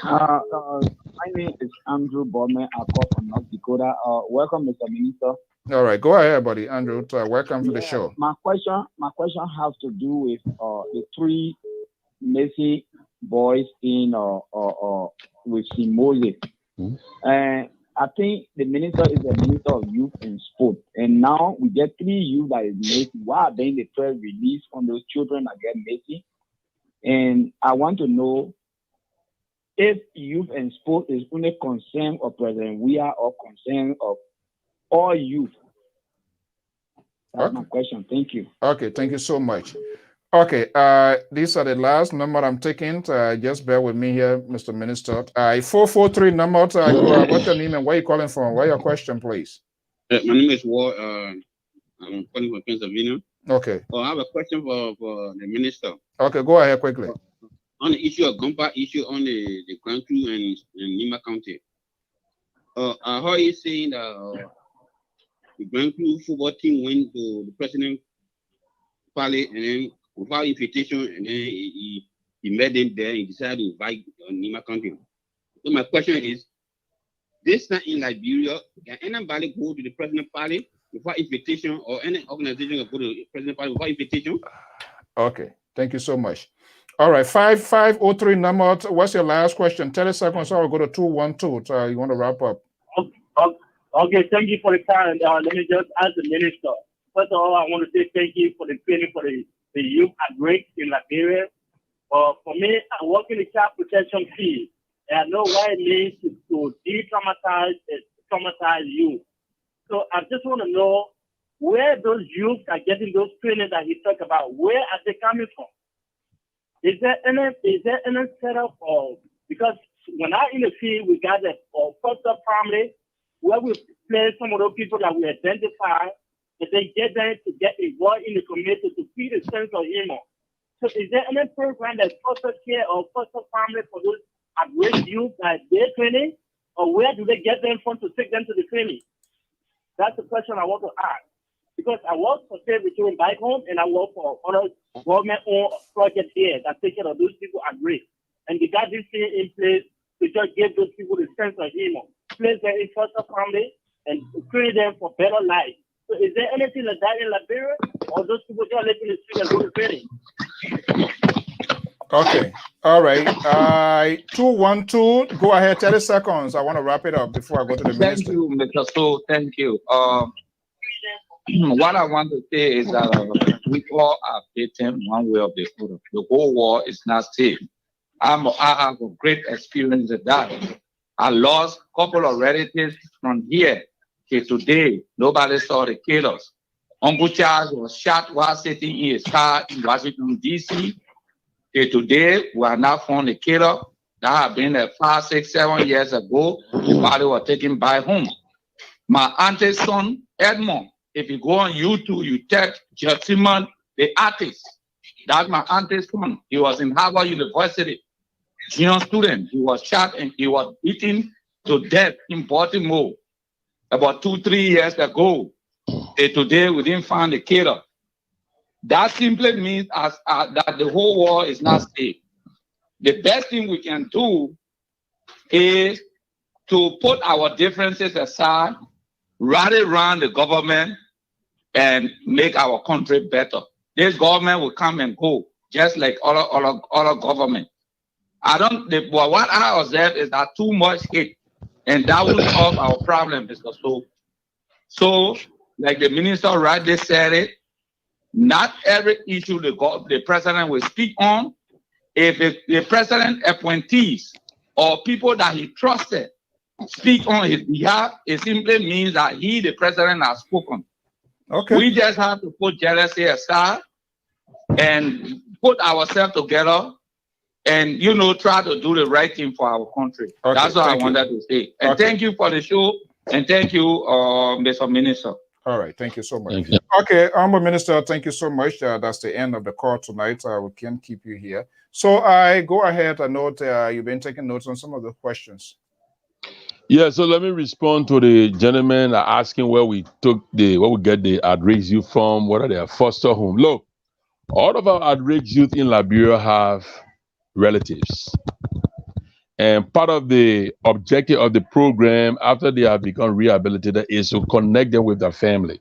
My name is Andrew Bowman. I call from North Dakota. Welcome, Mr. Minister. All right, go ahead, buddy. Andrew, welcome to the show. My question has to do with the three Messi boys in with Moses. And I think the minister is the minister of youth and sport. And now we get 3 youth that is Messi. Why are they the first release on those children that get Messi? And I want to know if youth and sport is only concern of President Weah or concern of all youth. That's my question. Thank you. Okay, thank you so much. Okay, these are the last number I'm taking. Just bear with me here, Mr. Minister. 443 number. What's your name and where you calling from? What's your question, please? My name is Ward. I'm calling from Pennsylvania. Okay. I have a question for the minister. Okay, go ahead quickly. On the issue of Gumpa issue on the Grand Crew and Nima County. I heard you saying that the Grand Crew football team went to the president party and then without invitation, and then he met them there and decided to invite Nima County. So my question is, this time in Liberia, can anybody go to the president party without invitation, or any organization can go to the president party without invitation? Okay, thank you so much. All right, 5503 number. What's your last question? 30 seconds, so I'll go to 212. So you want to wrap up? Okay, thank you for the time. Let me just ask the minister. First of all, I want to say thank you for the training for the youth at risk in Liberia. For me, I work in the child protection field, and I know what it means to traumatize youth. So I just want to know where those youth are getting those trainings that he talked about. Where are they coming from? Is there any setup of, because when I in the field, we got a foster family where we play some of those people that we identify, and then get them to get involved in the community to feed a sense of humor. So is there any program that's foster care or foster family for those at-risk youth that they're training, or where do they get them from to take them to the training? That's the question I want to ask. Because I work for Save Return back home, and I work for other government-owned projects here that take care of those people at risk. And they got this thing in place to just give those people the sense of humor, place them in foster family, and train them for better life. So is there anything like that in Liberia, or those people just live in the street and go to training? Okay. All right. 212. Go ahead. 30 seconds. I want to wrap it up before I go to the minister. Thank you, Mr. So. Thank you. What I want to say is that we all are victims one way or the other. The whole war is not safe. I have a great experience with that. I lost a couple of relatives from here till today. Nobody saw the killers. Uncle Charles was shot while sitting in his car in Washington, D.C. Till today, we are not found the killer. That had been 5, 6, 7 years ago. The body was taken by home. My auntie's son, Edmond, if you go on YouTube, you check Jessiman, the artist. That's my auntie's son. He was in Harvard University, junior student. He was shot and he was beaten to death in Baltimore about 2, 3 years ago. And today, we didn't find the killer. That simply means that the whole world is not safe. The best thing we can do is to put our differences aside, rally around the government, and make our country better. This government will come and go, just like other government. What I observe is that too much hate, and that will solve our problem, Mr. So, like the minister rightly said it, not every issue the president will speak on. If the president appointees or people that he trusted speak on his behalf, it simply means that he, the president, has spoken. Okay. We just have to put jealousy aside and put ourselves together and, try to do the right thing for our country. Okay, that's what I wanted to say. And thank you for the show. And thank you, Mr. Minister. All right. Thank you so much. Okay, Honorable Minister, thank you so much. That's the end of the call tonight. We can't keep you here. So I go ahead and note you've been taking notes on some of the questions. Yeah, so let me respond to the gentleman asking where we get the at-risk youth from, what are their foster home. Look, all of our at-risk youth in Liberia have relatives. And part of the objective of the program after they have become rehabilitated is to connect them with their family.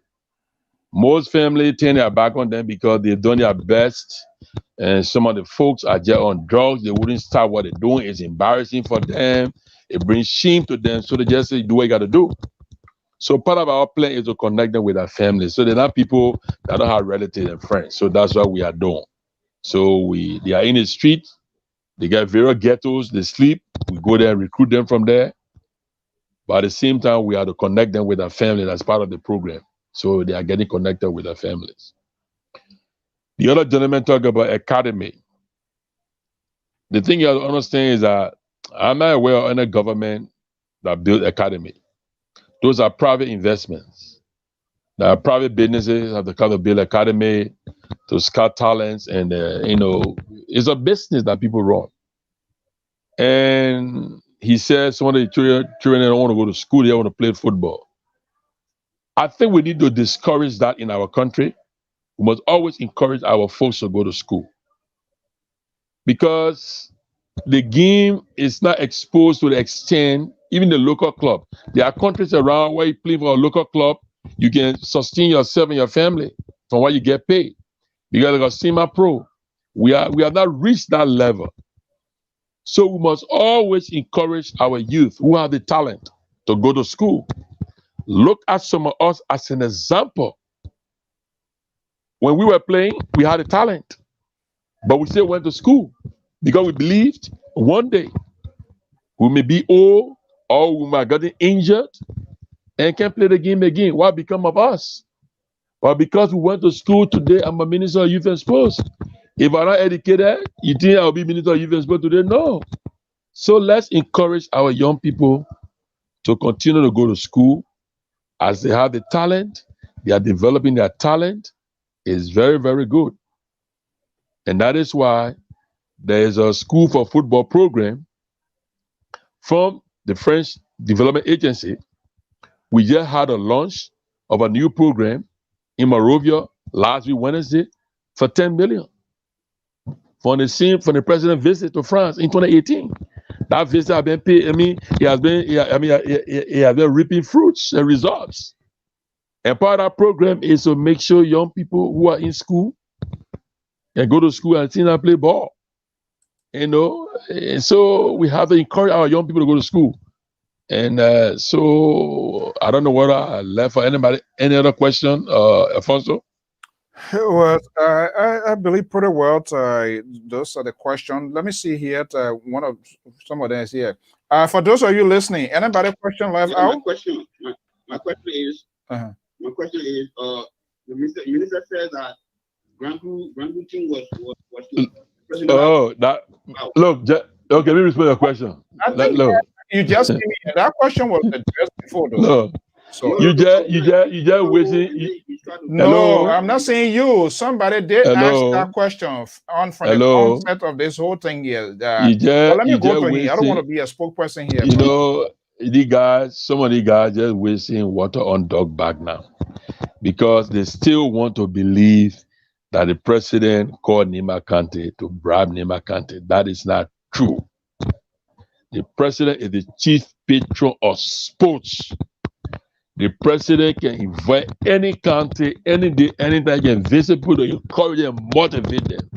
Most families turn their back on them because they've done their best. And some of the folks are just on drugs. They wouldn't stop what they're doing. It's embarrassing for them. It brings shame to them. So they just say, do what you got to do. So part of our plan is to connect them with their families. So they're not people that don't have relatives and friends. So that's what we are doing. So they are in the street. They get various ghettos. They sleep. We go there and recruit them from there. But at the same time, we have to connect them with their family as part of the program. So they are getting connected with their families. The other gentleman talked about academy. The thing you have to understand is that I'm not aware of any government that built academy. Those are private investments. There are private businesses have to come to build academy to scout talents, and it's a business that people run. And he said some of the children don't want to go to school; they want to play football. I think we need to discourage that in our country. We must always encourage our folks to go to school, because the game is not exposed to the extent, even the local club. There are countries around where you play for a local club, you can sustain yourself and your family from what you get paid. Because like a semi-pro, we have not reached that level. So we must always encourage our youth who have the talent to go to school. Look at some of us as an example. When we were playing, we had a talent, but we still went to school because we believed one day we may be old or we might get injured and can't play the game again. What become of us? But because we went to school today, I'm a minister of youth and sports. If I'm not educated, you think I'll be minister of youth and sports today? No. So let's encourage our young people to continue to go to school as they have the talent. They are developing their talent. It's very, very good. And that is why there is a school for football program from the French Development Agency. We just had a launch of a new program in Monrovia last week, Wednesday, for 10 million. From the president's visit to France in 2018. That visit has been paid. He has been reaping fruits and results. And part of that program is to make sure young people who are in school and go to school and see them play ball. And so we have to encourage our young people to go to school. And so I don't know what I left for anybody. Any other question, Alfonso? Well, I believe pretty well. Those are the questions. Let me see here. Some of them is here. For those of you listening, anybody question left out? My question is, the minister said that Grand Crew team was look. Okay, let me respond to your question. I think you just gave me that question was addressed before, though. No. So you just waiting. No, I'm not saying you. Somebody did ask that question from the onset of this whole thing here. Let me go to him. I don't want to be a spokesperson here. Some of the guys just wasting water on dog back now, because they still want to believe that the president called Nima Kante to bribe Nima Kante. That is not true. The president is the chief patron of sports. The president can invite any country, any day, anytime, can visit people to encourage them, motivate them.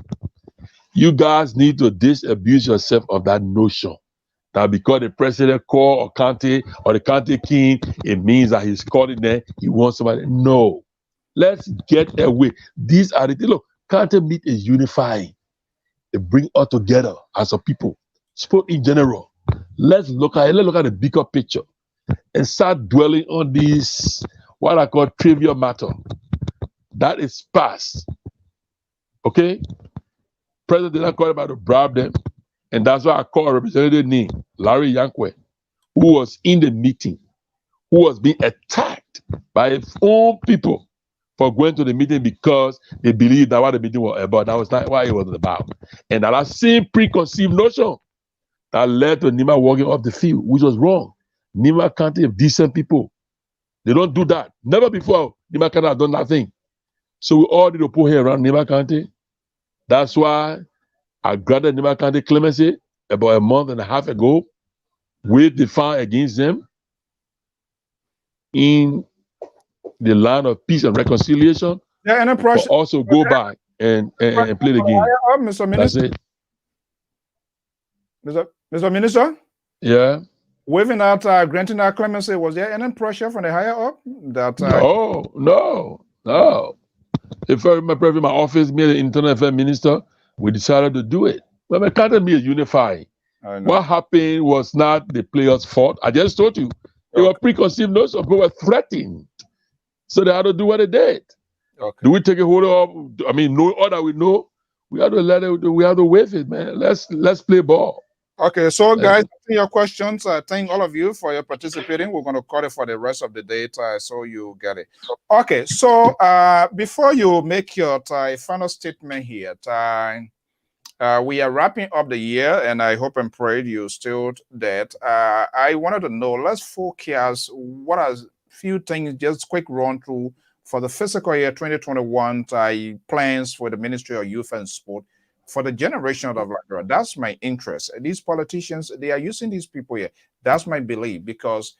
You guys need to disabuse yourself of that notion that because the president called or country or the country king, it means that he's calling them, he wants somebody. No. Let's get away. These are the things. Look, country meet is unifying. They bring us together as a people. Sport in general. Let's look at the bigger picture and start dwelling on this, what I call trivial matter. That is past. Okay? President did not call about to bribe them. And that's why I call Representative name, Larry Yankwe, who was in the meeting, who was being attacked by his own people for going to the meeting because they believed that what the meeting was about. That was not what it was about. And that same preconceived notion that led to Nima walking off the field, which was wrong. Nima Kante have decent people. They don't do that. Never before Nima Kante have done that thing. So we all need to put here around Nima Kante. That's why I granted Nima Kante clemency about a month and a half ago. We defied against them in the land of peace and reconciliation. Yeah, and but also go back and play the game. Mr. Minister. That's it. Mr. Minister? Yeah. Waiving that, granting that clemency, was there any pressure from the higher up? No. If my office, me, the internal affairs minister, we decided to do it. But my country is unifying. What happened was not the players' fault. I just told you. They were preconceived notions. People were threatened. So they had to do what they did. Okay. Do we take a hold of? I mean, no other we know. We have to let it. We have to wave it, man. Let's play ball. Okay, so guys, your questions. Thank all of you for your participating. We're going to cut it for the rest of the day, so you get it. Okay, so before you make your final statement here, we are wrapping up the year, and I hope and pray you still that. I wanted to know. Let's focus. What are few things? Just quick run through for the fiscal year 2021. Plans for the Ministry of Youth and Sport for the generation of Liberia. That's my interest. These politicians, they are using these people here. That's my belief, because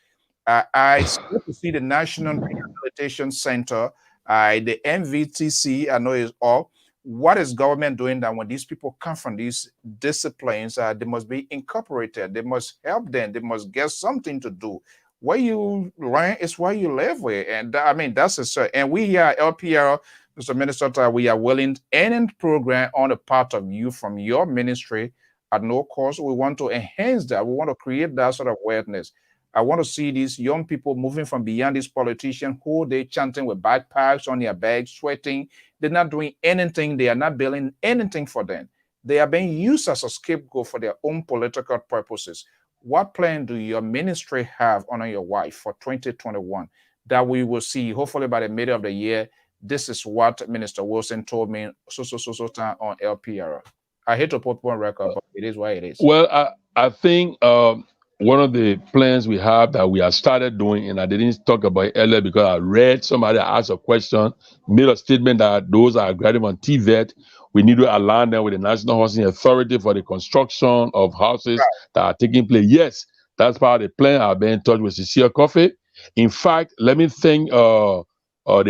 I start to see the National Rehabilitation Center, the MVTC, I know is all. What is government doing that when these people come from these disciplines, they must be incorporated. They must help them. They must get something to do. Where you learn is where you live with. And I mean, that's a certain. And we here at LPR, Mr. Minister, we are willing any program on the part of you from your ministry at no cost. We want to enhance that. We want to create that sort of awareness. I want to see these young people moving from beyond these politicians who they chanting with backpacks on their bags, sweating. They're not doing anything. They are not building anything for them. They are being used as a scapegoat for their own political purposes. What plan do your ministry have on your wife for 2021 that we will see, hopefully by the middle of the year? This is what Minister Wilson told me so time on LPR. I hate to put one record, but it is what it is. Well, I think one of the plans we have that we have started doing, and I didn't talk about it earlier because I read somebody asked a question, made a statement that those are graduating on TVET. We need to align them with the National Housing Authority for the construction of houses that are taking place. Yes, that's part of the plan. I've been in touch with Cecilia Coffey. In fact, let me thank the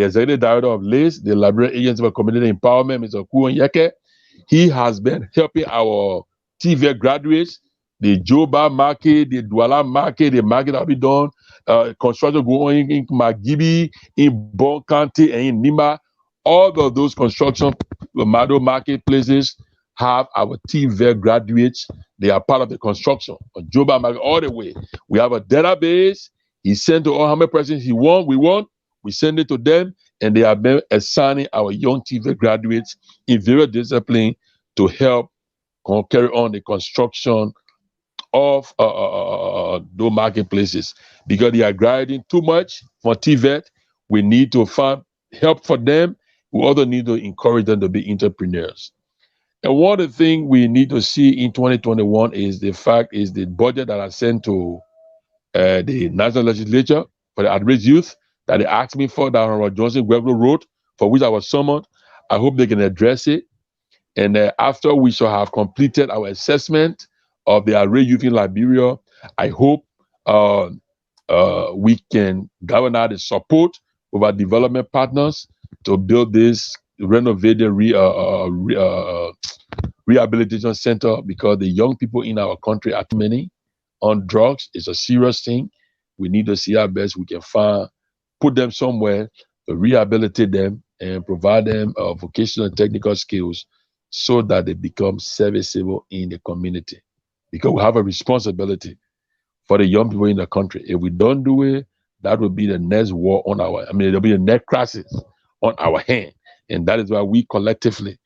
Executive Director of LIS, the Liberia Agency for Community Empowerment, Mr. Kuon Yeke. He has been helping our TVET graduates, the Joba market, the Douala market, the market that we done, construction going in Magibi, in Bon County, and in Nima. All of those construction marketplaces have our TVET graduates. They are part of the construction on Joba market all the way. We have a database. He sent to all how many persons we want. We send it to them, and they have been assigning our young TVET graduates in various disciplines to help carry on the construction of those marketplaces, because they are grinding too much for TVET. We need to find help for them. We also need to encourage them to be entrepreneurs. And one of the things we need to see in 2021 is the budget that I sent to the National Legislature for the at-risk youth that they asked me for, that Honorable Johnson Guerrero wrote, for which I was summoned. I hope they can address it. And after we shall have completed our assessment of the array youth in Liberia, I hope we can gather the support of our development partners to build this renovated rehabilitation center, because the young people in our country are too many on drugs. It's a serious thing. We need to see how best we can put them somewhere to rehabilitate them and provide them vocational and technical skills so that they become serviceable in the community. Because we have a responsibility for the young people in the country. If we don't do it, that will be the next war on there'll be the next crisis on our hand. And that is why we collectively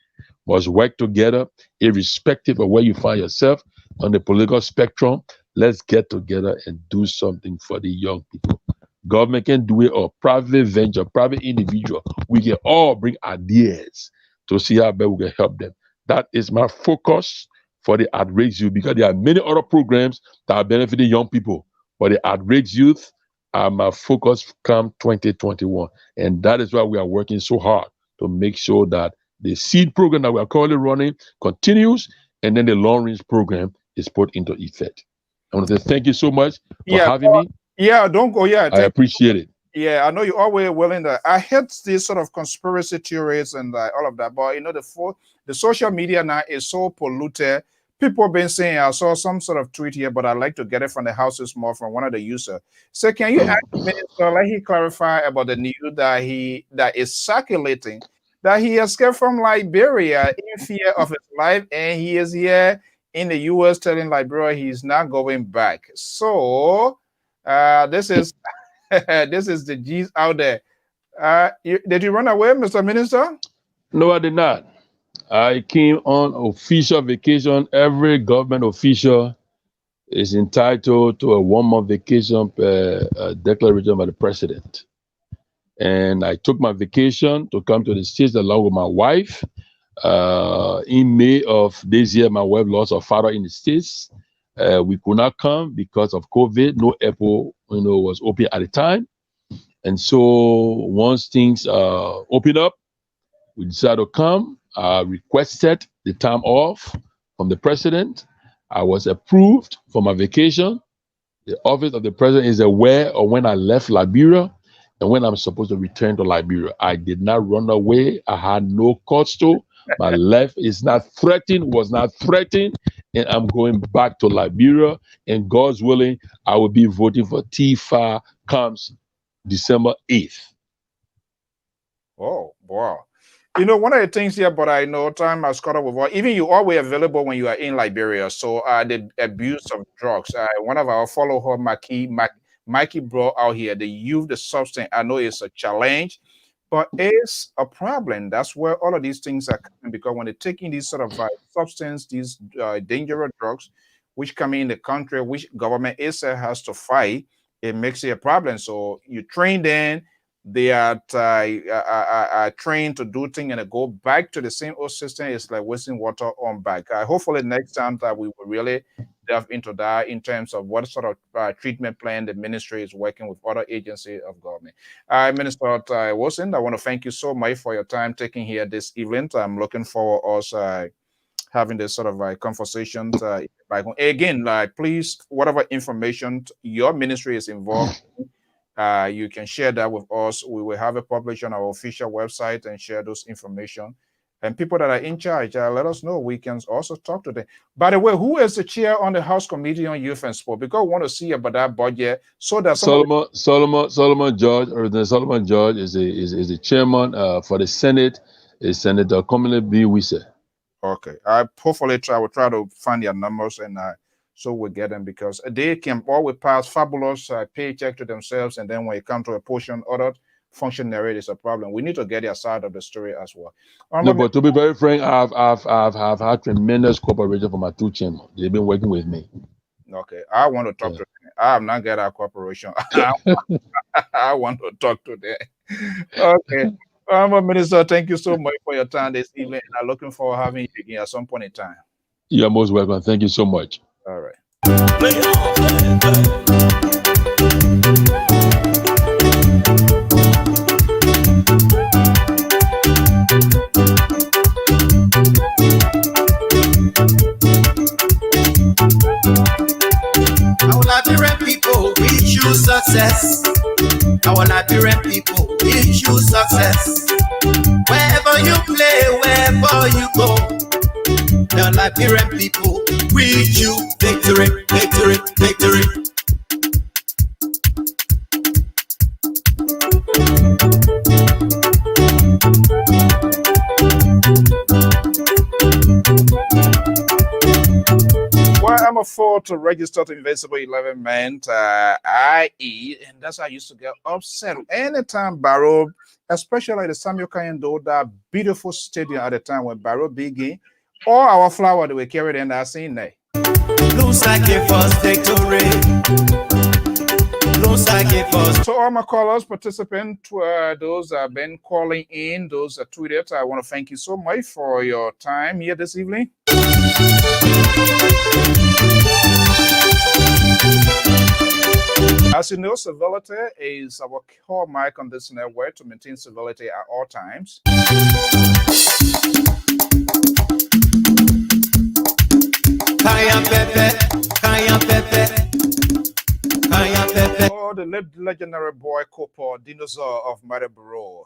must work together, irrespective of where you find yourself on the political spectrum. Let's get together and do something for the young people. Government can do it, or private venture, private individual. We can all bring ideas to see how best we can help them. That is my focus for the at-risk youth, because there are many other programs that are benefiting young people. For the at-risk youth, my focus come 2021. And that is why we are working so hard to make sure that the seed program that we are currently running continues, and then the long-range program is put into effect. I want to say thank you so much for having me. Yeah, don't go. Yeah, I appreciate it. Yeah, I know you're always willing to. I hate these sort of conspiracy theories and all of that, but the social media now is so polluted. People have been saying, I saw some sort of tweet here, but I'd like to get it from the houses more from one of the users. So can you ask the minister, let he clarify about the news that is circulating, that he escaped from Liberia in fear of his life, and he is here in the US telling Liberia he's not going back. So this is this is the G's out there. Did you run away, Mr. Minister? No, I did not. I came on official vacation. Every government official is entitled to a 1-month vacation per declaration by the president. And I took my vacation to come to the States along with my wife. In May of this year, my wife lost her father in the States. We could not come because of COVID. No airport, was open at the time. And so once things opened up, we decided to come. I requested the time off from the president. I was approved for my vacation. The office of the president is aware of when I left Liberia and when I'm supposed to return to Liberia. I did not run away. I had no cause to. My life is not threatened, was not threatened, and I'm going back to Liberia. And God's willing, I will be voting for T5 comes December 8th. Oh, wow. One of the things here, but I know time has caught up with even you always available when you are in Liberia. So the abuse of drugs. One of our follower, Mikey brought out here, the youth, the substance. I know it's a challenge, but it's a problem. That's where all of these things are coming, because when they're taking these sort of substance, these dangerous drugs, which come in the country, which government itself has to fight, it makes it a problem. So you train them. They are trained to do things and they go back to the same old system. It's like wasting water on back. Hopefully next time that we will really delve into that in terms of what sort of treatment plan the ministry is working with other agencies of government. Minister Wilson, I want to thank you so much for your time taking here this evening. I'm looking forward also having this sort of conversation. Again, please, whatever information your ministry is involved in, you can share that with us. We will have it published on our official website and share those information. And people that are in charge, let us know. We can also talk to them. By the way, who is the chair on the House Committee on Youth and Sport? Because we want to see about that budget so that Solomon George, or the Solomon George is the chairman for the Senate. Is Senator Commonly B. Wisse. Okay, I hopefully will try to find their numbers and so we get them, because they can always pass fabulous paycheck to themselves, and then when it comes to a portion other functionary, it's a problem. We need to get their side of the story as well. No, but to be very frank, I've had tremendous cooperation from my two chairmen. They've been working with me. Okay, I want to talk to them. I have not got our cooperation. I want to talk to them. Okay. Minister, thank you so much for your time this evening. I'm looking forward to having you again at some point in time. You're most welcome. Thank you so much. All right. Our Liberian people, we choose success. Our Liberian people, we choose success. Wherever you play, wherever you go, the Liberian people, we choose victory, victory, victory. Well, I'm afford to register to Invincible 11 meant IE, and that's how I used to get upset anytime Barrow, especially the Samuel Kayendo, that beautiful stadium at the time when Barrow began, all our flower that we carried in that scene there. Looks like a first victory. Looks like a first. So all my callers, participants, those that have been calling in, those that tweeted, I want to thank you so much for your time here this evening. As you know, civility is our core mark on this network to maintain civility at all times. Oh, the legendary boy Copo, dinosaur of Mariboro.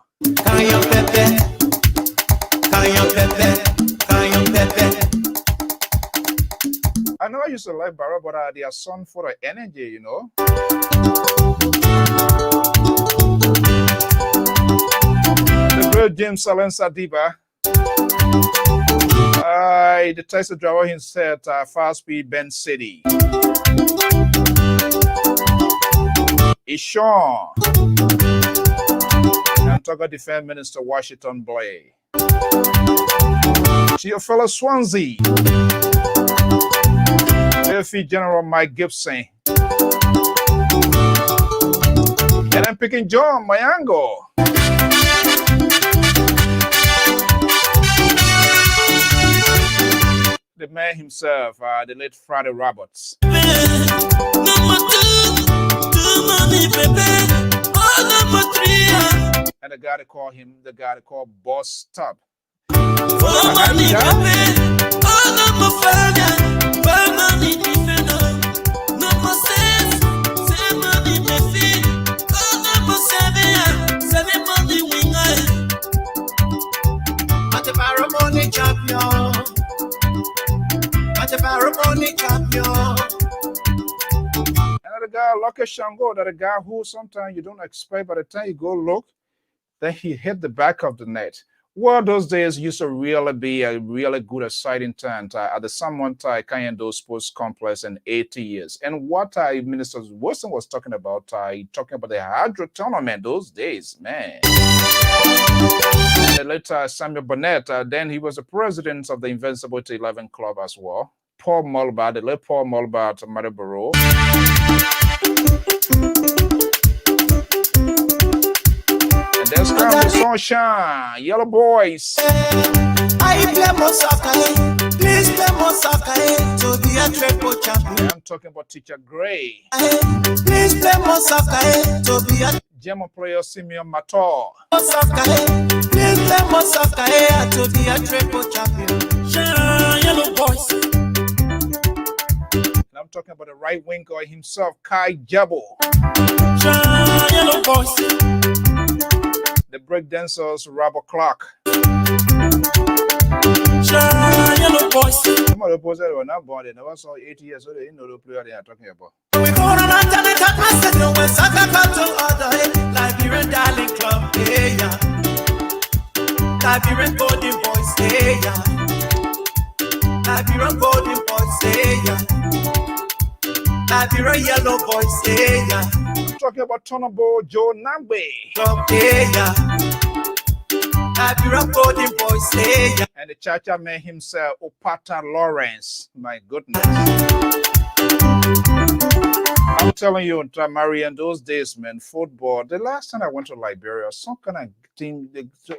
I know I used to like Barrow, but they are son for the energy, you know. The great James Salensa Diba. The taxi driver himself, fast speed Ben City. It's Sean. Togo Defense Minister Washington Blay. To your fellow Swansea, AFE General Mike Gibson. And I'm picking John Mayango. The man himself, the late Friday Roberts. And the guy they call him, the guy they call Boss Tub. Champion. Another guy, Lucky Shango, that a guy who sometimes you don't expect, by the time you go look, then he hit the back of the net. Well, those days used to really be a really good exciting time at the Salmon Kayendo Sports Complex in 80 years. And what Minister Wilson was talking about the Hydro tournament those days, man. And later, Samuel Burnett, then he was the president of the Invincible 11 Club as well. Paul Mulbar, the late Paul Mulbar at Mariboro. And there's Carlos Sunshine, Yellow Boys. I play more soccer, please play more soccer to be a triple champion. I'm talking about Teacher Gray. Please play more soccer to be a German player Simeon Mator. Please play more soccer to be a triple champion. Yellow Boys. I'm talking about the right wing guy himself, Kai Jabo. Yellow Boys. The breakdancers, Robert Clark. Yellow Boys. Some of the boys that were not born, they never saw 80 years, so they didn't know the player they are talking about. We go on and tell it up, I said, no, when soccer come to order, Liberian Darling Club, yeah. Liberian Golden Boys, yeah. Liberian Golden Boys, yeah. Liberian Yellow Boys, yeah. I'm talking about Tonabo Joe Nambe. Club, yeah. Liberian Golden Boys, yeah. And the Chacha man himself, Opata Lawrence. My goodness. I'm telling you, Marian, those days, man, football. The last time I went to Liberia, some kind of team,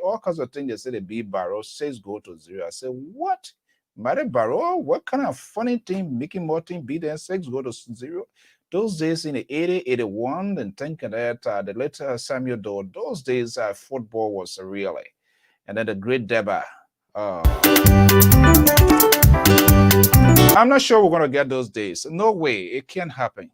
all kinds of things, they say the beat Barrow, 6-0. I said, what? Mary Barrow? What kind of funny thing making more team beat than 6-0? Those days in the 80, 81, and thinking that the later Samuel Doe, those days football was really. And then the Great Deba. I'm not sure we're going to get those days. No way. It can't happen.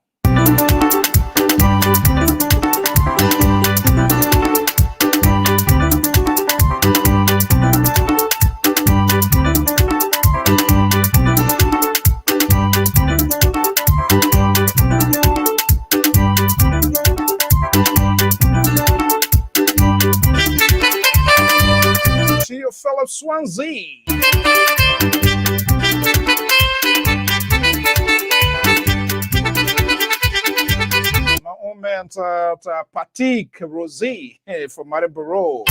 See your fellow Swansea. My own man, Patik Rosie from Mariboro.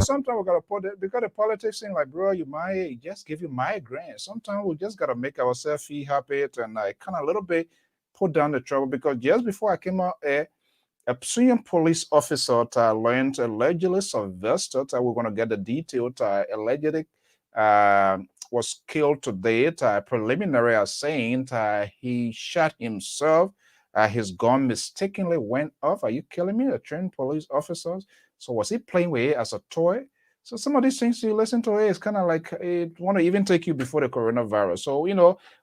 Sometimes we gotta put it because the politics thing, like, bro, you might just give you migraine. Sometimes we just gotta make ourselves feel happy and kind of a little bit put down the trouble. Because just before I came out, a Psuyan police officer learned allegedly Sylvester. We're gonna get the detail. Allegedly was killed today. Preliminary are saying he shot himself. His gun mistakenly went off. Are you killing me? A trained police officers. So was he playing with it as a toy? So some of these things you listen to is kind of like it want to even take you before the coronavirus. So,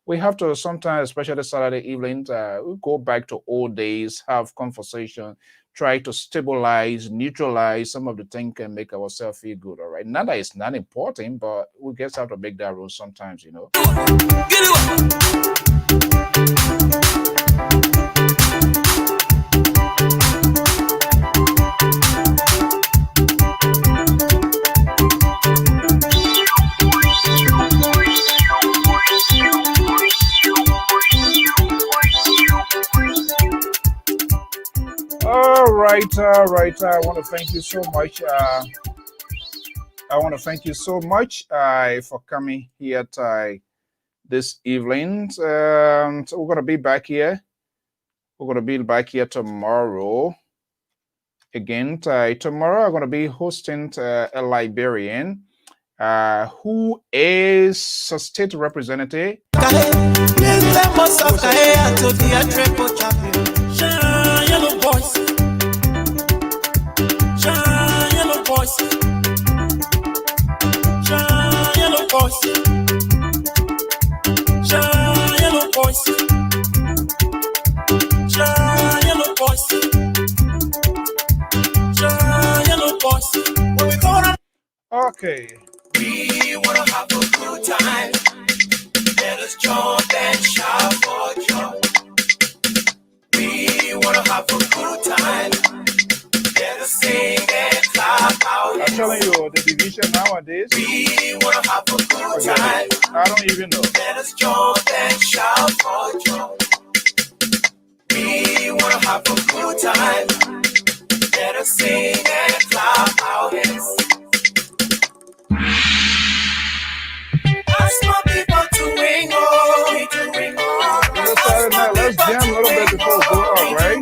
we have to sometimes, especially Saturday evening, we go back to old days, have conversation, try to stabilize, neutralize some of the things and make ourselves feel good, all right? Not that it's not important, but we just have to make that rule sometimes, right. I want to thank you so much. I want to thank you so much for coming here this evening. So we're gonna be back here. We're gonna be back here tomorrow. Again, tomorrow I'm gonna be hosting a Liberian who is a state representative. Yellow boys. Yellow boys. Yellow boys. Yellow boys. Yellow boys. Yellow boys. When we go to Okay. we wanna have a good time. Let us jump and shout for joy. We wanna have a good time. Let us sing and clap our hands. I'm telling you, the division nowadays. We wanna have a good time. I don't even know. Let us jump and shout for joy. We wanna have a good time. Let us sing and clap our hands. Ask my people to ring on, to ring on. Saturday night, let's jam a little bit before we go out, right?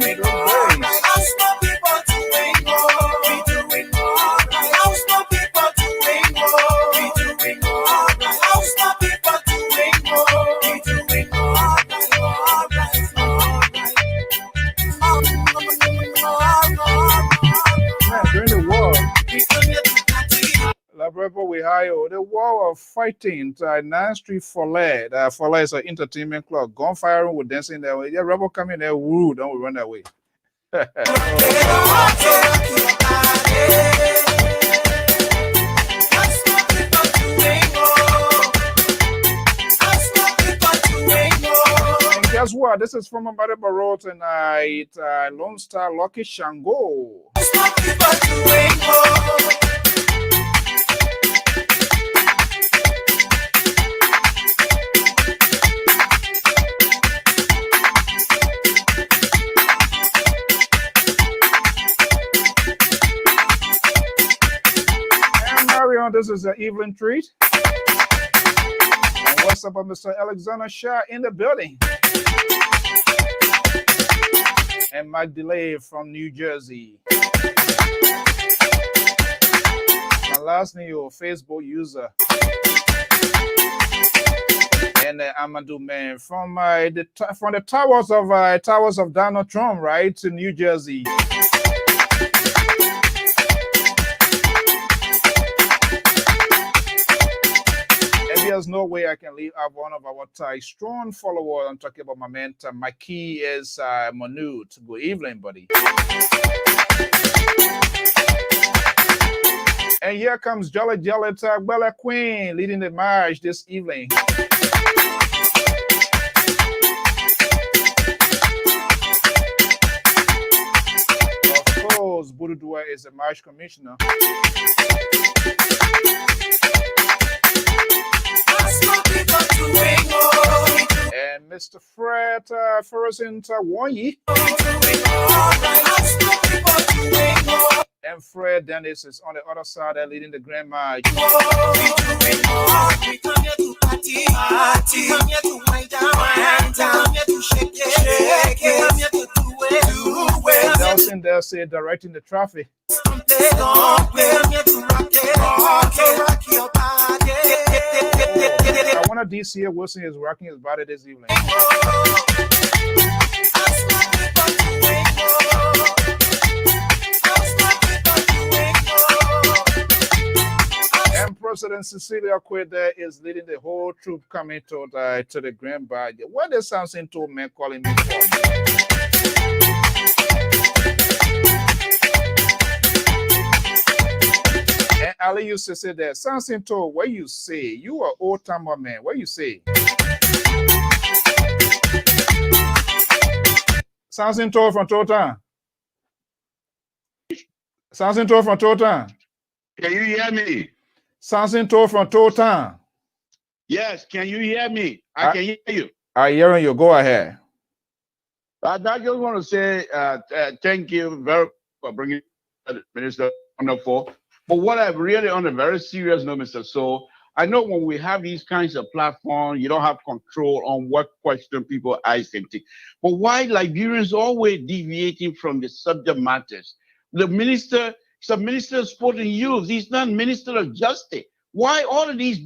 Ask my people to ring on, to ring on. Ask my people to ring on, to ring on. Ask my people to ring on, to ring on. During the war, we hire the war of fighting. 9th Street Follett. Follett is an entertainment club. Gunfire with dancing there. Yeah, rebel come in there, woo, don't run away. And guess what? This is from Amade Barrow tonight. Lone Star Lucky Shango. This is an Evelyn treat. And what's up, Mr. Alexander Shah in the building? And Mike DeLay from New Jersey. My last name, your Facebook user. And Amadou Man from the towers of Donald Trump, right, to New Jersey. There's no way I can leave out one of our strong followers. I'm talking about my man, Mikey is Manute. Good evening, buddy. And here comes Jolly Bella Queen leading the march this evening. Of course, Bududua is the march commissioner. And Mr. Fred Ferguson Wanyi. And Fred Dennis is on the other side leading the grand march. Nelson there said directing the traffic. I want to DC Wilson is rocking his body this evening. And President Cecilia Quede is leading the whole troop coming to the grand badge. What does something to man calling me for? And Ali used to say that something to what you say. You are old timer man. What you say? Something to from Totan. Something to from Totan. Can you hear me? Something to from Totan. Yes, can you hear me? I can hear you. I hear you. Go ahead. I just want to say thank you very for bringing the minister wonderful. But what I've really on a very serious note, Mr. So, I know when we have these kinds of platforms, you don't have control on what question people ask and think. But why Liberians always deviating from the subject matters? The minister, some minister of sport and youth, he's not minister of justice. Why all of these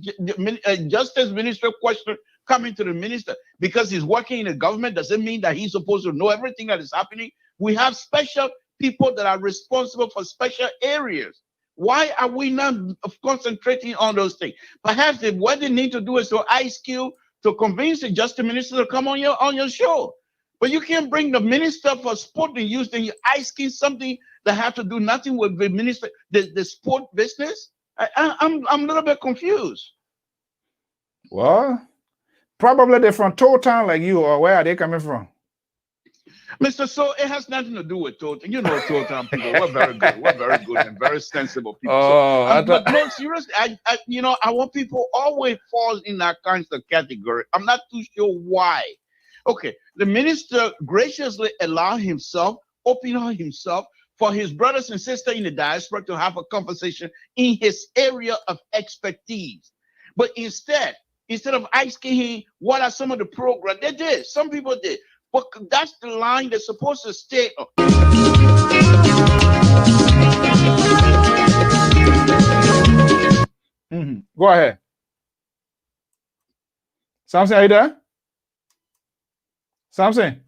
justice minister questions coming to the minister? Because he's working in the government doesn't mean that he's supposed to know everything that is happening. We have special people that are responsible for special areas. Why are we not concentrating on those things? Perhaps what they need to do is to ask you to convince the justice minister to come on your show. But you can't bring the minister for sport and youth and you're asking something that have to do nothing with the minister, the sport business. I'm a little bit confused. Well, probably they're from Town like you, or where are they coming from? Mr. So it has nothing to do with Total. You know, Total people, we're very good. We're very good and very sensible people. Oh, but no, seriously, I want people always fall in that kind of category. I'm not too sure why. Okay, the minister graciously allowed himself, open himself for his brothers and sisters in the diaspora to have a conversation in his area of expertise. But instead of asking him what are some of the programs, they did. Some people did. But that's the line they're supposed to stay on. Go ahead. Samson, are you there? Samson?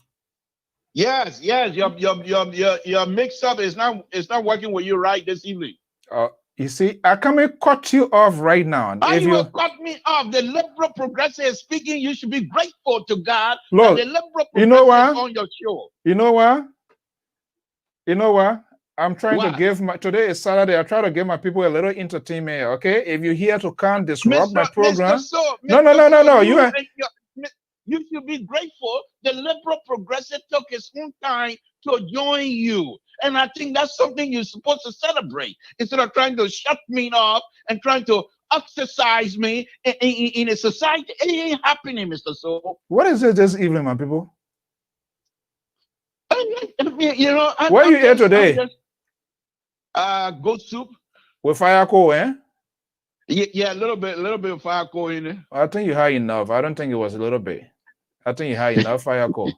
Yes. Your mix-up is not working with you right this evening. You see, I can't cut you off right now. If you cut me off, the liberal progressive is speaking. You should be grateful to God Look, that the liberal progressive you know what? is on your show. You know what? You know what? I'm trying to give today is Saturday. I try to give my people a little entertainment. Okay, if you're here to come disrupt my program, no. You should be grateful. The liberal progressive took his own time to join you. And I think that's something you're supposed to celebrate instead of trying to shut me off and trying to exercise me in a society. It ain't happening, Mr. So. What is it this evening, my people? You know, what are you here today? Goat soup. With fire coal, eh? Yeah, a little bit of fire coal in it. I think you had enough. I don't think it was a little bit. I think you had enough fire coal.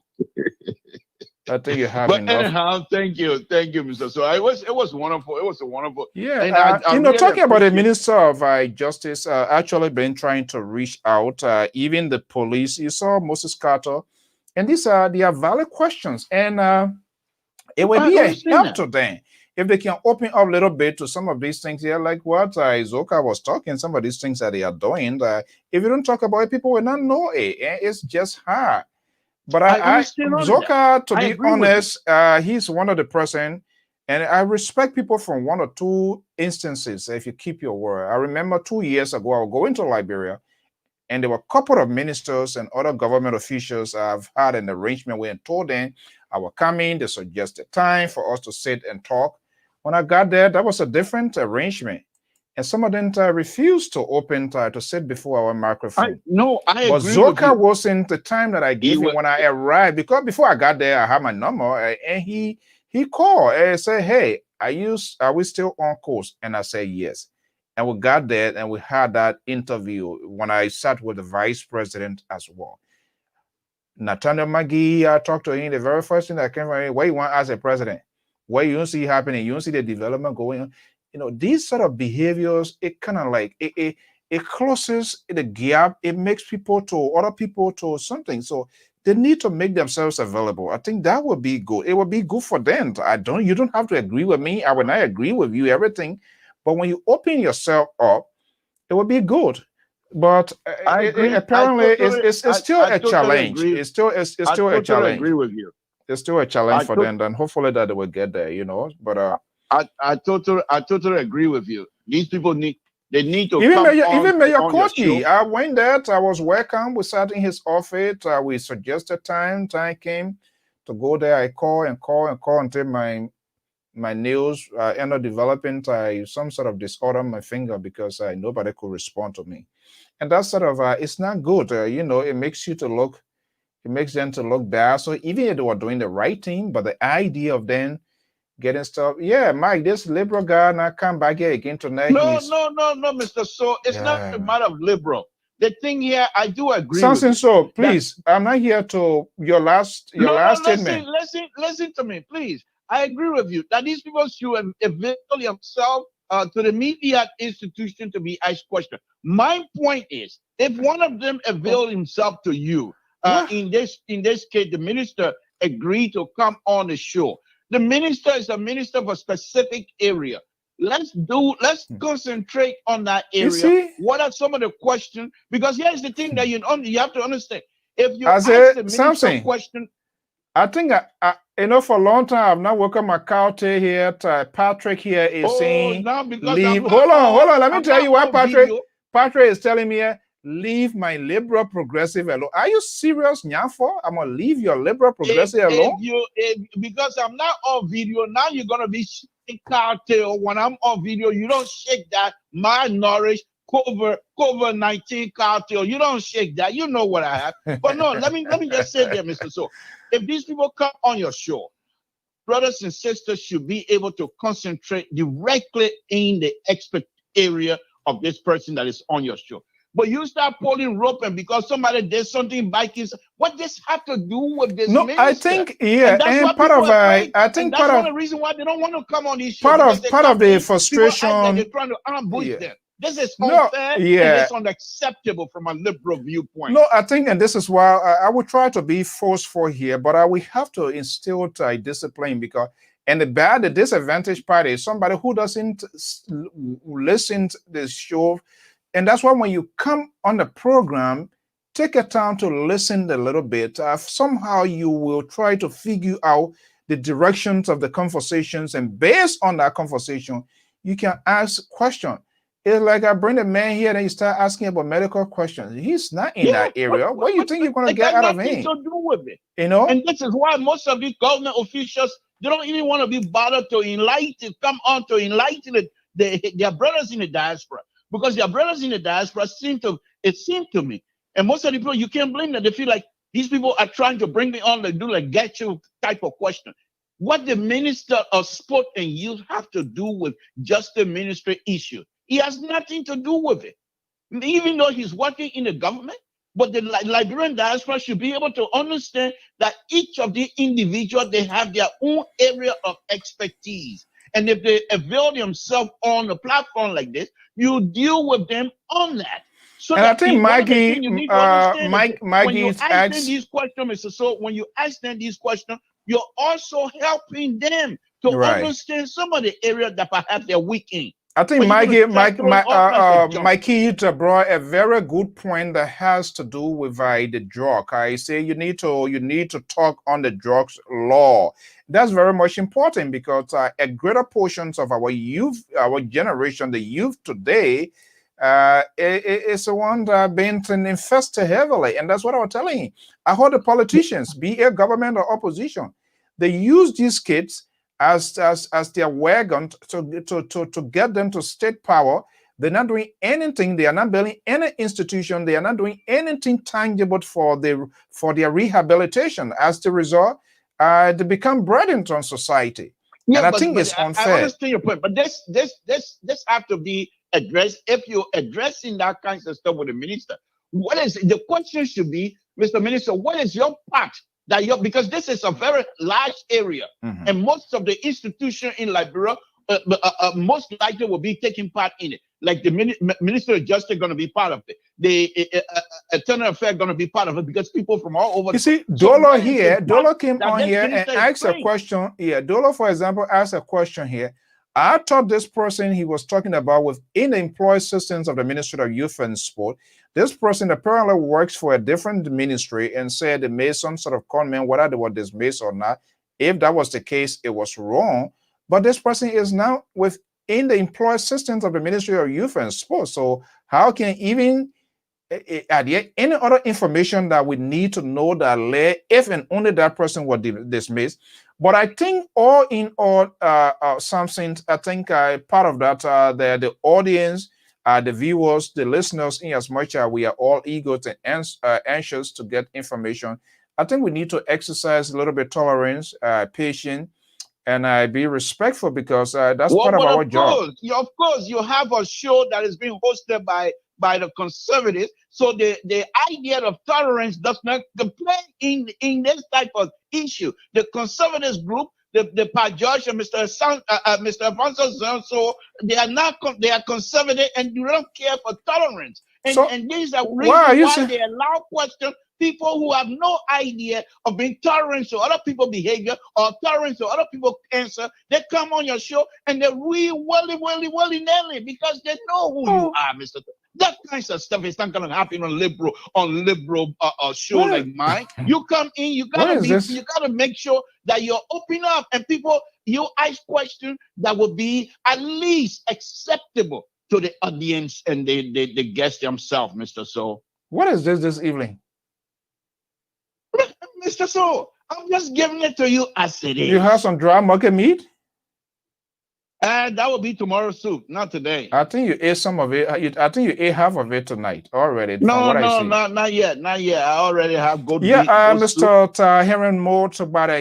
I think you have enough. But anyhow, thank you, Mr. So it was wonderful. It was a wonderful. Yeah, I really talking about the Minister of Justice, actually been trying to reach out. Even the police. You saw Moses Carter, and they are valid questions, and it will be a help to them if they can open up a little bit to some of these things here, like what Zoka was talking. Some of these things that they are doing. If you don't talk about it, people will not know it. It's just hard. But Zoka, to be honest, he's one of the person, and I respect people from one or two instances if you keep your word. I remember 2 years ago, I was going to Liberia, and there were a couple of ministers and other government officials I've had an arrangement with and told them I was coming. They suggested time for us to sit and talk. When I got there, that was a different arrangement. And some of them refused to open to sit before our microphone. I agree. But Zoka wasn't the time that I gave him when I arrived, because before I got there, I had my number, and he called and said, "Hey, are we still on course?" And I said, "Yes." And we got there and we had that interview when I sat with the vice president as well. Nathaniel Maggie, I talked to him. The very first thing that came from him, what you want as a president? What you don't see happening, you don't see the development going on. You know, these sort of behaviors, it kind of like it closes the gap. It makes other people to something. So they need to make themselves available. I think that would be good. It would be good for them. You don't have to agree with me. I would not agree with you, everything. But when you open yourself up, it would be good. But apparently, it's still a challenge. It's still a challenge. I agree with you. It's still a challenge for them, and hopefully that they will get there, you know. But I totally agree with you. These people need to even Mayor Koski. I went there. I was welcome. We sat in his office. We suggested time. Time came to go there. I call until my nails ended up developing some sort of disorder on my finger because nobody could respond to me, and that sort of it's not good. You know, it makes you to look. It makes them to look bad. So even if they were doing the right thing, but the idea of them getting stuff. Yeah, Mike, this liberal guy now come back here again tonight. No, Mr. So it's not a matter of liberal. The thing here, I do agree Something with you. so, please, I'm not here to your last statement. Listen to me, please. I agree with you that these people should avail themselves to the media institution to be asked questions. My point is, if one of them availed himself to you, in this case, the minister agreed to come on the show. The minister is a minister of a specific area. Let's concentrate on that area. What are some of the questions? Because here's the thing that you have to understand. If you ask the minister a question, I think for a long time I've not welcomed my county here. Patrick here is saying, leave. Hold on. Let me tell you what Patrick is telling me here. Leave my liberal progressive alone. Are you serious, Nyafo? I'm gonna leave your liberal progressive alone. Because I'm not on video now, you're gonna be shaking cartel. When I'm on video, you don't shake that malnourished COVID-19 cartel. You don't shake that. You know what I have. But no, let me just say there, Mr. So, if these people come on your show, brothers and sisters should be able to concentrate directly in the expert area of this person that is on your show. But you start pulling rope, and because somebody did something Vikings, what does have to do with this? No, minister? I think and part of I think that's part one of the reason why they don't want to come on these shows. Part of the frustration. They're trying to ambush them. This is unfair and it's unacceptable from a liberal viewpoint. No, I think, and this is why I will try to be forceful here, but we have to instill discipline because, and the disadvantaged part is somebody who doesn't listen to the show. And that's why when you come on the program, take a time to listen a little bit. Somehow you will try to figure out the directions of the conversations, and based on that conversation, you can ask questions. It's like I bring a man here and he start asking about medical questions. He's not in that area. What do you think you're going to get out of him? Nothing to do with it. And this is why most of these government officials, they don't even want to be bothered to enlighten, come on to enlighten their brothers in the diaspora. Because their brothers in the diaspora seem to me, and most of the people, you can't blame them. They feel like these people are trying to bring me on to do like get you type of question. What the minister of sport and youth have to do with just the ministry issue? He has nothing to do with it. Even though he's working in the government, but the Liberian diaspora should be able to understand that each of the individuals, they have their own area of expertise. And if they avail themselves on a platform like this, you deal with them on that. So and I think Maggie, when you ask them these questions, Mr. So when you ask them these questions, you're also helping them to understand some of the areas that perhaps they're weak in. I think Mikey brought a very good point that has to do with the drug. I say you need to talk on the drugs law. That's very much important because a greater portions of our youth, our generation, the youth today, is the one that been infested heavily, and that's what I was telling you. I heard the politicians, be it government or opposition, they use these kids as their wagon to get them to state power. They're not doing anything. They are not building any institution. They are not doing anything tangible for their rehabilitation. As the result, they become burden on society. Yeah, and I think it's unfair. I understand your point, but this have to be addressed. If you're addressing that kind of stuff with the minister, what is the question should be, Mr. Minister, what is your part? Because this is a very large area, and most of the institutions in Liberia, most likely will be taking part in it. Like the Minister of Justice going to be part of it. The Attorney Affairs going to be part of it because people from all over. You see, Dolo came on here and asked a question. Yeah, Dolo, for example, asked a question here. I thought this person he was talking about within the employee systems of the Ministry of Youth and Sport. This person apparently works for a different ministry and said they made some sort of comment, whether they were dismissed or not. If that was the case, it was wrong. But this person is now within the employee systems of the Ministry of Youth and Sport. So how can even are there any other information that we need to know that led if and only that person was dismissed? But I think all in all, something, I think part of that, the audience, the viewers, the listeners, in as much as we are all eager and anxious to get information, I think we need to exercise a little bit tolerance, patience, and I be respectful because that's part of our job. Of course, you have a show that is being hosted by the conservatives. So the idea of tolerance does not play in this type of issue. The conservatives group, the Pat George and Mr. Alfonso, so they are conservative and do not care for tolerance. And these are reasons why they allow questions. People who have no idea of being tolerant to other people's behavior or tolerant to other people's answer, they come on your show and they willy-nilly because they know who you are, Mr. That kind of stuff is not going to happen on liberal show like mine. You come in, you gotta make sure that you're open up and you ask questions that will be at least acceptable to the audience and the guest themselves, Mr. So. What is this evening? Mr. So, I'm just giving it to you as it is. You have some dry market meat? That will be tomorrow's soup, not today. I think you ate some of it. I think you ate half of it tonight already. No, not yet. Not yet. I already have good meat. Mr. Heron Moore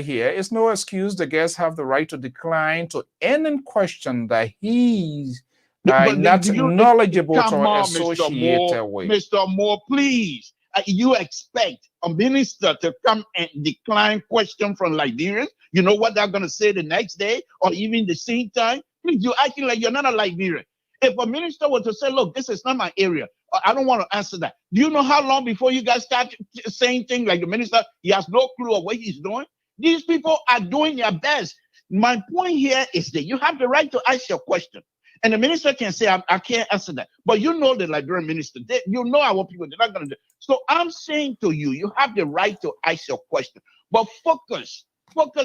here. It's no excuse. The guests have the right to decline to any question that he's not knowledgeable or associated with. Mr. Moore, please. You expect a minister to come and decline question from Liberians? You know what they're going to say the next day or even the same time? Please, you're acting like you're not a Liberian. If a minister were to say, look, this is not my area, I don't want to answer that. Do you know how long before you guys start saying things like the minister, he has no clue of what he's doing? These people are doing their best. My point here is that you have the right to ask your question. And the minister can say, I can't answer that. But you know the Liberian minister, you know our people, they're not going to do it. So I'm saying to you, you have the right to ask your question. But focus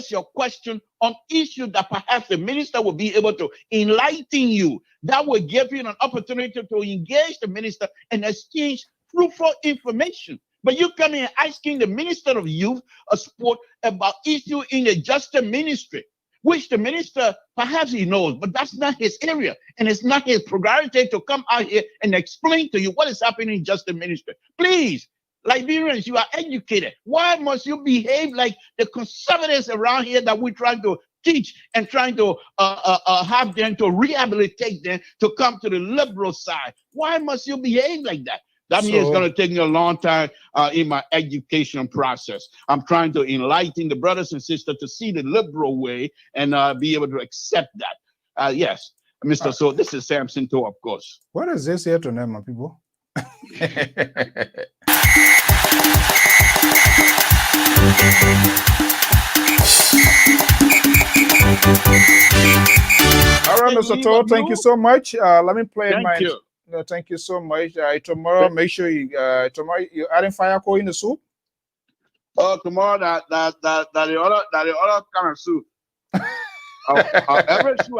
your question on issues that perhaps the minister will be able to enlighten you. That will give you an opportunity to engage the minister and exchange fruitful information. But you come in asking the Minister of Youth or Sport about issues in the justice ministry, which the minister, perhaps he knows, but that's not his area. And it's not his prerogative to come out here and explain to you what is happening in justice ministry. Please, Liberians, you are educated. Why must you behave like the conservatives around here that we're trying to teach and trying to have them to rehabilitate them to come to the liberal side? Why must you behave like that? That means it's going to take me a long time in my education process. I'm trying to enlighten the brothers and sisters to see the liberal way and be able to accept that. Yes, Mr. So this is Samson too, of course. What is this here tonight, my people? All right, Mr. Toll, thank you so much. Let me play Thank you. No, thank you so much. Tomorrow, make sure tomorrow you're adding fire coal in the soup. Oh, tomorrow that the other kind of soup. Every soup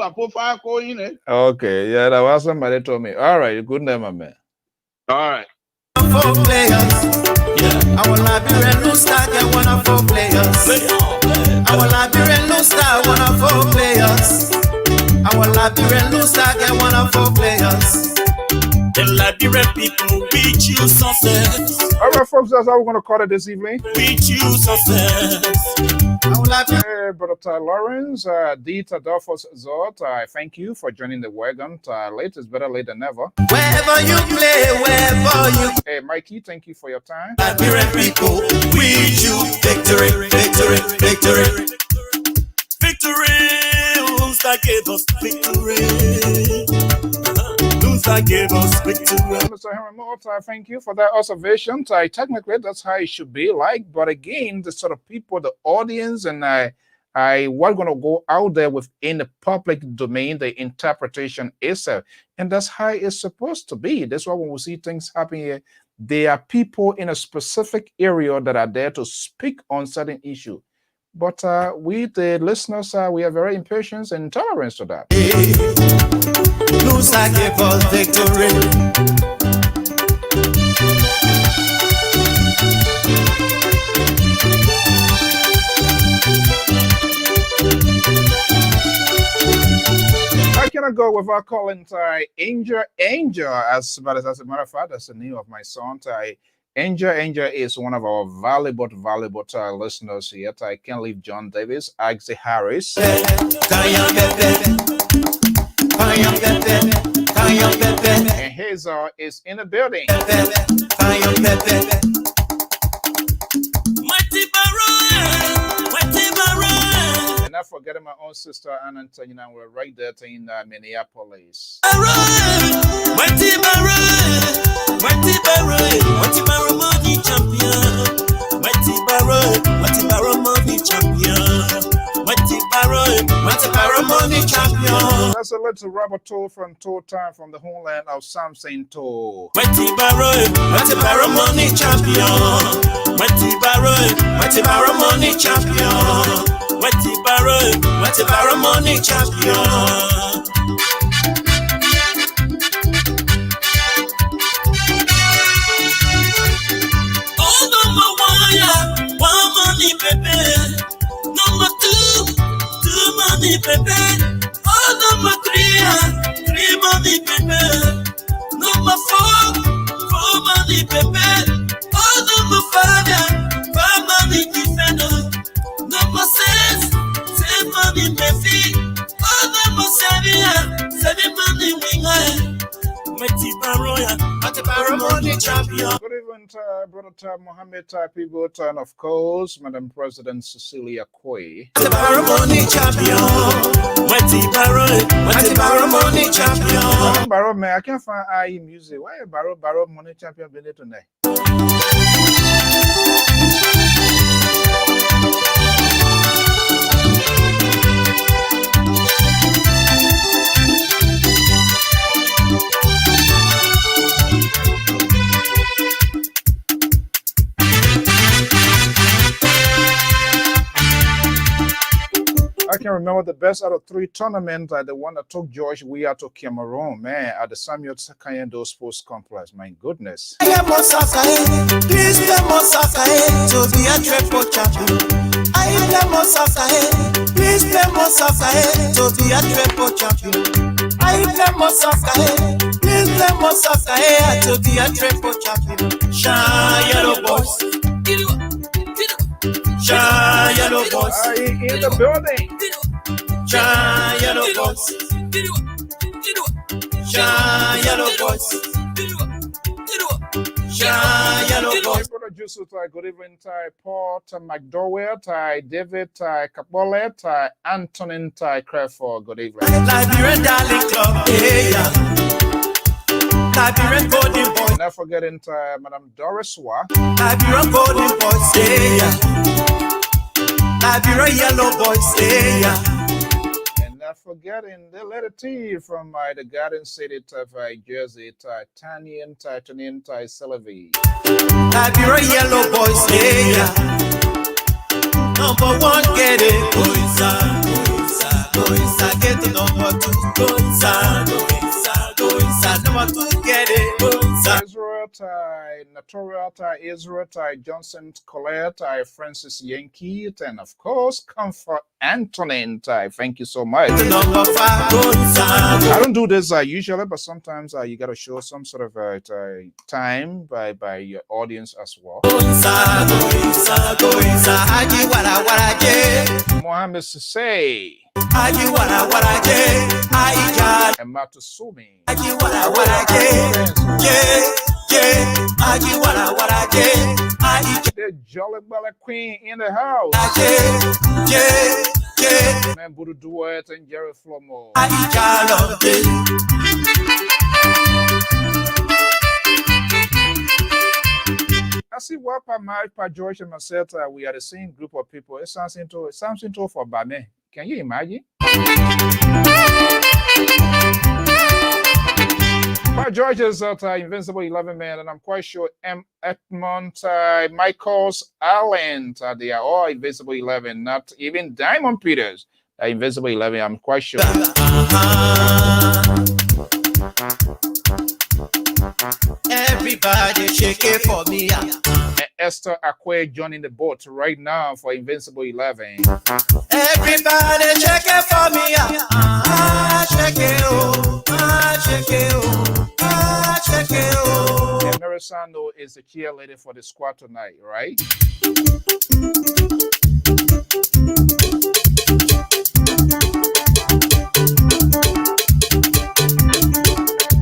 I put fire coal in it. Okay, yeah, that was somebody told me. All right, good name, my man. All right. 4 players. Yeah. Our Liberian no star get 1 of 4 players. Our Liberian no star 1 of 4 players. Our Liberian no star get 1 of 4 players. The Liberian people, we choose success. All right, folks, that's how we're going to call it this evening. We choose success. Hey, Brother Ty Lawrence, Dita Dolphus Zort, I thank you for joining the wagon. Late is better late than never. Wherever you play, wherever you. Hey, Mikey, thank you for your time. Liberian people, we choose victory, victory, victory. Victory, Lunster gave us victory. Lunster gave us victory. Mr. Henry Moore, thank you for that observation. Technically, that's how it should be like. But again, the sort of people, the audience, and we're going to go out there within the public domain, the interpretation itself. And that's how it's supposed to be. That's why when we see things happen here, there are people in a specific area that are there to speak on certain issues. But we, the listeners, we are very impatient and intolerant to that. Lunster gave us victory. I cannot go without calling Angel, as a matter of fact, that's the name of my son. Angel is one of our valuable listeners here. I can't leave John Davis, Axie Harris. And Hazel is in the building. And not forgetting my own sister Anna Antonina, we're right there in Minneapolis. That's a little Robert Toll from Toll Time from the homeland of Samson Toll. Money champion. Money champion. Oh, number one money, baby. Number two money, baby. Oh, number three money, baby. Number four money, baby. Oh, number five money, defender. Number six money, baby. Oh, number seven money, winger. Money champion. Good evening, Brother Mohammed people, and of course, Madam President Cecilia Koi. Money champion. Money champion. Barrow, man, I can't find IE music. Why Barrow money champion been there tonight? I can remember the best out of 3 tournaments, the one that took George Weah to Cameroon, man, at the Samuel Sakayendo Sports Complex. My goodness. Please play to be a triple champion. I play Please play to be a triple champion. I play Please play to be a triple champion. Shine yellow boys. Shine yellow boys. In the building. Shine yellow boys. Shine yellow boys. Shine yellow boys. Producer, good evening, Paul, McDowell, David, Kabole, Antonin, Crawford. Good evening. Liberian Darling Club, yeah. Liberian Golden Boys. Not forgetting Madam Doris Wa. Liberian Golden Boys, yeah. Liberian Yellow Boys, yeah. And not forgetting the letter T from the Garden City of Jersey, Tanyan, Titanin, Sylvie. Liberian Yellow Boys, yeah. Number 1, get it. Go inside, get to number 2. Go inside, number 2, get it. Go inside. Israel, Notorial, Israel, Johnson, Colette, Francis Yankee, and of course, Comfort Antonin. Thank you so much. Number 5, go inside. I don't do this usually, but sometimes you got to show some sort of time by your audience as well. Go inside. Mohammed Sissay. And Matusumi. The Jolly Belly Queen in the house. Man, Budu Duet and Jerry Flomo. I see what Pa George and myself, we are the same group of people. It sounds into for Bame. Can you imagine? Pa George is Invincible 11 man, and I'm quite sure Edmond, Michaels, Allen, they are all Invincible 11, not even Diamond Peters. Invincible 11, I'm quite sure. Everybody shake it for me. Esther Akwe joining the boat right now for Invincible 11. Everybody shake it for me. Shake it, oh, shake it, oh, shake it, oh. And Mary person I know is the cheerleader for the squad tonight, right?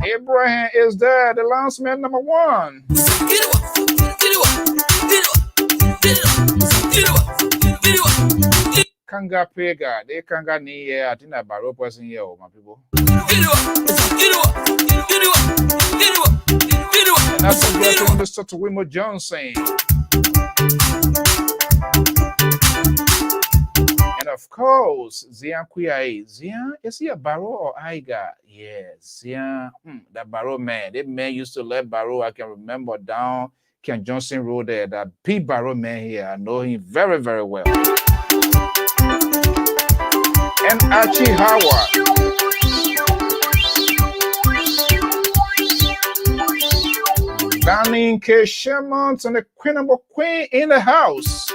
Abraham is there, the landsman number 1. Kanga Pega, they Kanga ni I think that Baro person here, my people. And that's a girl to Mr. Wimo Johnson. And of course, Zian Kuya. Zian, is he a Baro or Aiga? Yes, Zian, that Baro man. That man used to let Baro, I can remember down Ken Johnson Road there, that P Baro man here. I know him very, very well. And Archie Howard. Danny K. Shermont and the Queen in the house.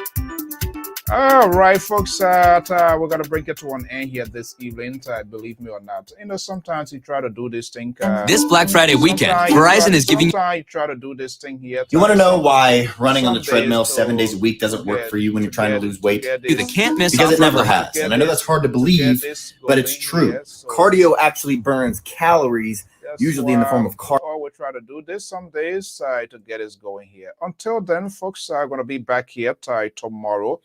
All right, folks, we're going to bring it to an end here this evening, believe me or not. You know, sometimes you try to do this thing. This Black Friday weekend, Verizon is giving you... Sometimes you try to do this thing here. You want to know why running on the treadmill 7 days a week doesn't work for you when you're trying to lose weight? You can't miss because it never has. And I know that's hard to believe, but it's true. Cardio actually burns calories, usually in the form of carbs. We'll try to do this some days to get us going here. Until then, folks, I'm going to be back here tomorrow.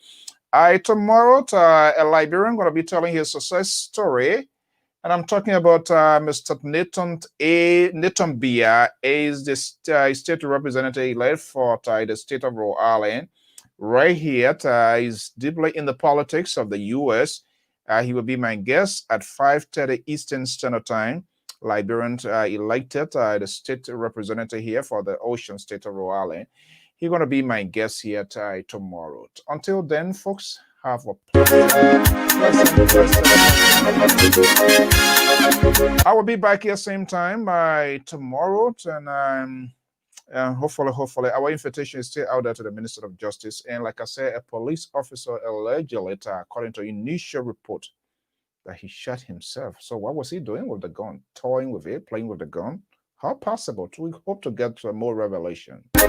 Tomorrow, a Liberian going to be telling his success story. And I'm talking about Mr. Nathan Bia, is the state representative elect for the state of Rhode Island. Right here, he's deeply in the politics of the U.S. He will be my guest at 5:30 Eastern Standard Time. Liberian elected the state representative here for the Ocean State of Rhode Island. He's going to be my guest here tomorrow. Until then, folks, have a pleasant. I will be back here same time tomorrow, and hopefully our invitation is still out there to the Minister of Justice. And like I said, a police officer allegedly, according to initial report, that he shot himself. So what was he doing with the gun? Toying with it, playing with the gun? How possible? We hope to get more revelation. Yeah,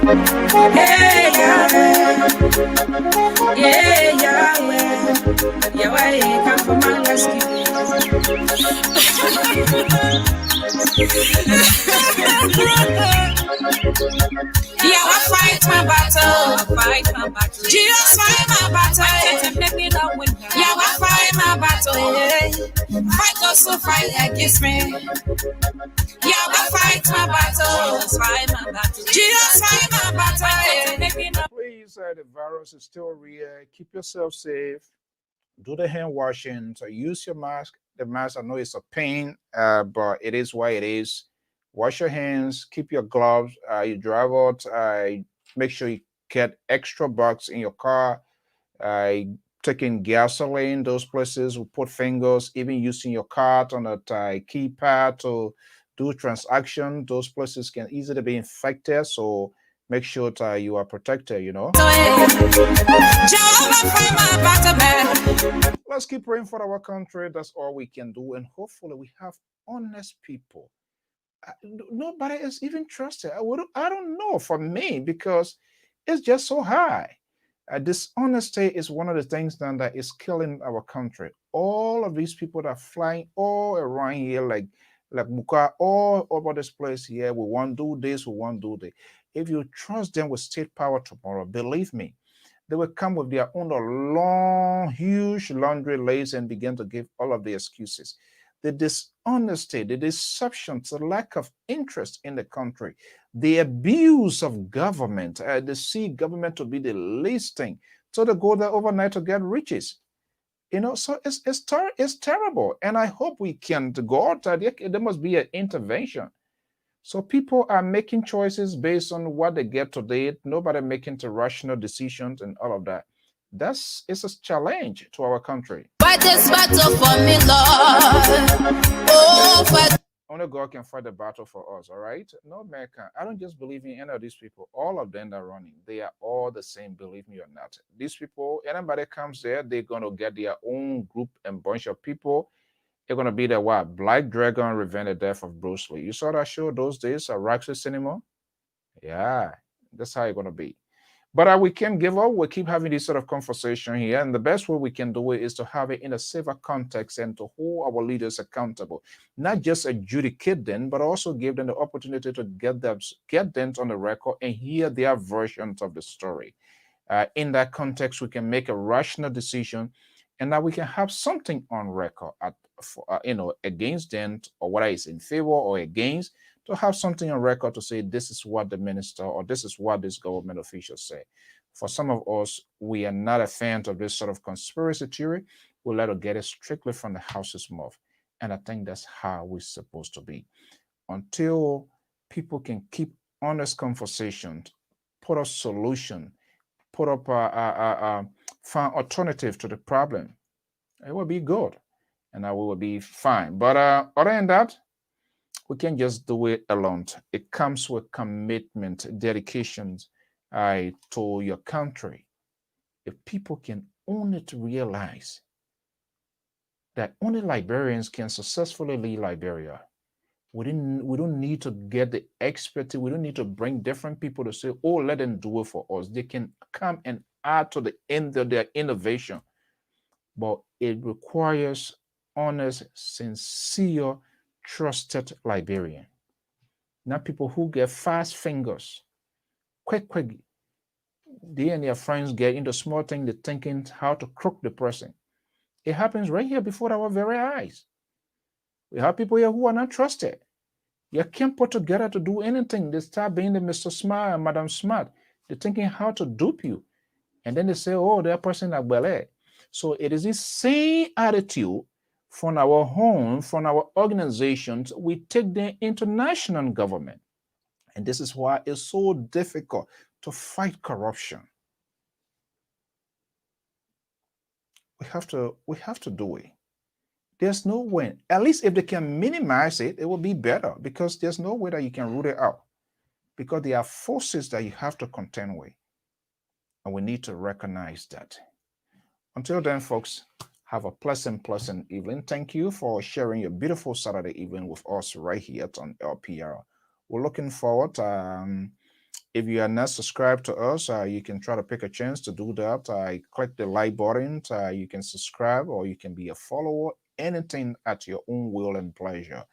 I fight my battle. Jesus fight my battle. Yeah, I fight my battle. Fight those who fight against me. Yeah, I fight my battle. Jesus fight my battle. Please, the virus is still real. Keep yourself safe. Do the hand washing. So use your mask. The mask, I know it's a pain, but it is why it is. Wash your hands, keep your gloves. You drive out, make sure you get extra bucks in your car. Taking gasoline, those places will put fingers, even using your card on a keypad to do transaction. Those places can easily be infected, so make sure you are protected, you know. Let's keep praying for our country. That's all we can do, and hopefully we have honest people. Nobody is even trusted. I don't know for me, because it's just so high. Dishonesty is one of the things then that is killing our country. All of these people that are flying all around here, like Muka, all over this place here, we want to do this, we want to do that. If you trust them with state power tomorrow, believe me, they will come with their own long, huge laundry list and begin to give all of the excuses. The dishonesty, the deception, the lack of interest in the country, the abuse of government, they see government to be the least thing. So they go there overnight to get riches. You know, so it's terrible. And I hope we can go out there. There must be an intervention. So people are making choices based on what they get today. Nobody making rational decisions and all of that. It's a challenge to our country. Fight this battle for me, Lord. Oh, fight. Only God can fight the battle for us, all right? No man can. I don't just believe in any of these people. All of them that are running, they are all the same, believe me or not. These people, anybody comes there, they're going to get their own group and bunch of people. They're going to be the what? Black Dragon Revenge the Death of Bruce Lee. You saw that show those days at Roxy Cinema? Yeah, that's how it's going to be. But we can't give up. We keep having this sort of conversation here. And the best way we can do it is to have it in a safer context and to hold our leaders accountable. Not just adjudicate them, but also give them the opportunity to get them on the record and hear their versions of the story. In that context, we can make a rational decision, and now we can have something on record against them, or whether it's in favor or against, to have something on record to say this is what the minister or this is what this government official say. For some of us, we are not a fan of this sort of conspiracy theory. We'll let it get it strictly from the house's mouth. And I think that's how we're supposed to be. Until people can keep honest conversations, put a solution, put up find alternative to the problem, it will be good, and we will be fine. But other than that, we can't just do it alone. It comes with commitment, dedications to your country. If people can only realize that only Liberians can successfully lead Liberia, we don't need to get the expertise. We don't need to bring different people to say, oh, let them do it for us. They can come and add to the end of their innovation. But it requires honest, sincere, trusted Liberian. Not people who get fast fingers, quick. They and their friends get into small things, they're thinking how to crook the person. It happens right here before our very eyes. We have people here who are not trusted. You can't put together to do anything. They start being the Mr. Smart and Madam Smart. They're thinking how to dupe you. And then they say, oh, that person like Bel-Air. So it is this same attitude from our home, from our organizations. We take them into national government. And this is why it's so difficult to fight corruption. We have to do it. There's no way. At least if they can minimize it, it will be better, because there's no way that you can root it out, because there are forces that you have to contend with. And we need to recognize that. Until then, folks, have a pleasant evening. Thank you for sharing your beautiful Saturday evening with us right here on LPR. We're looking forward. If you are not subscribed to us, you can try to pick a chance to do that. Click the like button. You can subscribe, or you can be a follower. Anything at your own will and pleasure,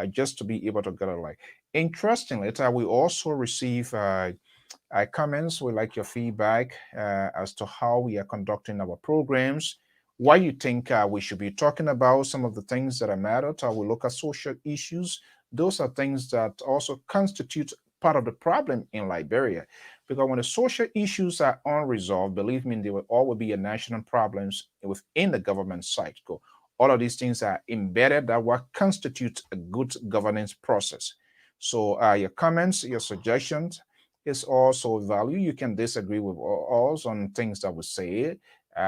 just to be able to get a like. Interestingly, we also receive comments. We like your feedback as to how we are conducting our programs, what you think we should be talking about, some of the things that are matter. We look at social issues. Those are things that also constitute part of the problem in Liberia, because when the social issues are unresolved, believe me, there will always be a national problems within the government cycle. All of these things are embedded that what constitutes a good governance process. So your comments, your suggestions is also value. You can disagree with us on things that we say.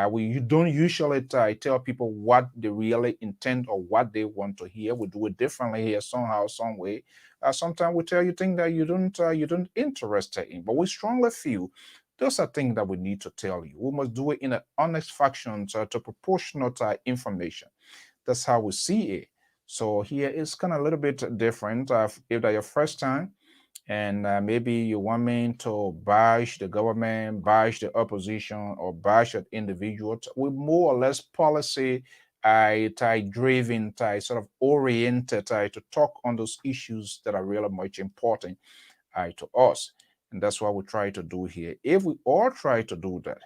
We don't usually tell people what they really intend or what they want to hear. We do it differently here somehow, some way. Sometimes we tell you things that you don't interested in, but we strongly feel those are things that we need to tell you. We must do it in an honest fashion to proportional information. That's how we see it. So here it's kind of a little bit different. If that's your first time, and maybe you want me to bash the government, bash the opposition, or bash an individual, with more or less policy driven, sort of oriented to talk on those issues that are really much important to us. And that's what we try to do here. If we all try to do that,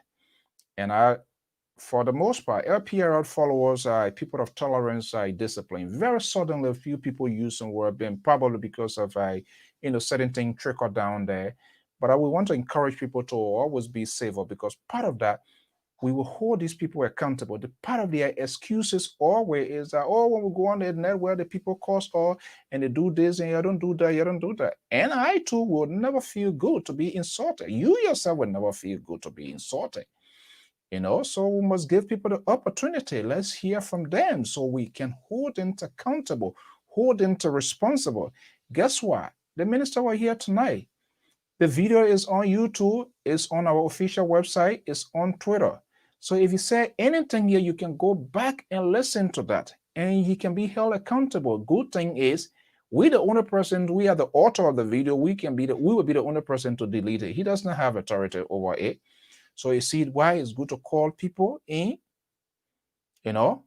and for the most part, LPR followers are people of tolerance, discipline. Very suddenly, a few people use some word, and probably because of certain things trickle down there. But I would want to encourage people to always be civil, because part of that, we will hold these people accountable. The part of their excuses always is that, oh, when we go on the net where the people cost all and they do this and you don't do that, you don't do that. And I too will never feel good to be insulted. You yourself will never feel good to be insulted. So we must give people the opportunity. Let's hear from them so we can hold them accountable, hold them responsible. Guess what? The minister was here tonight. The video is on YouTube, it's on our official website, it's on Twitter. So if you say anything here, you can go back and listen to that, and he can be held accountable. Good thing is We the only person, we are the author of the video. We will be the only person to delete it. He does not have authority over it. So you see why it's good to call people in, you know,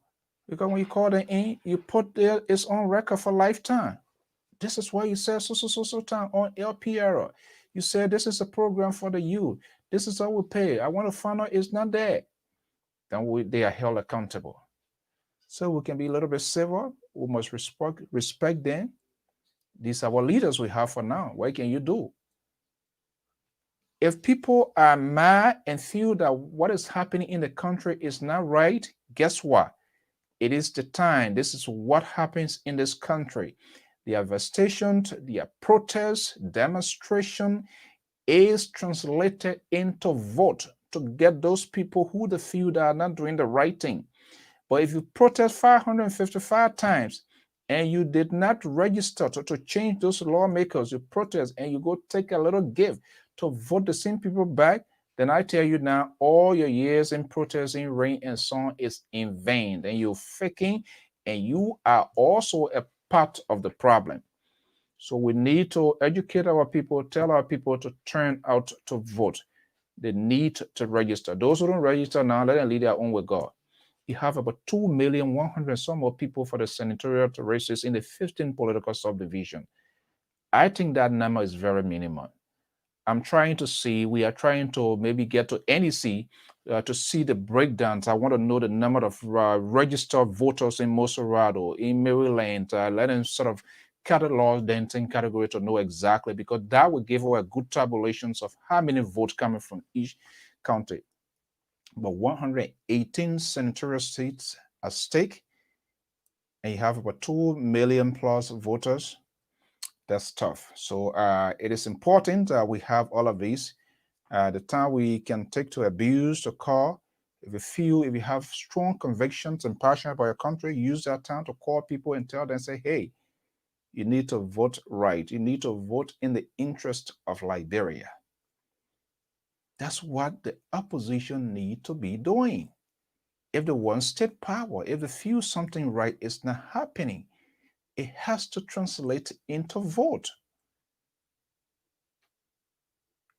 because when you call them in, you put there it's on record for lifetime. This is why you say so time on Lpr. You say this is a program for the youth. This is how we pay. I want to find out it's not there. Then they are held accountable. So we can be a little bit civil. We must respect them. These are our leaders we have for now. What can you do? If people are mad and feel that what is happening in the country is not right, guess what? It is the time. This is what happens in this country. The devastation, the protest, demonstration is translated into vote to get those people who they feel that are not doing the right thing. But if you protest 555 times and you did not register to change those lawmakers, you protest and you go take a little gift to vote the same people back, then I tell you now, all your years in protesting, rain and sun is in vain. And you're faking, and you are also a part of the problem. So we need to educate our people, tell our people to turn out to vote. They need to register. Those who don't register now, let them lead their own with God. You have about 2,100,000 some more people for the senatorial races in the 15 political subdivision. I think that number is very minimal. I'm trying to see, we are trying to maybe get to NEC to see the breakdowns. I want to know the number of registered voters in Mosorado, in Maryland, let them sort of catalog the entire category to know exactly, because that will give us a good tabulations of how many votes coming from each county. But 118 senatorial seats at stake, and you have about 2 million plus voters. That's tough. So it is important that we have all of these. The time we can take to abuse the call. If you have strong convictions and passion about your country, use that time to call people and tell them, say, hey, you need to vote right. You need to vote in the interest of Liberia. That's what the opposition need to be doing. If they want state power, if they feel something right is not happening, it has to translate into vote.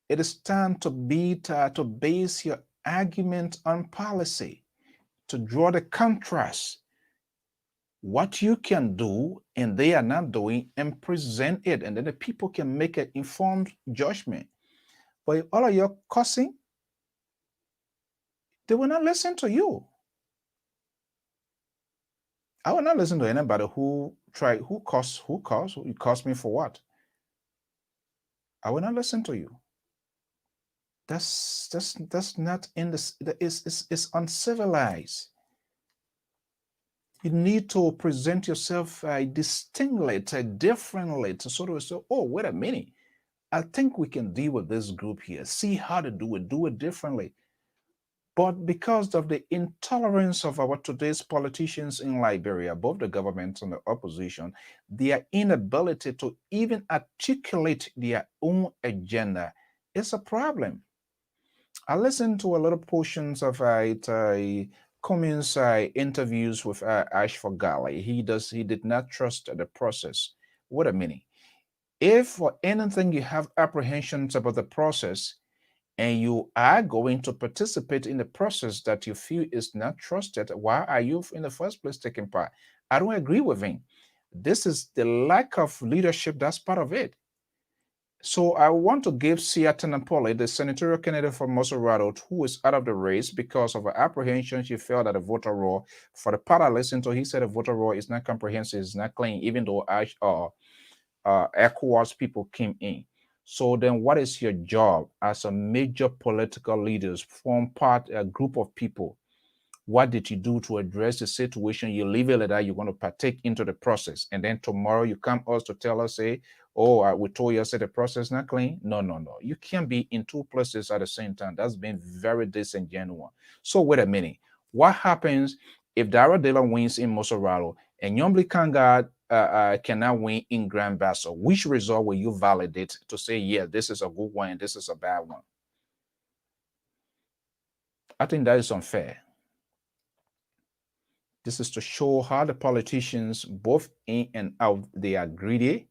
It is time to base your argument on policy, to draw the contrast, what you can do and they are not doing, and present it, and then the people can make an informed judgment. But if all of your cussing, they will not listen to you. I will not listen to anybody who cuss me for what? I will not listen to you. That's not in this. It's uncivilized. You need to present yourself distinctly, differently, to sort of say, oh, wait a minute. I think we can deal with this group here. See how to do it differently. But because of the intolerance of our today's politicians in Liberia, both the government and the opposition, their inability to even articulate their own agenda is a problem. I listened to a lot of portions of Cummings interviews with Ashford Galley. He did not trust the process. Wait a minute. If for anything you have apprehensions about the process and you are going to participate in the process that you feel is not trusted, why are you in the first place taking part? I don't agree with him. This is the lack of leadership. That's part of it. So I want to give Siata Napoli, the senatorial candidate for Mosorado, who is out of the race because of her apprehension. She felt that the voter roll, for the part I listened to, he said the voter roll is not comprehensive, it's not clean, even though ECOWAS people came in. So then what is your job as a major political leaders, form part a group of people? What did you do to address the situation? You leave it that you're going to partake into the process. And then tomorrow you come us to tell us, say, oh, we told you, the process is not clean. No. You can't be in two places at the same time. That's been very disingenuous. So wait a minute. What happens if Dara Dela wins in Mosorado and Yombli Kanga cannot win in Grand Basso? Which result will you validate to say, yeah, this is a good one and this is a bad one? I think that is unfair. This is to show how the politicians, both in and out, they are greedy.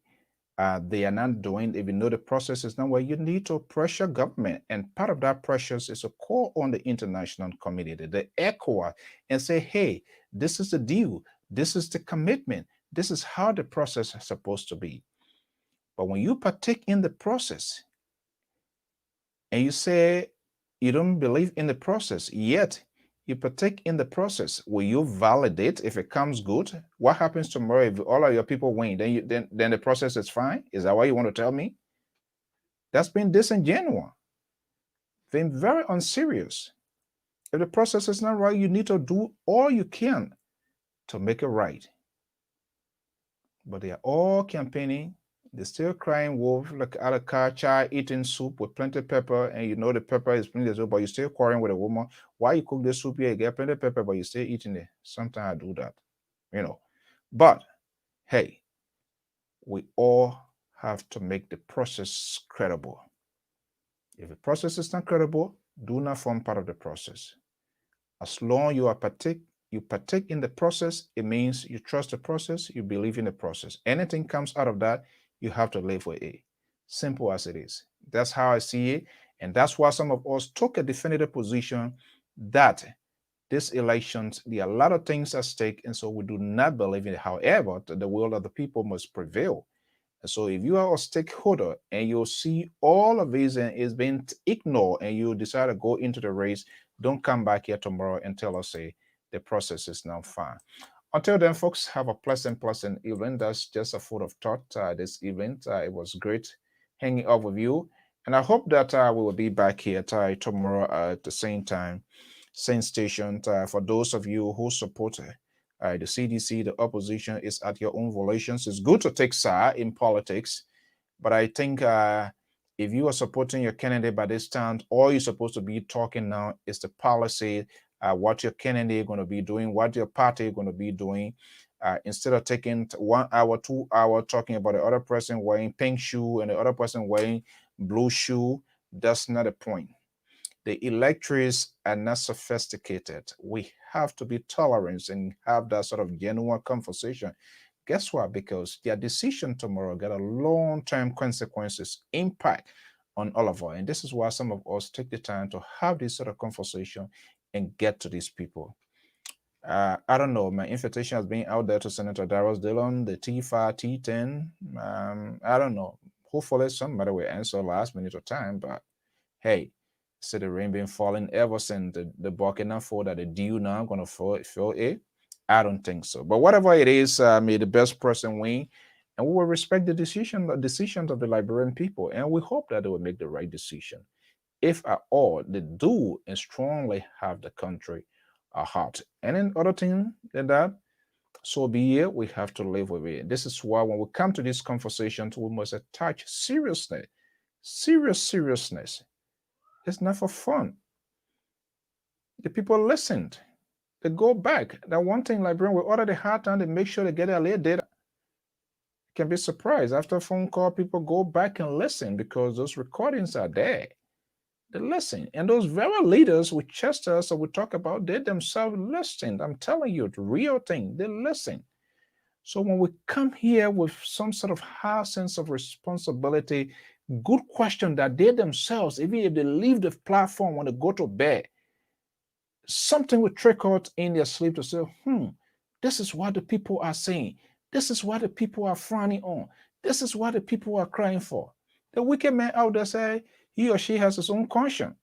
They are not doing, even though the process is not where you need to pressure government. And part of that pressure is a call on the international community, the ECOWAS, and say, hey, this is the deal. This is the commitment. This is how the process is supposed to be. But when you partake in the process and you say you don't believe in the process, yet you partake in the process, will you validate if it comes good? What happens tomorrow if all of your people win? Then the process is fine? Is that what you want to tell me? That's been disingenuous, been very unserious. If the process is not right, you need to do all you can to make it right. But they are all campaigning. They're still crying wolf like out of car child eating soup with plenty of pepper, and you know the pepper is plenty of soup, but you're still quarreling with a woman. Why you cook the soup here? You get plenty of pepper, but you're still eating it. Sometimes I do that, you know. But hey, we all have to make the process credible. If the process is not credible, do not form part of the process. As long you partake in the process, it means you trust the process, you believe in the process. Anything comes out of that, you have to live with it. Simple as it is. That's how I see it. And that's why some of us took a definitive position that these elections, there are a lot of things at stake, and so we do not believe in it. However, the will of the people must prevail. And so if you are a stakeholder and you see all of this and is being ignored and you decide to go into the race, don't come back here tomorrow and tell us, say, the process is now fine. Until then, folks, have a pleasant evening. That's just a food of thought this evening. It was great hanging out with you. And I hope that we will be back here tomorrow at the same time, same station. For those of you who support the CDC, the opposition is at your own volitions. It's good to take side in politics, but I think if you are supporting your candidate by this time, all you're supposed to be talking now is the policy, what your candidate is going to be doing, what your party is going to be doing. Instead of taking 1 hour, 2 hours talking about the other person wearing pink shoe and the other person wearing blue shoe, that's not the point. The electors are not sophisticated. We have to be tolerant and have that sort of genuine conversation. Guess what? Because their decision tomorrow got a long-term consequences, impact on all of us. And this is why some of us take the time to have this sort of conversation and get to these people. I don't know. My invitation has been out there to Senator Darius Dillon, the T5, T10. I don't know. Hopefully somebody will answer last minute of time, but hey, so the rain been falling ever since the Burkina Faso that the dew now going to fall it? I don't think so. But whatever it is, may the best person win. And we will respect the decisions of the Liberian people. And we hope that they will make the right decision. If at all they do and strongly have the country at heart. And then other thing than that, so be it, we have to live with it. This is why when we come to these conversations, we must attach seriousness. Seriousness. It's not for fun. The people listened. They go back. That one thing Liberian will order the hard time, they make sure they get their late data. You can be surprised. After a phone call, people go back and listen because those recordings are there. They listen. And those very leaders we Chester, so we talk about, they themselves listen. I'm telling you, the real thing, they listen. So when we come here with some sort of high sense of responsibility, good question that they themselves, even if they leave the platform when they go to bed, something will trickle out in their sleep to say, this is what the people are saying. This is what the people are frowning on. This is what the people are crying for. The wicked man out there say he or she has his own conscience.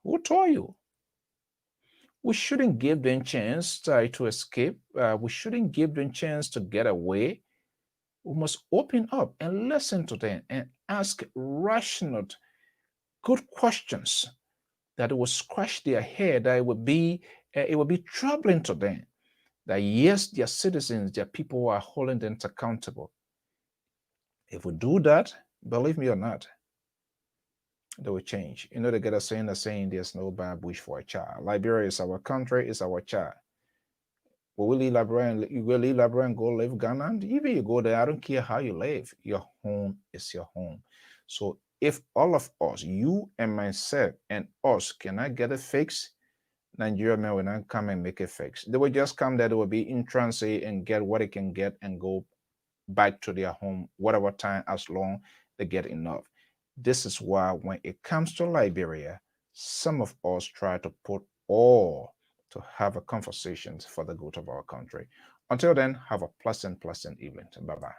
Who told you? We shouldn't give them chance to escape. We shouldn't give them chance to get away. We must open up and listen to them and ask rational, good questions that will scratch their head, that it will be troubling to them. That yes, their citizens, their people are holding them accountable. If we do that, believe me or not, they will change. You know, they get a saying, there's no bad bush for a child. Liberia is our country, is our child. Will we leave Liberia you will leave Liberia and go live Ghana? Even you go there, I don't care how you live. Your home is your home. So if all of us, you and myself and us, cannot get it fixed, Nigeria men will not come and make a fix. They will just come there, they will be in transit and get what they can get and go back to their home, whatever time, as long they get enough. This is why when it comes to Liberia, some of us try to put all to have a conversation for the good of our country. Until then, have a pleasant evening. Bye-bye.